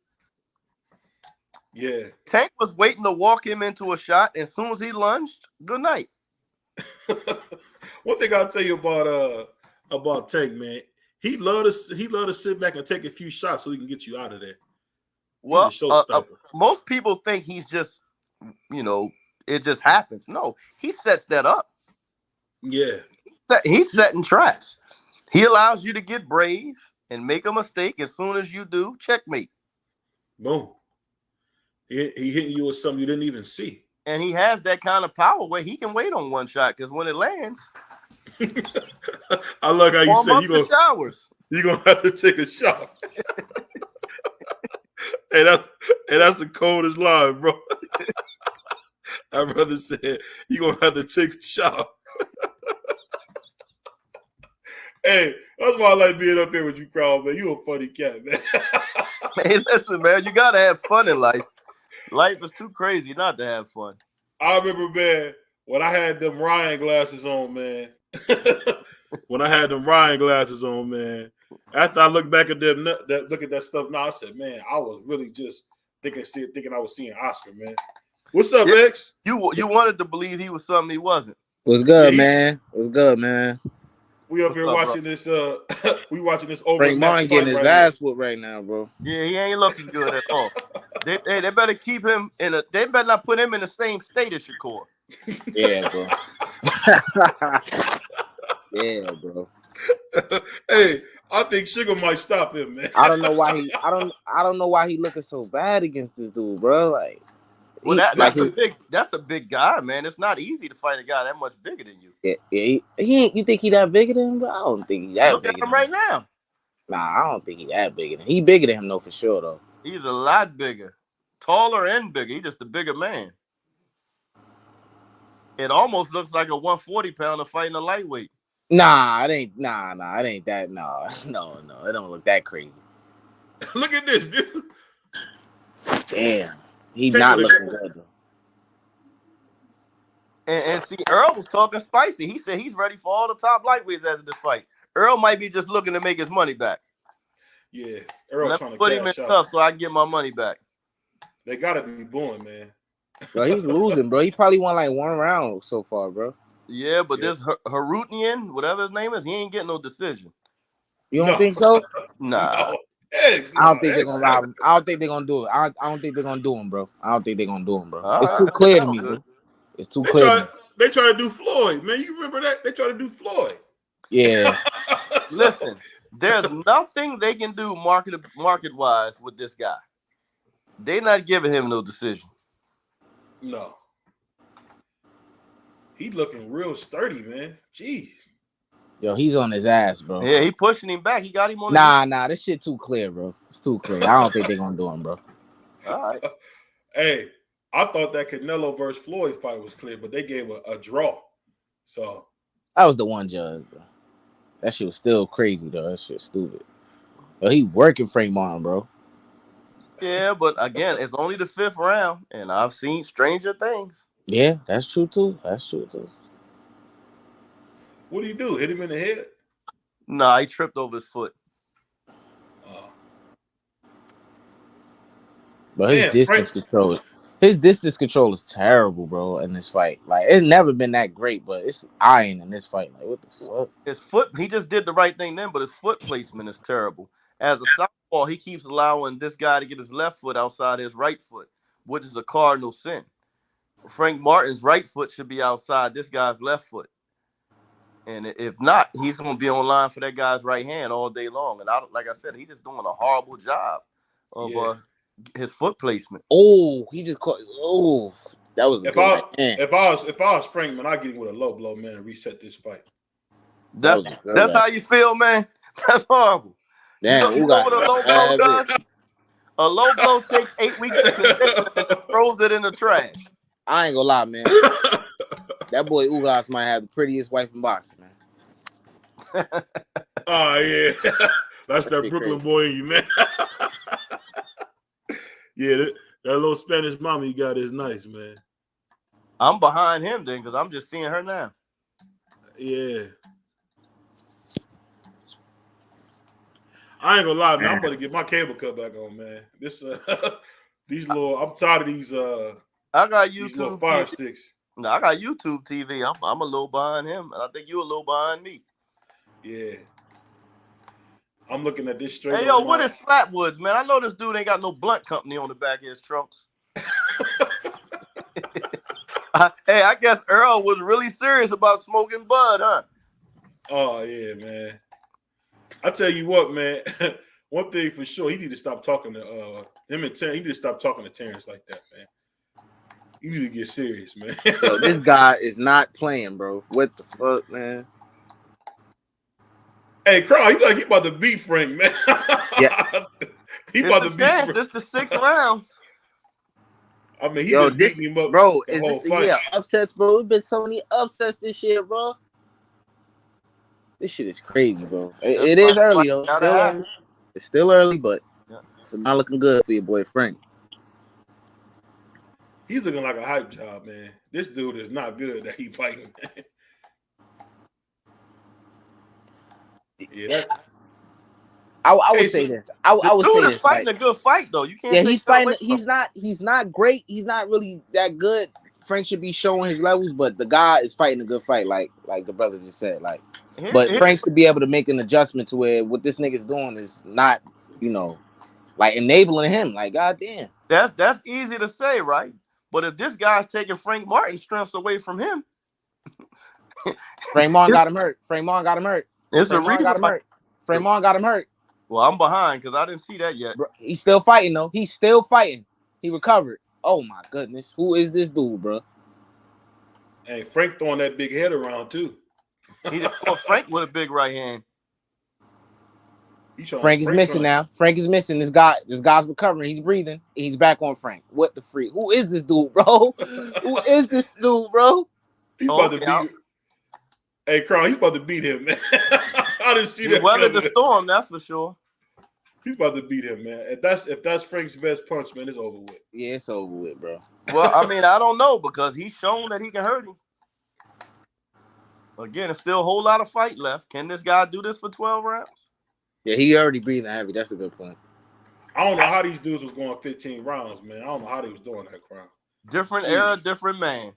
Yeah. Tank was waiting to walk him into a shot. And as soon as he lunged, good night. One thing I'll tell you about Tank, man, he love to sit back and take a few shots so he can get you out of there. Well, most people think he's just, it just happens. No, he sets that up. Yeah. He's setting traps. He allows you to get brave and make a mistake. As soon as you do, checkmate. Boom. He hitting you with something you didn't even see. And he has that kind of power where he can wait on one shot because when it lands, I like how you said you're gonna have to take a shot. Hey, that's the coldest line, bro. I'd rather say you're gonna have to take a shot. Hey, that's why I like being up here with you, Crown, man. You a funny cat, man. Hey, listen, man, you gotta have fun in life. Life is too crazy not to have fun. I remember, man, when I had them Ryan glasses on, man. After I look back at them, look at that stuff now, I said, man, I was really just thinking I was seeing Oscar, man. What's up, X? You wanted to believe he was something he wasn't. What's good, man? What's good, man? We up here watching this. We watching this over. Frank Martin getting his ass whooped right now, bro. Yeah, he ain't looking good at all. They better keep him they better not put him in the same state as Shakur. Yeah, bro. Yeah, bro. Hey, I think Sugar might stop him, man. I don't know why he looking so bad against this dude, bro. Like, well, that's a big guy, man. It's not easy to fight a guy that much bigger than you. Yeah, you think he that bigger than him? Bro? I don't think he that big. Look at him right now. Nah, I don't think he that bigger than him. He bigger than him though, for sure though. He's a lot bigger, taller and bigger. He's just a bigger man. It almost looks like a 140-pounder fighting a lightweight. Nah, it ain't. Nah, it ain't that. No, it don't look that crazy. Look at this, dude. Damn, he's not looking good though. And see, Earl was talking spicy. He said he's ready for all the top lightweights after this fight. Earl might be just looking to make his money back. Yeah, Earl trying to put him in tough so I can get my money back. They gotta be booing, man. Bro, he's losing, bro. He probably won like one round so far, bro. Yeah, but this Harutyunyan, whatever his name is, he ain't getting no decision. You don't think so? Nah. No. I don't think they're gonna rob him. I don't think they're gonna do it. I don't think they're gonna do him, bro. It's too clear to me, bro. It's too clear. They try to do Floyd, man. You remember that? They try to do Floyd. Yeah. Listen, there's nothing they can do market-wise with this guy. They're not giving him no decision. No. He looking real sturdy, man. Jeez. Yo, he's on his ass, bro. Yeah, he pushing him back. He got him on. Nah, this shit too clear, bro. It's too clear. I don't think they're gonna do him, bro. All right. Hey, I thought that Canelo versus Floyd fight was clear, but they gave a draw. So that was the one judge, bro. That shit was still crazy, though. That shit stupid. Yo, he working Frank Martin, bro. Yeah, but again, it's only the 5th round, and I've seen stranger things. Yeah, that's true too. What do you do? Hit him in the head? Nah, he tripped over his foot. But his distance control is terrible, bro, in this fight. Like, it's never been that great, but it's iron in this fight. Like, what the fuck? His foot, he just did the right thing then, but his foot placement is terrible. As a southpaw, he keeps allowing this guy to get his left foot outside his right foot, which is a cardinal sin. Frank Martin's right foot should be outside this guy's left foot. And if not, he's going to be on line for that guy's right hand all day long. And like I said, he's just doing a horrible job of his foot placement. Oh, he just caught. Oh, that was if I was Frank, man, I'd get him with a low blow, man, and reset this fight. That's how you feel, man. That's horrible. Damn, you know what a low blow does? A low blow takes 8 weeks to condition and throws it in the trash. I ain't gonna lie, man. That boy Ugas might have the prettiest wife in boxing, man. Oh, yeah. That's that Brooklyn boy in you, man. Yeah, that little Spanish mama you got is nice, man. I'm behind him then because I'm just seeing her now. Yeah. I ain't gonna lie, man. I'm about to get my cable cut back on, man. This these little, I'm tired of these I got YouTube little fire TV. sticks. No, I got YouTube TV. I'm a little behind him, and I think you're a little behind me. Yeah. I'm looking at this straight. Hey, yo, what is Flatwoods, man? I know this dude ain't got no blunt company on the back of his trunks. Hey, I guess Earl was really serious about smoking bud, huh? Oh yeah, man. I tell you what, man. One thing for sure, he need to stop talking to him and Terrence. He need to stop talking to Terrence like that, man. You need to get serious, man. Yo, this guy is not playing, bro. What the fuck, man? Hey, Carl, he like he about to beat Frank, man. Yeah. He about to beat Frank. This the 6th round. I mean, he been beating him up, bro. the Is whole this the fight. year upsets, bro? There's been so many upsets this year, bro. This shit is crazy, bro. It is early though. Still early. It's still early, but it's not looking good for your boy Frank. He's looking like a hype job, man. This dude is not good that he fighting. Yeah. I would say this. I would say this. Fighting a good fight though. You can't. Yeah, he's fighting. He's not great. He's not really that good. Frank should be showing his levels, but the guy is fighting a good fight, like the brother just said. But Frank should be able to make an adjustment to where what this nigga's doing is not, like enabling him. Like, goddamn. That's easy to say, right? But if this guy's taking Frank Martin's strengths away from him, Frank Martin got him hurt. Frank Martin got him hurt. It's a reason. Frank Martin got him hurt. Well, I'm behind because I didn't see that yet. Bro, he's still fighting though. He's still fighting. He recovered. Oh my goodness, who is this dude, bro? Hey, Frank throwing that big head around too. He just caught Frank with a big right hand. Frank is missing now. Frank is missing. This guy's recovering. He's breathing. He's back on Frank. What the freak? Who is this dude, bro? Who is this dude, bro? He's about to beat. Hey, Carl, he's about to beat him, man. I didn't see that. He weathered the storm, that's for sure. He's about to beat him, man. If that's Frank's best punch, man, it's over with. Yeah, it's over with, bro. Well, I mean, I don't know because he's shown that he can hurt him. Again, there's still a whole lot of fight left. Can this guy do this for 12 rounds? Yeah, he already breathing heavy. That's a good point. I don't know how these dudes was going 15 rounds, man. I don't know how they was doing that, crowd. Different era, different man.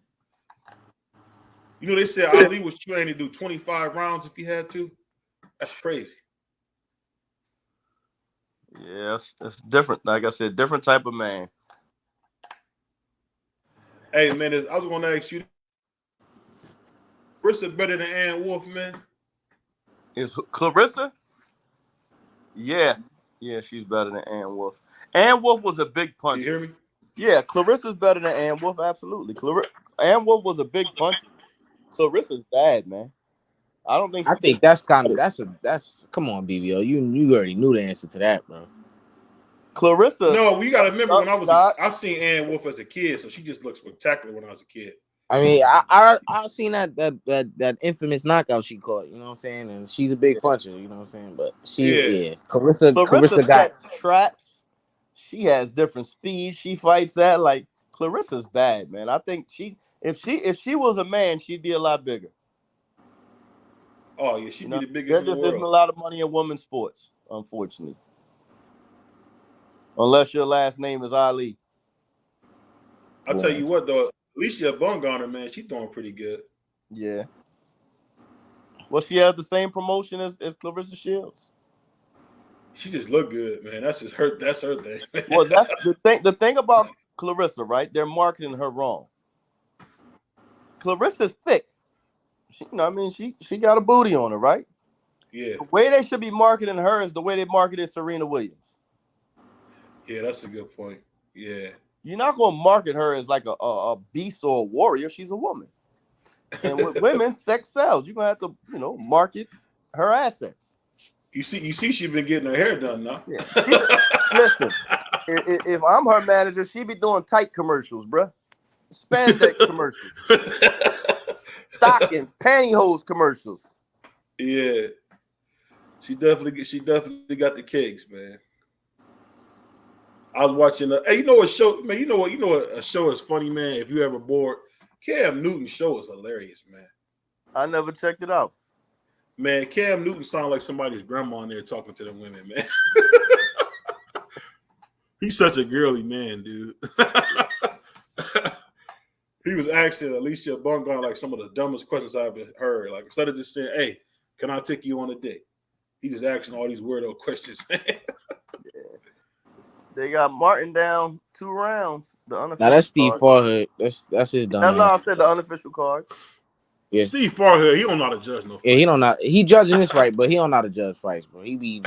You know, they said Ali was trained to do 25 rounds if he had to. That's crazy. Yes, it's different. Like I said, different type of man. Hey, man, I was going to ask you, Clarissa better than Ann Wolf, man? Is Clarissa? Yeah, she's better than Ann Wolf. Ann Wolf was a big puncher. You hear me? Yeah, Clarissa's better than Ann Wolf, absolutely. Ann Wolf was a big puncher. Clarissa's bad, man. I don't think. I think that's come on, BBO. You already knew the answer to that, bro. Clarissa. No, we gotta remember when I seen Ann Wolf as a kid, so she just looked spectacular when I was a kid. I mean, I seen that infamous knockout she caught, you know what I'm saying? And she's a big puncher, you know what I'm saying? But Clarissa got traps. She has different speeds. She fights that like Clarissa's bad, man. I think if she was a man, she'd be a lot bigger. Oh yeah, she'd be the biggest. There just isn't a lot of money in women's sports, unfortunately. Unless your last name is Ali. I'll tell you what though, Alicia Bumgarner, man, she's doing pretty good. Yeah. Well, she has the same promotion as Clarissa Shields. She just look good, man. That's her thing. Well, that's the thing. The thing about Clarissa, right? They're marketing her wrong. Clarissa's thick. She got a booty on her, right? Yeah. The way they should be marketing her is the way they marketed Serena Williams. Yeah, that's a good point. Yeah. You're not going to market her as like a beast or a warrior. She's a woman. And with women, sex sells. You're going to have to, market her assets. You see, she's been getting her hair done now. Yeah. Listen, if I'm her manager, she be doing tight commercials, bruh. Spandex commercials. Stockings, pantyhose commercials. Yeah. She definitely got the cakes, man. I was watching hey, you know what show, man, you know what a show is funny, man, if you ever bored. Cam Newton's show is hilarious, man. I never checked it out. Man, Cam Newton sounds like somebody's grandma in there talking to them women, man. He's such a girly man, dude. He was asking Alicia Bumgarner like some of the dumbest questions I've ever heard. Like instead of just saying, "Hey, can I take you on a date?" He just asking all these weirdo questions, man. They got Martin down 2 rounds. The unofficial. Now that's Steve cards. Farhood. That's his dumb. No, I said the unofficial cards. Yeah. Steve Farhood, he don't know how to judge no fight. Yeah, he don't know. He judging this fight, but he don't know how to judge fights, bro. He be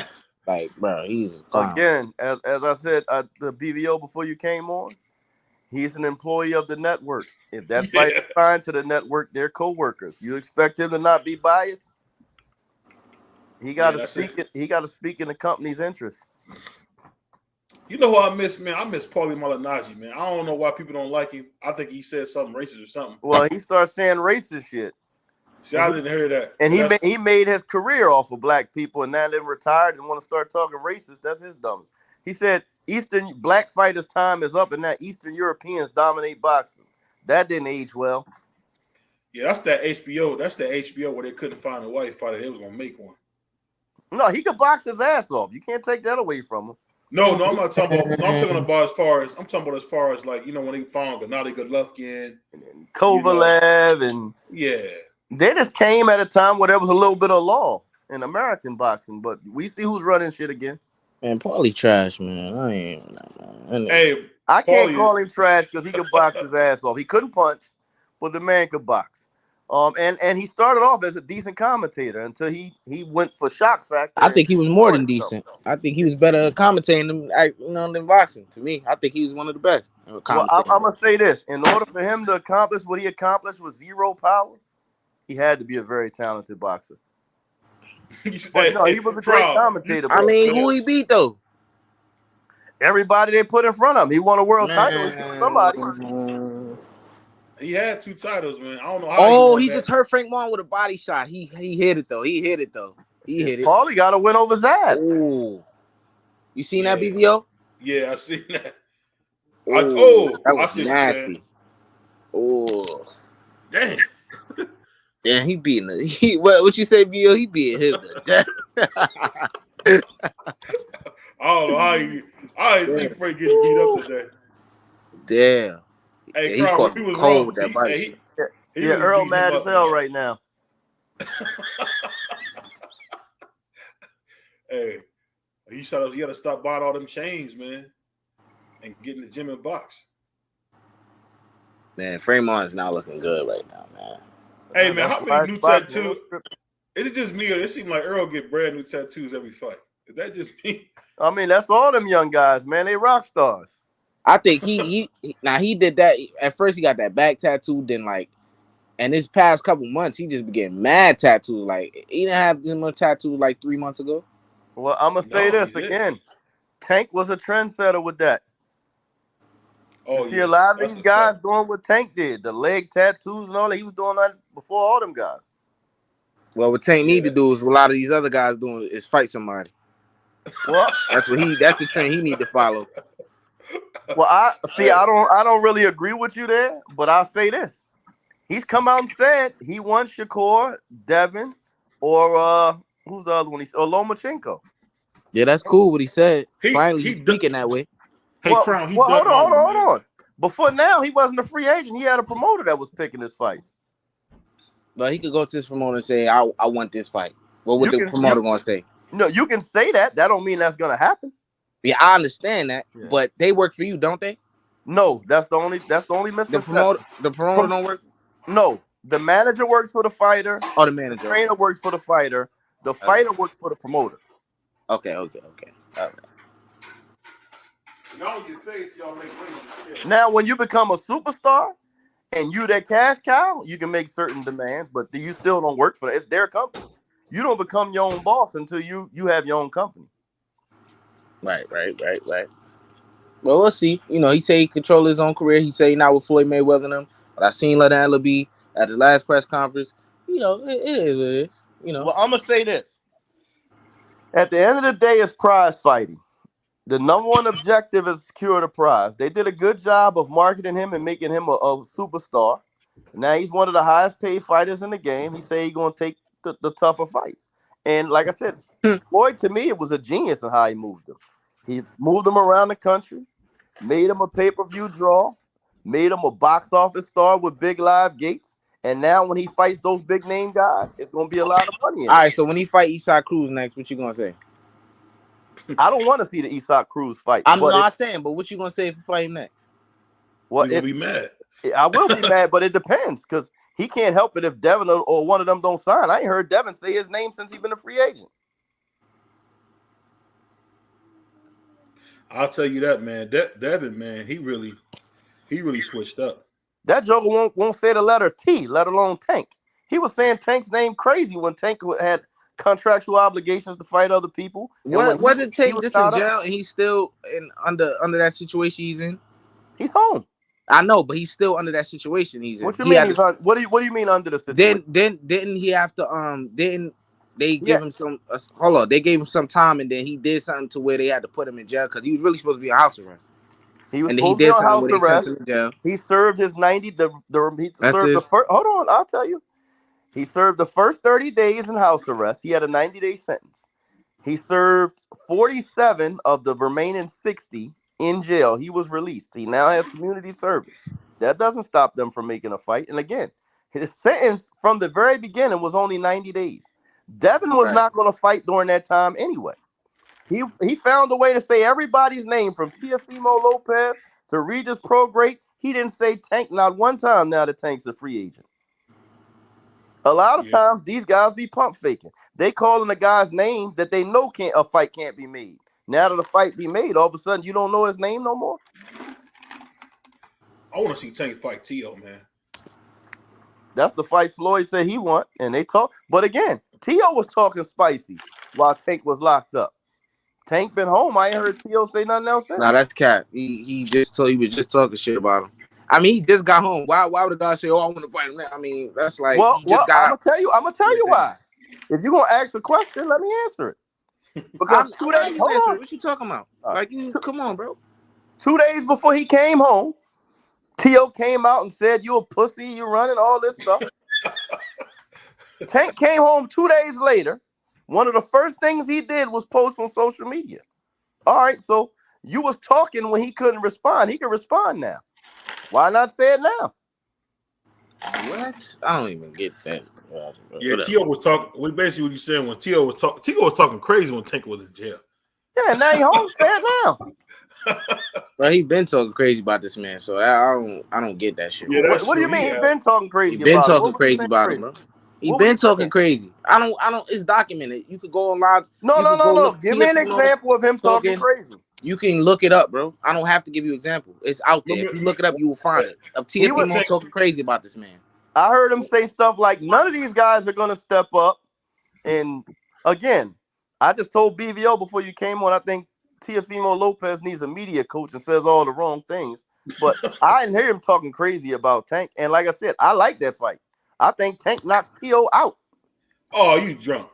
like, bro, he's a clown. Again, as I said, the BVO before you came on, he's an employee of the network. If that fight is signed to the network, they're co-workers. You expect him to not be biased? He got to speak it. He got to speak in the company's interest. You know who I miss, man? I miss Paulie Malignaggi, man. I don't know why people don't like him. I think he said something racist or something. Well, he started saying racist shit. See, I didn't hear that. And he made his career off of black people, and now they're retired and want to start talking racist. That's his dumbest. He said Eastern black fighters' time is up, and that Eastern Europeans dominate boxing. That didn't age well. Yeah, that's that HBO. That's the HBO where they couldn't find a white fighter. They was gonna make one. No, he could box his ass off. You can't take that away from him. No, I'm not talking about. No, I'm talking about as far as like, you know, when they found Gennady Golovkin and Kovalev, and they just came at a time where there was a little bit of law in American boxing, but we see who's running shit again. Man, Paulie trash, man. I can't call him trash because he could box his ass off. He couldn't punch, but the man could box. And he started off as a decent commentator until he went for shock factor. I think he was more than decent. I think he was better at commentating than boxing. To me, I think he was one of the best. Well, I'm gonna say this: in order for him to accomplish what he accomplished with zero power, he had to be a very talented boxer. But no, he was a great commentator. I mean, who he beat though? Everybody they put in front of him. He won a world title. Somebody. He had 2 titles, man. I don't know how. Oh, he just hurt Frank Martin with a body shot. He hit it though. He hit it. Paulie got to win over Zab. Oh, you seen that BBO? Yeah, I seen that. That was nasty. Oh, damn. Yeah, he beating it. What you say, BO? He beat him to death. I don't know how I didn't see Frank getting beat up today. Damn. Hey, he caught he was cold wrong. with that bite. Yeah, Earl mad as hell right now. Hey, he got to stop buying all them chains, man, and get in the gym and box. Man, Frank Martin's not looking good right now, man. Hey, man, how many new tattoos? Is it just me, or it seems like Earl get brand new tattoos every fight? Is that just me? I mean, that's all them young guys, man. They rock stars. I think he did that. At first, he got that back tattoo. Then, and this past couple months, he just been getting mad tattoo. Like, he didn't have this much tattoo like 3 months ago. Well, I'm gonna say this again. Tank was a trendsetter with that. Oh, you see a lot of these guys doing what Tank did, the leg tattoos and all that. He was doing that before all them guys. Well, what Tank need to do is what a lot of these other guys doing is fight somebody. Well, that's the trend he need to follow. Well, I don't really agree with you there, but I'll say this. He's come out and said he wants Shakur, Devin, or who's the other one? Lomachenko. Yeah, that's cool what he said. Finally, he's speaking that way. Hey, Crown, hold on. Before now, he wasn't a free agent. He had a promoter that was picking his fights. But he could go to his promoter and say, I want this fight. What would the promoter going to say? No, you can say that. That don't mean that's going to happen. Yeah, I understand that, but they work for you, don't they? No, that's the only misconception. The promoter don't work? No, the manager works for the fighter. Oh, the manager. The trainer works for the fighter. The fighter works for the promoter. Okay. All right. Y'all get paid, so y'all make money. Now, when you become a superstar and you that cash cow, you can make certain demands, but you still don't work for that. It's their company. You don't become your own boss until you have your own company. Right. Well, we'll see. You know, he say he control his own career. He say he not with Floyd Mayweather and them. But I seen Leonard Allaby at the last press conference. You know, it is what it is. You know. Well, I'm gonna say this. At the end of the day, it's prize fighting. The number one objective is secure the prize. They did a good job of marketing him and making him a superstar. Now he's one of the highest paid fighters in the game. He say he's gonna take the tougher fights. And like I said, Floyd, to me, it was a genius in how he moved him. He moved him around the country, made him a pay-per-view draw, made him a box office star with big live gates, And now when he fights those big name guys, it's gonna be a lot of money in it. All right, so when he fight Eastside Cruz next, what you gonna say? I don't want to see the Eastside Cruz fight. I'm not saying, but what you gonna say if you fight him next? Well, you'll be mad. I will be mad, but it depends because he can't help it if Devin or one of them don't sign. I ain't heard Devin say his name since he's been a free agent. I'll tell you that, man. Devin, man, he really switched up. That joker won't say the letter T, let alone Tank. He was saying Tank's name crazy when Tank had contractual obligations to fight other people. What did Tank just in jail and he's still under that situation he's in? He's home. I know, but he's still under that situation he's in. What you mean what do you mean under the situation? Didn't he have to didn't they give him some hold on, they gave him some time and then he did something to where they had to put him in jail because he was really supposed to be on house arrest. He was supposed to be on house arrest. He served his 90 hold on, I'll tell you. He served the first 30 days in house arrest. He had a 90-day sentence. He served 47 of the remaining 60 in jail. He was released. He now has community service. That doesn't stop them from making a fight. And again, his sentence from the very beginning was only 90 days. Devin was not going to fight during that time anyway. He found a way to say everybody's name from Teofimo Lopez to Regis Prograis. He didn't say Tank not one time now that Tank's a free agent. A lot of times these guys be pump faking. They calling a guy's name that they know a fight can't be made. Now that a fight be made, all of a sudden you don't know his name no more. I want to see Tank fight T.O., man. That's the fight Floyd said he want, and they talk. But again, T.O. was talking spicy while Tank was locked up. Tank been home. I ain't heard T.O. say nothing else since. Nah, that's cat. He was just talking shit about him. I mean, he just got home. Why would a guy say, "Oh, I want to fight him now"? I mean, that's like I'm gonna tell you why. If you're gonna ask a question, let me answer it. Because 2 days. Hold on. What you talking about? Come on, bro. 2 days before he came home, T.O. came out and said, "You a pussy, you running all this stuff." Tank came home 2 days later. One of the first things he did was post on social media. All right, so you was talking when he couldn't respond. He can respond now. Why not say it now? What? I don't even get that. Yeah, T.O. was talking. Basically, what you saying when T.O. was talking. T.O. was talking crazy when Tank was in jail. Yeah, now he home. Say it now. But he been talking crazy about this man, so I don't get that shit. Yeah, what do you mean he been talking crazy? He been talking crazy about him, bro. He been talking crazy. I don't. It's documented. You could go online. No. Give me an example of him talking crazy. You can look it up, bro. I don't have to give you an example. It's out there. If you look it up, you will find it. Of Teofimo talking crazy about this man. I heard him say stuff like, none of these guys are going to step up. And again, I just told BVO before you came on, I think Teofimo Lopez needs a media coach and says all the wrong things. But I didn't hear him talking crazy about Tank. And like I said, I like that fight. I think Tank knocks T.O. out. Oh, you drunk.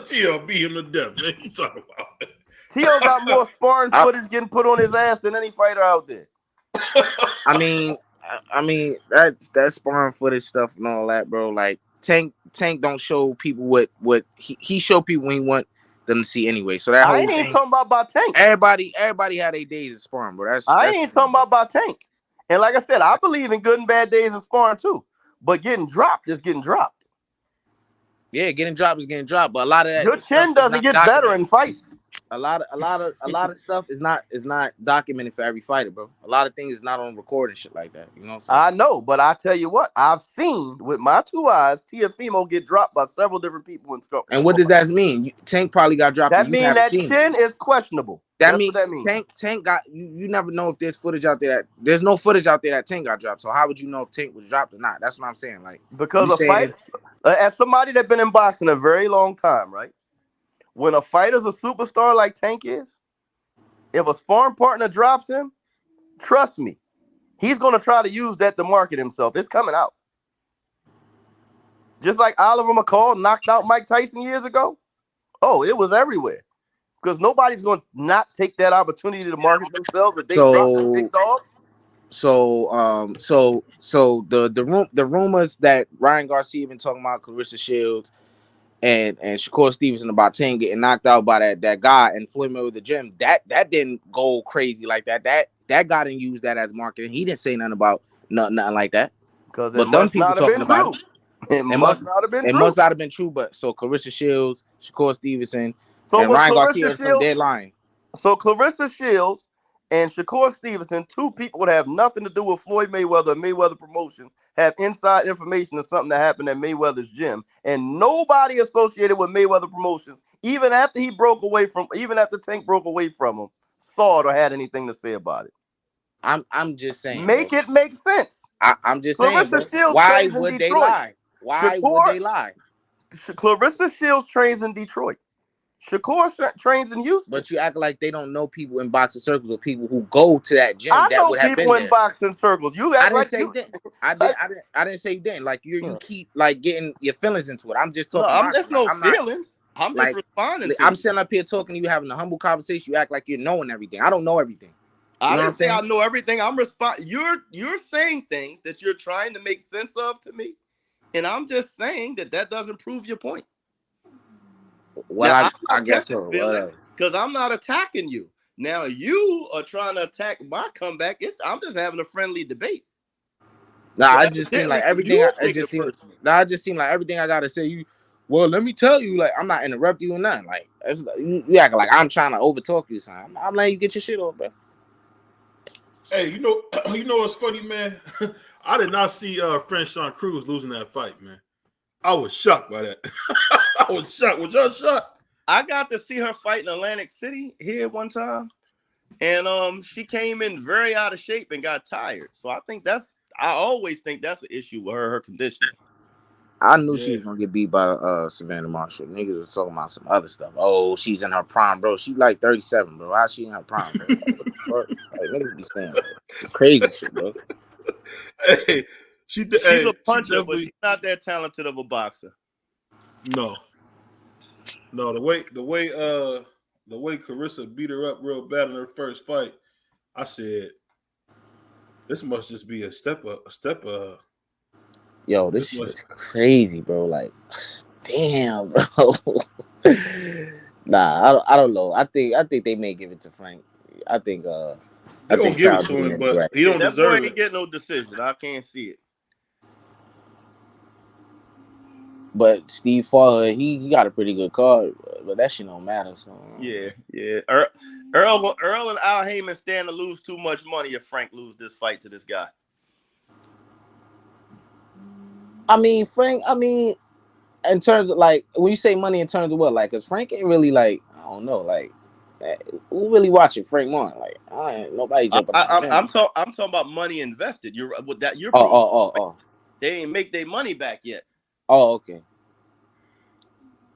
T.O. beat him to death. Man, you talking about it. T.O. got more sparring footage getting put on his ass than any fighter out there. I mean that sparring footage stuff and all that, bro. Like Tank don't show people what he show people when he want them to see anyway. So that I ain't even talking about Tank. Everybody had their days of sparring, bro. I ain't even talking about Tank. And like I said, I believe in good and bad days of sparring too. But getting dropped is getting dropped. Yeah, getting dropped is getting dropped. But a lot of that your chin doesn't get better in fights. A lot of stuff is not documented for every fighter, bro. A lot of things is not on record and shit like that. You know what I'm saying? I know, but I tell you what, I've seen with my 2 eyes Teofimo get dropped by several different people in scope. And what does that mean? Tank probably got dropped. That means that chin is questionable. That's what that means. Tank got you never know if there's footage out there there's no footage out there that Tank got dropped. So how would you know if Tank was dropped or not? That's what I'm saying. Like, because a fight, as somebody that's been in boxing a very long time, right? When a fighter's a superstar like Tank is, if a sparring partner drops him, trust me, he's going to try to use that to market himself. It's coming out. Just like Oliver McCall knocked out Mike Tyson years ago. Oh, it was everywhere. Because nobody's going to not take that opportunity to market themselves if they drop a big dog. So the rumors that Ryan Garcia been talking about Clarissa Shields and Shakur Stevenson about Tank getting knocked out by that guy and Floyd Mayweather the gym, that didn't go crazy like that. That guy didn't use that as marketing. He didn't say nothing about nothing like that. Because it But them must people not have talking been about true. It must not have been It true. must not have been true. But so Clarissa Shields, Shakur Stevenson, So and was Ryan Clarissa Garcia from Shields? Deadline. So Clarissa Shields and Shakur Stevenson, two people that have nothing to do with Floyd Mayweather and Mayweather Promotions, have inside information of something that happened at Mayweather's gym, and nobody associated with Mayweather Promotions, even after Tank broke away from him, saw it or had anything to say about it. I'm just saying. Make it make sense. I'm just saying, bro. Clarissa Shields Why trains in would they Detroit. lie? Why would they lie? Clarissa Shields trains in Detroit. Shakur trains in Houston. But you act like they don't know people in boxing circles or people who go to that gym I that know would have been people in there. boxing circles. You I act didn't like say you. that. I didn't say you didn't. Like you keep like getting your feelings into it. I'm just No, talking. there's no I'm not feelings. I'm just like responding to I'm you. sitting up here talking to you, having a humble conversation. You act like you're knowing everything. I don't know everything. I didn't say I know everything. I'm You're saying things that you're trying to make sense of to me, and I'm just saying that doesn't prove your point. Well, now, I guess so. Because I'm not attacking you. Now you are trying to attack my comeback. I'm just having a friendly debate. Nah, I just seem like everything. I just seem like everything I gotta say. You, well, let me tell you. Like I'm not interrupting you or nothing. Like you act like I'm trying to overtalk you, son. I'm letting you get your shit off, bro. Hey, you know what's funny, man? I did not see friend Sean Cruz losing that fight, man. I was shocked by that. I was shocked. Was y'all shocked? I got to see her fight in Atlantic City here one time, and she came in very out of shape and got tired. So I always think that's an issue with her conditioning. I knew she was gonna get beat by Savannah Marshall. Niggas was talking about some other stuff. Oh, she's in her prime, bro. She's like 37, bro. How's she in her prime, bro? Like, what the fuck? Like, niggas be saying crazy shit, bro. Hey, she's a puncher, but she's not that talented of a boxer. No, the way Carissa beat her up real bad in her first fight, I said, this must just be a step. Yo, this shit is crazy, bro. Like, damn, bro. Nah, I don't know. I think they may give it to Frank. I think they're gonna give it to him, but he don't deserve it. That boy ain't get no decision. I can't see it. But Steve Fowler, he got a pretty good card, but that shit don't matter. So yeah. Earl and Al Heyman stand to lose too much money if Frank lose this fight to this guy. I mean, Frank. I mean, in terms of like when you say money, in terms of what, like, cause Frank ain't really like, I don't know, like, who really watching Frank Martin? Like, I ain't nobody jumping. I'm talking about money invested. You're with that. You're They ain't make their money back yet. Oh, okay.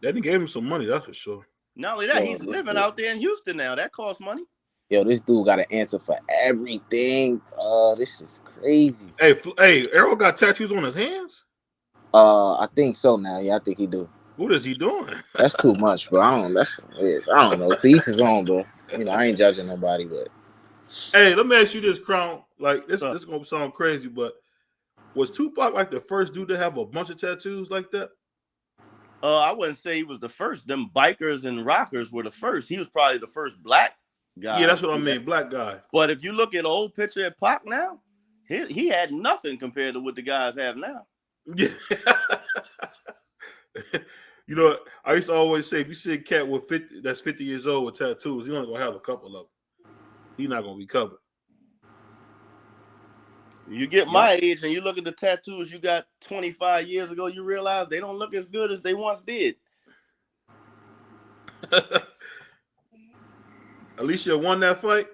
They didn't give him some money, that's for sure. Not only that, he's living out there in Houston now. That costs money. Yo, this dude got an answer for everything. This is crazy. Hey, Errol got tattoos on his hands? I think so now. Yeah, I think he do. What is he doing? That's too much, bro. I don't know. To each his own, bro. You know, I ain't judging nobody, but hey, let me ask you this, Crown. Like this is gonna sound crazy, but was Tupac like the first dude to have a bunch of tattoos like that? I wouldn't say he was the first. Them bikers and rockers were the first. He was probably the first black guy. Yeah, that's what I mean, black guy. But if you look at an old picture of Pac now, he had nothing compared to what the guys have now. Yeah. You know, I used to always say, if you see a cat with 50 years old with tattoos, he's only gonna have a couple of them. He's not gonna be covered. You get my age and you look at the tattoos you got 25 years ago, you realize they don't look as good as they once did. Alicia won that fight?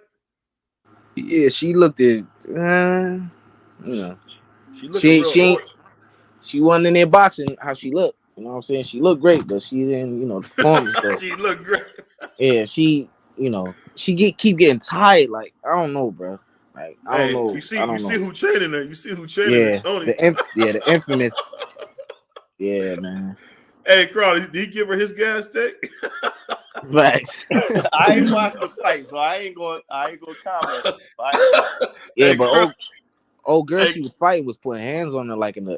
Yeah, she looked at you know. She wasn't in there boxing how she looked. You know what I'm saying? She looked great, but she didn't, perform. She looked great. Yeah, she keep getting tired. Like, I don't know, bro. Like, I don't know. You see who training her. You see who training her, Tony. The infamous. Yeah, man. Hey, Carl, did he give her his gas tank? Facts. I ain't watched the fight, so I ain't going to comment. Yeah, but old girl she was fighting was putting hands on her like in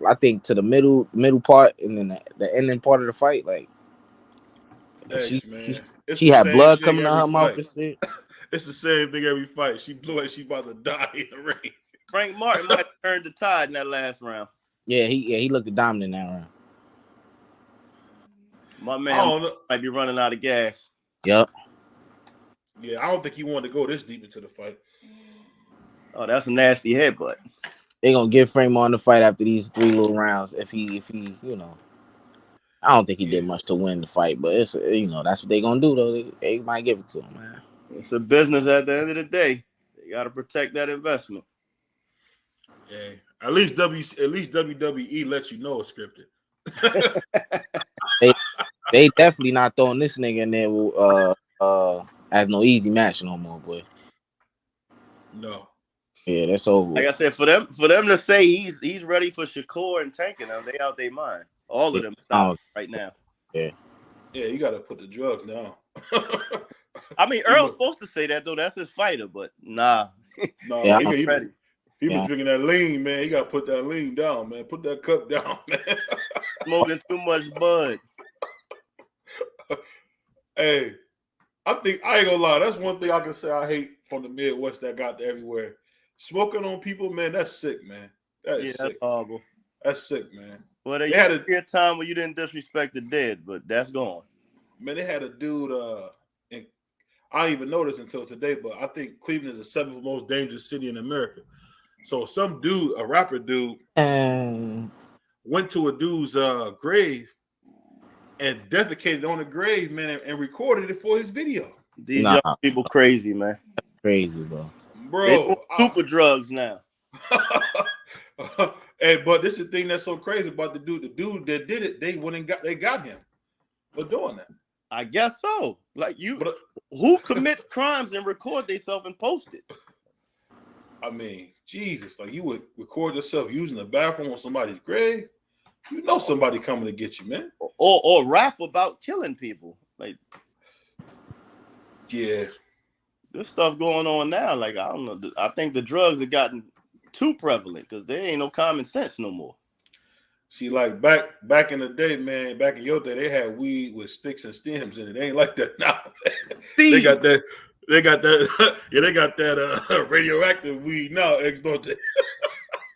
I think to the middle part and then the ending part of the fight. Like, she had blood coming out her mouth and shit. It's the same thing every fight. She blew like she about to die in the ring. Frank Martin might have turned the tide in that last round. Yeah, he looked dominant in that round. My man might be running out of gas. Yep. Yeah, I don't think he wanted to go this deep into the fight. Oh, that's a nasty headbutt. They gonna give Frank Martin the fight after these 3 little rounds. If he, I don't think he did much to win the fight, but it's that's what they gonna do though. They might give it to him, man. It's a business at the end of the day. They gotta protect that investment. Yeah, at least WWE lets you know it's scripted. they definitely not throwing this nigga in there as no easy match no more, boy. No. Yeah, that's over. Like I said, for them to say he's ready for Shakur and tanking them, they out their mind. All of them stop right now. Yeah. Yeah, you gotta put the drugs down. I mean, Earl's supposed to say that though. That's his fighter, but nah. No, yeah, he been drinking that lean, man. You gotta put that lean down, man. Put that cup down, man. Smoking too much bud. Hey, I ain't gonna lie. That's one thing I can say I hate from the Midwest that got to everywhere. Smoking on people, man, that's sick, man. That is sick. That's horrible. That's sick, man. Well, there used to be a time where you didn't disrespect the dead, but that's gone. Man, they had a dude, and I didn't even know this until today, but I think Cleveland is the 7th most dangerous city in America. So some dude, a rapper dude, went to a dude's grave and defecated on the grave, man, and recorded it for his video. These young people crazy, man. Crazy, bro. They super drugs now. But this is the thing that's so crazy about the dude. The dude that did it, they got him for doing that. I guess so. Like who commits crimes and record themselves and post it? I mean, Jesus, like you would record yourself using the bathroom on somebody's grave. You know somebody coming to get you, man. Or rap about killing people. Like, yeah. There's stuff going on now. Like, I don't know. I think the drugs have gotten too prevalent because there ain't no common sense no more. See, like back in the day, man, back in your day, they had weed with sticks and stems in it. They ain't like that now. They got that. Yeah, they got that radioactive weed now, don't they?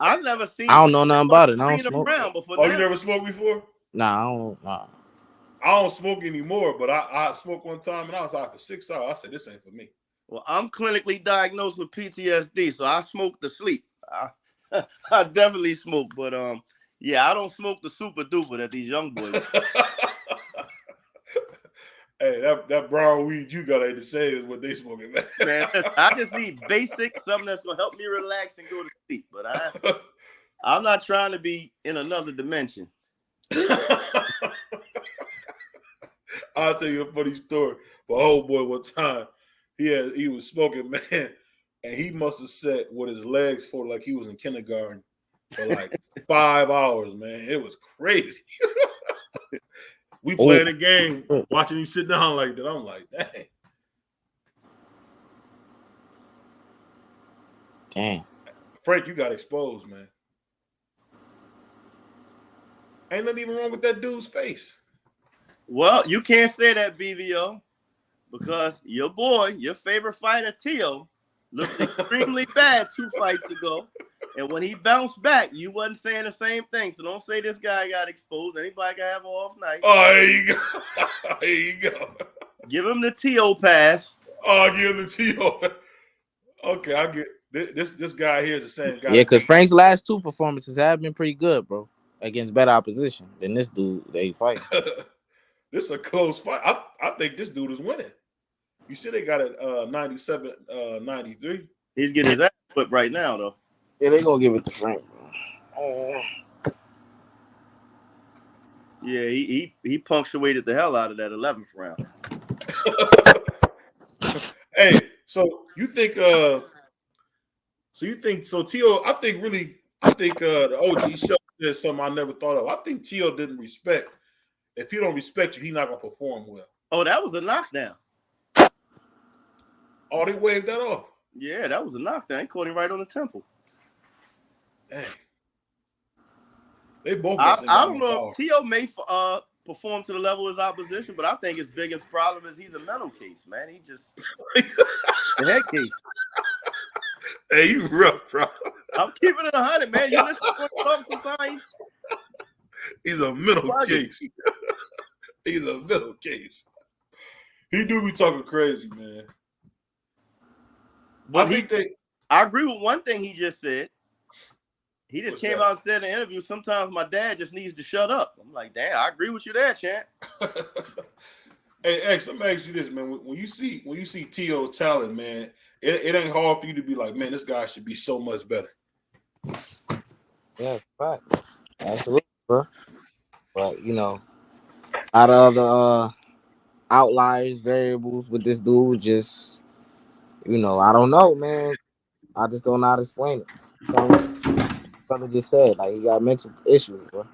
I've never seen. I don't know nothing about it. I don't smoke. You never smoked before? Nah, I don't. Nah. I don't smoke anymore, but I smoked one time and I was out for 6 hours. I said, this ain't for me. Well, I'm clinically diagnosed with PTSD, so I smoke to sleep. I definitely smoke, but yeah, I don't smoke the super duper that these young boys. Hey, that brown weed you got ain't the same as what they smoking, man. Man, I just need basic, something that's gonna help me relax and go to sleep. But I'm not trying to be in another dimension. I'll tell you a funny story. My old boy one time, he was smoking, man, and he must have sat with his legs folded like he was in kindergarten for like 5 hours, man. It was crazy. We playing a game, watching him sit down like that. I'm like, dang. Damn. Frank, you got exposed, man. Ain't nothing even wrong with that dude's face. Well, you can't say that, BVO, because your boy, your favorite fighter, Tio, looked extremely bad 2 fights ago. And when he bounced back, you wasn't saying the same thing. So don't say this guy got exposed. Anybody can have an off night. Oh, there you go. There you go. Give him the Tio pass. Oh, give him the Tio pass. Okay, I get this guy here is the same guy. Yeah, because Frank's last 2 performances have been pretty good, bro. Against better opposition than this dude they fight. This is a close fight. I think this dude is winning. You see they got it 97, 93. He's getting his ass whipped right now, though. Yeah, they gonna give it to Frank, bro. Yeah, he punctuated the hell out of that 11th round. Hey, so you think Tio, I think the OG show did something I never thought of. I think Tio didn't respect. If he don't respect you, he's not gonna perform well. Oh, that was a knockdown. Oh, they waved that off. Yeah, that was a knockdown. He caught him right on the temple. Dang. They both. I don't know if Tio may perform to the level of his opposition, but I think his biggest problem is he's a mental case, man. He just a head case. Hey, you rough, bro. I'm keeping it 100, man. You listen to him talk sometimes. He's a mental case. He's a mental case. He do be talking crazy, man. But I agree with one thing he just said. He just came out and said in an interview, sometimes my dad just needs to shut up. I'm like, damn, I agree with you there, champ. Hey, X, let me ask you this, man. When you see T.O.'s talent, man, it ain't hard for you to be like, man, this guy should be so much better. Yeah, right. Absolutely, bro. But you know, out of other outliers, variables with this dude, just I don't know, man. I just don't know how to explain it. Brother just said, like, he got mental issues, bro.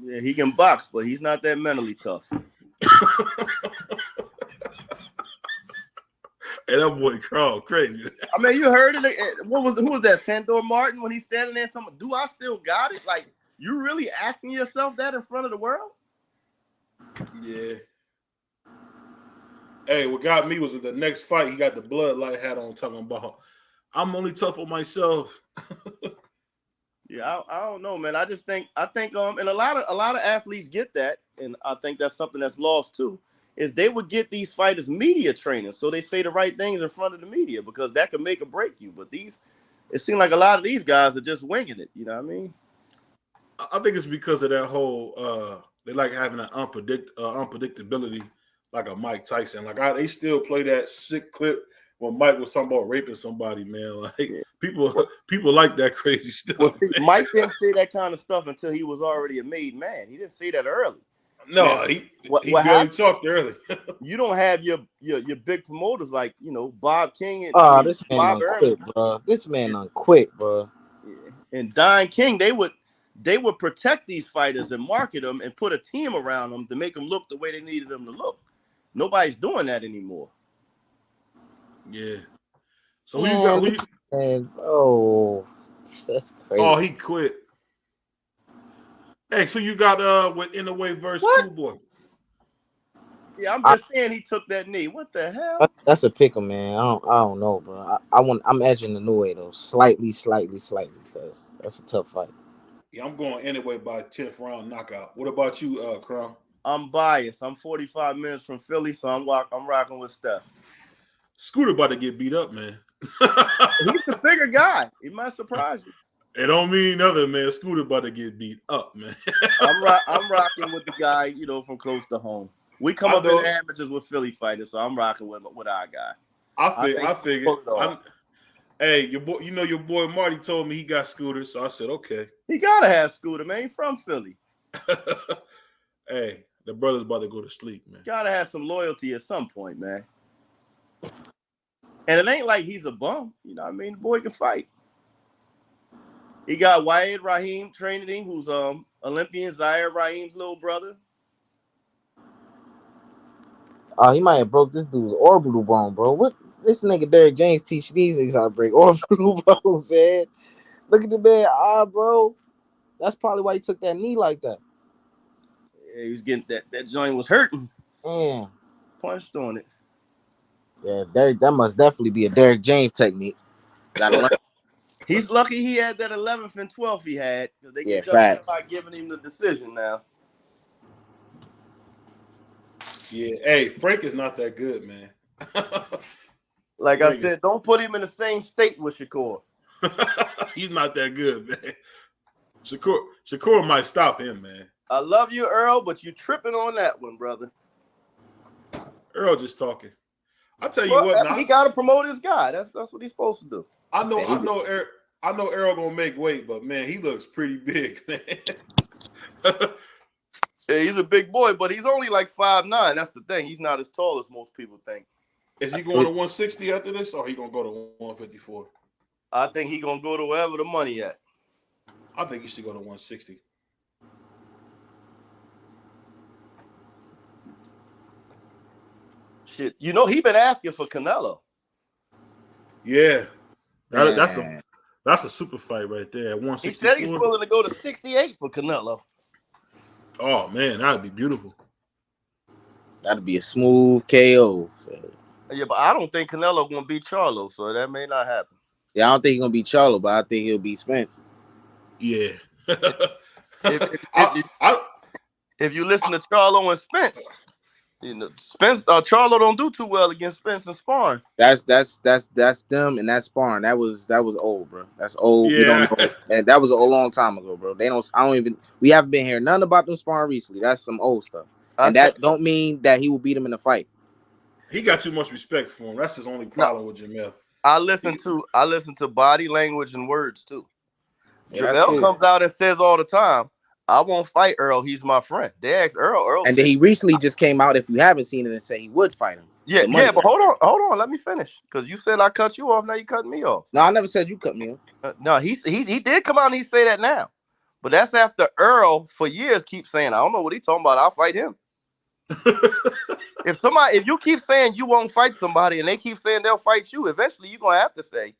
Yeah, he can box, but he's not that mentally tough. And that boy Carl crazy. I mean, you heard it. Who was that? Sandor Martin, when he's standing there talking, do I still got it? Like, you really asking yourself that in front of the world? Yeah. Hey, what got me was in the next fight, he got the bloodlight hat on talking about, I'm only tough on myself. Yeah, I don't know, man. I think and a lot of athletes get that, and I think that's something that's lost too, is they would get these fighters media training, so they say the right things in front of the media because that could make or break you. But it seems like a lot of these guys are just winging it. You know what I mean? I think it's because of that whole they like having an unpredictability, like a Mike Tyson. Like they still play that sick clip when Mike was talking about raping somebody, man. Like people like that crazy stuff. Well, see, Mike didn't say that kind of stuff until he was already a made man. He didn't say that early. No, now, he barely talked early. You don't have your big promoters like Bob King and this man Bob quit, bro. This man quit, bro. And Don King, they would protect these fighters and market them and put a team around them to make them look the way they needed them to look. Nobody's doing that anymore. Yeah. So who you got? That's crazy. Oh, he quit. Hey, so you got with Inouye versus Schoolboy. Yeah, I'm just saying he took that knee. What the hell? That's a pickle, man. I don't know, bro. I'm edging Inouye though, slightly, because that's a tough fight. Yeah, I'm going Inouye by 10th round knockout. What about you, Crown? I'm biased. I'm 45 minutes from Philly, so I'm rocking with Steph. Scooter about to get beat up, man. He's the bigger guy. He might surprise you. It don't mean nothing, man. Scooter about to get beat up, man. I'm rocking with the guy, from close to home. We come up in amateurs with Philly fighters, so I'm rocking with our guy. I figured. Hey, your boy, your boy Marty told me he got Scooter, so I said, okay. He gotta have Scooter, man. He's from Philly. Hey, the brother's about to go to sleep, man. Gotta have some loyalty at some point, man. And it ain't like he's a bum. You know what I mean? The boy can fight. He got Wyatt Raheem training him, who's Olympian Zaire Raheem's little brother. Oh, he might have broke this dude's orbital bone, bro. What this nigga Derek James teach these niggas how to break orbital bones, man. Look at the man, bro. That's probably why he took that knee like that. Yeah, he was getting that joint was hurting. Yeah. Punched on it. Yeah, Derek, that must definitely be a Derek James technique. Gotta learn. He's lucky he had that 11th and 12th he had, because they can justify giving him the decision now. Yeah, hey, Frank is not that good, man. Like I said, don't put him in the same state with Shakur. He's not that good, man. Shakur might stop him, man. I love you, Earl, but you tripping on that one, brother. Earl just talking. I tell you what, he got to promote his guy. That's what he's supposed to do. I know Earl gonna make weight, but man, he looks pretty big, man. Yeah, he's a big boy, but he's only like 5'9". That's the thing. He's not as tall as most people think. Is he going to 160 after this, or he gonna go to 154? I think he's gonna go to wherever the money at. I think he should go to 160. Shit, he been asking for Canelo. Yeah, that's a super fight right there. At 164. He said he's willing to go to 68 for Canelo. Oh man, that'd be beautiful. That'd be a smooth KO. Yeah, but I don't think Canelo gonna beat Charlo, so that may not happen. Yeah, I don't think he's gonna beat Charlo, but I think he'll beat Spence. Yeah. If you listen to Charlo and Spence, you know Charlo don't do too well against Spence and sparring. That's them and that's sparring. That was old, bro. That's old. Yeah. We don't know. And that was a long time ago, bro. We haven't been hearing nothing about them sparring recently. That's some old stuff. And that don't mean that he will beat him in a fight. He got too much respect for him. That's his only problem with Jamel. I listen to body language and words too. Yeah, Jamel comes out and says all the time, I won't fight Earl. He's my friend. They asked Earl. And then he recently just came out, if you haven't seen it, and say he would fight him. Yeah, but hold on. Let me finish. Because you said I cut you off. Now you cutting me off. No, I never said you cut me off. No, he did come out and he say that now. But that's after Earl for years keeps saying, I don't know what he's talking about. I'll fight him. If you keep saying you won't fight somebody and they keep saying they'll fight you, eventually you're gonna have to say.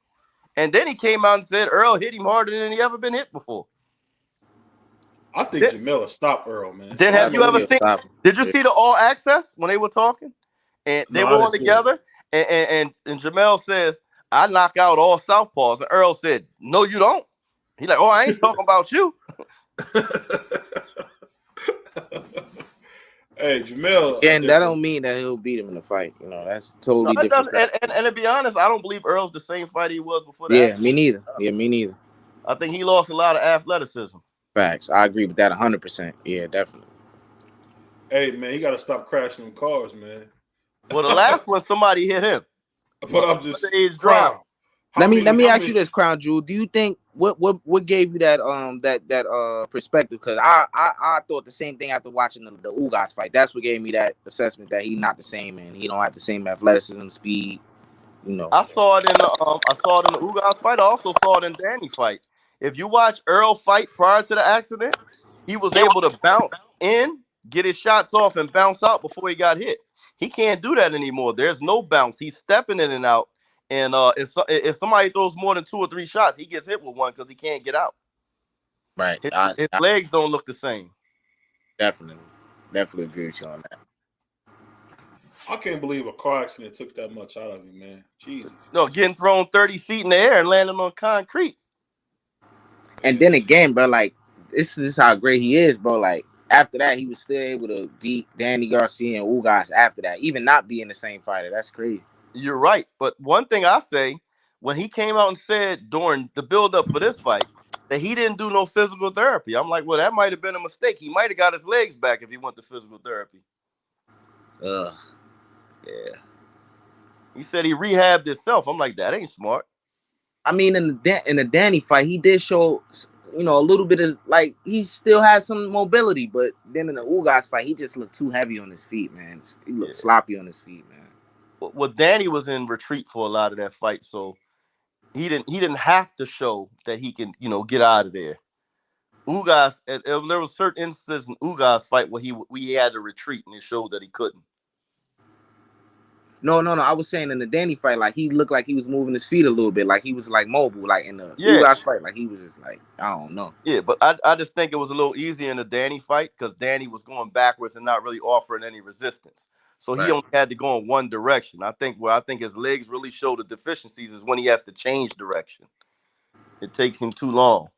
And then he came out and said Earl hit him harder than he ever been hit before. I think Jamel will stop Earl, man. Then have you ever seen? Did you see the All Access when they were talking and they were all together? And Jamel says, "I knock out all southpaws," and Earl said, "No, you don't." He's like, "Oh, I ain't talking about you." Hey, Jamel. And that don't mean that he'll beat him in a fight. You know, that's totally different. And to be honest, I don't believe Earl's the same fighter he was before that. Yeah, me neither. I think he lost a lot of athleticism. Facts. I agree with that 100%. Yeah, definitely. Hey, man, he got to stop crashing them cars, man. Well, the last one, somebody hit him. But I'm just Crown. Let me ask you this, Crown Jewel. Do you think what gave you that perspective? Because I thought the same thing after watching the Ugas fight. That's what gave me that assessment that he's not the same and he don't have the same athleticism, speed. You know. I saw it in the Ugas fight. I also saw it in Danny fight. If you watch Earl fight prior to the accident, he was able to bounce in, get his shots off, and bounce out before he got hit. He can't do that anymore. There's no bounce. He's stepping in and out. And if somebody throws more than 2 or 3 shots, he gets hit with one because he can't get out. Right. His legs don't look the same. Definitely agree with you on that. I can't believe a car accident took that much out of him, man. Jesus. No, getting thrown 30 feet in the air and landing on concrete. And then again, bro, like this is how great he is, bro. Like after that, he was still able to beat Danny Garcia and Ugas after that, even not being the same fighter. That's crazy. You're right. But one thing I say, when he came out and said during the build-up for this fight that he didn't do no physical therapy, I'm like, well, that might have been a mistake. He might have got his legs back if he went to physical therapy. Yeah. He said he rehabbed himself. I'm like, that ain't smart. I mean, in the Danny fight, he did show, a little bit of, like, he still has some mobility, but then in the Ugas fight, he just looked too heavy on his feet, man. He looked sloppy on his feet, man. Well, Danny was in retreat for a lot of that fight, so he didn't have to show that he can, get out of there. Ugas, there was certain instances in Ugas fight where he had to retreat, and it showed that he couldn't. No. I was saying in the Danny fight, like he looked like he was moving his feet a little bit, like he was like mobile, like in the Ugas fight, like he was just like, I don't know. Yeah, but I just think it was a little easier in the Danny fight because Danny was going backwards and not really offering any resistance. So he only had to go in one direction. I think his legs really show the deficiencies is when he has to change direction. It takes him too long.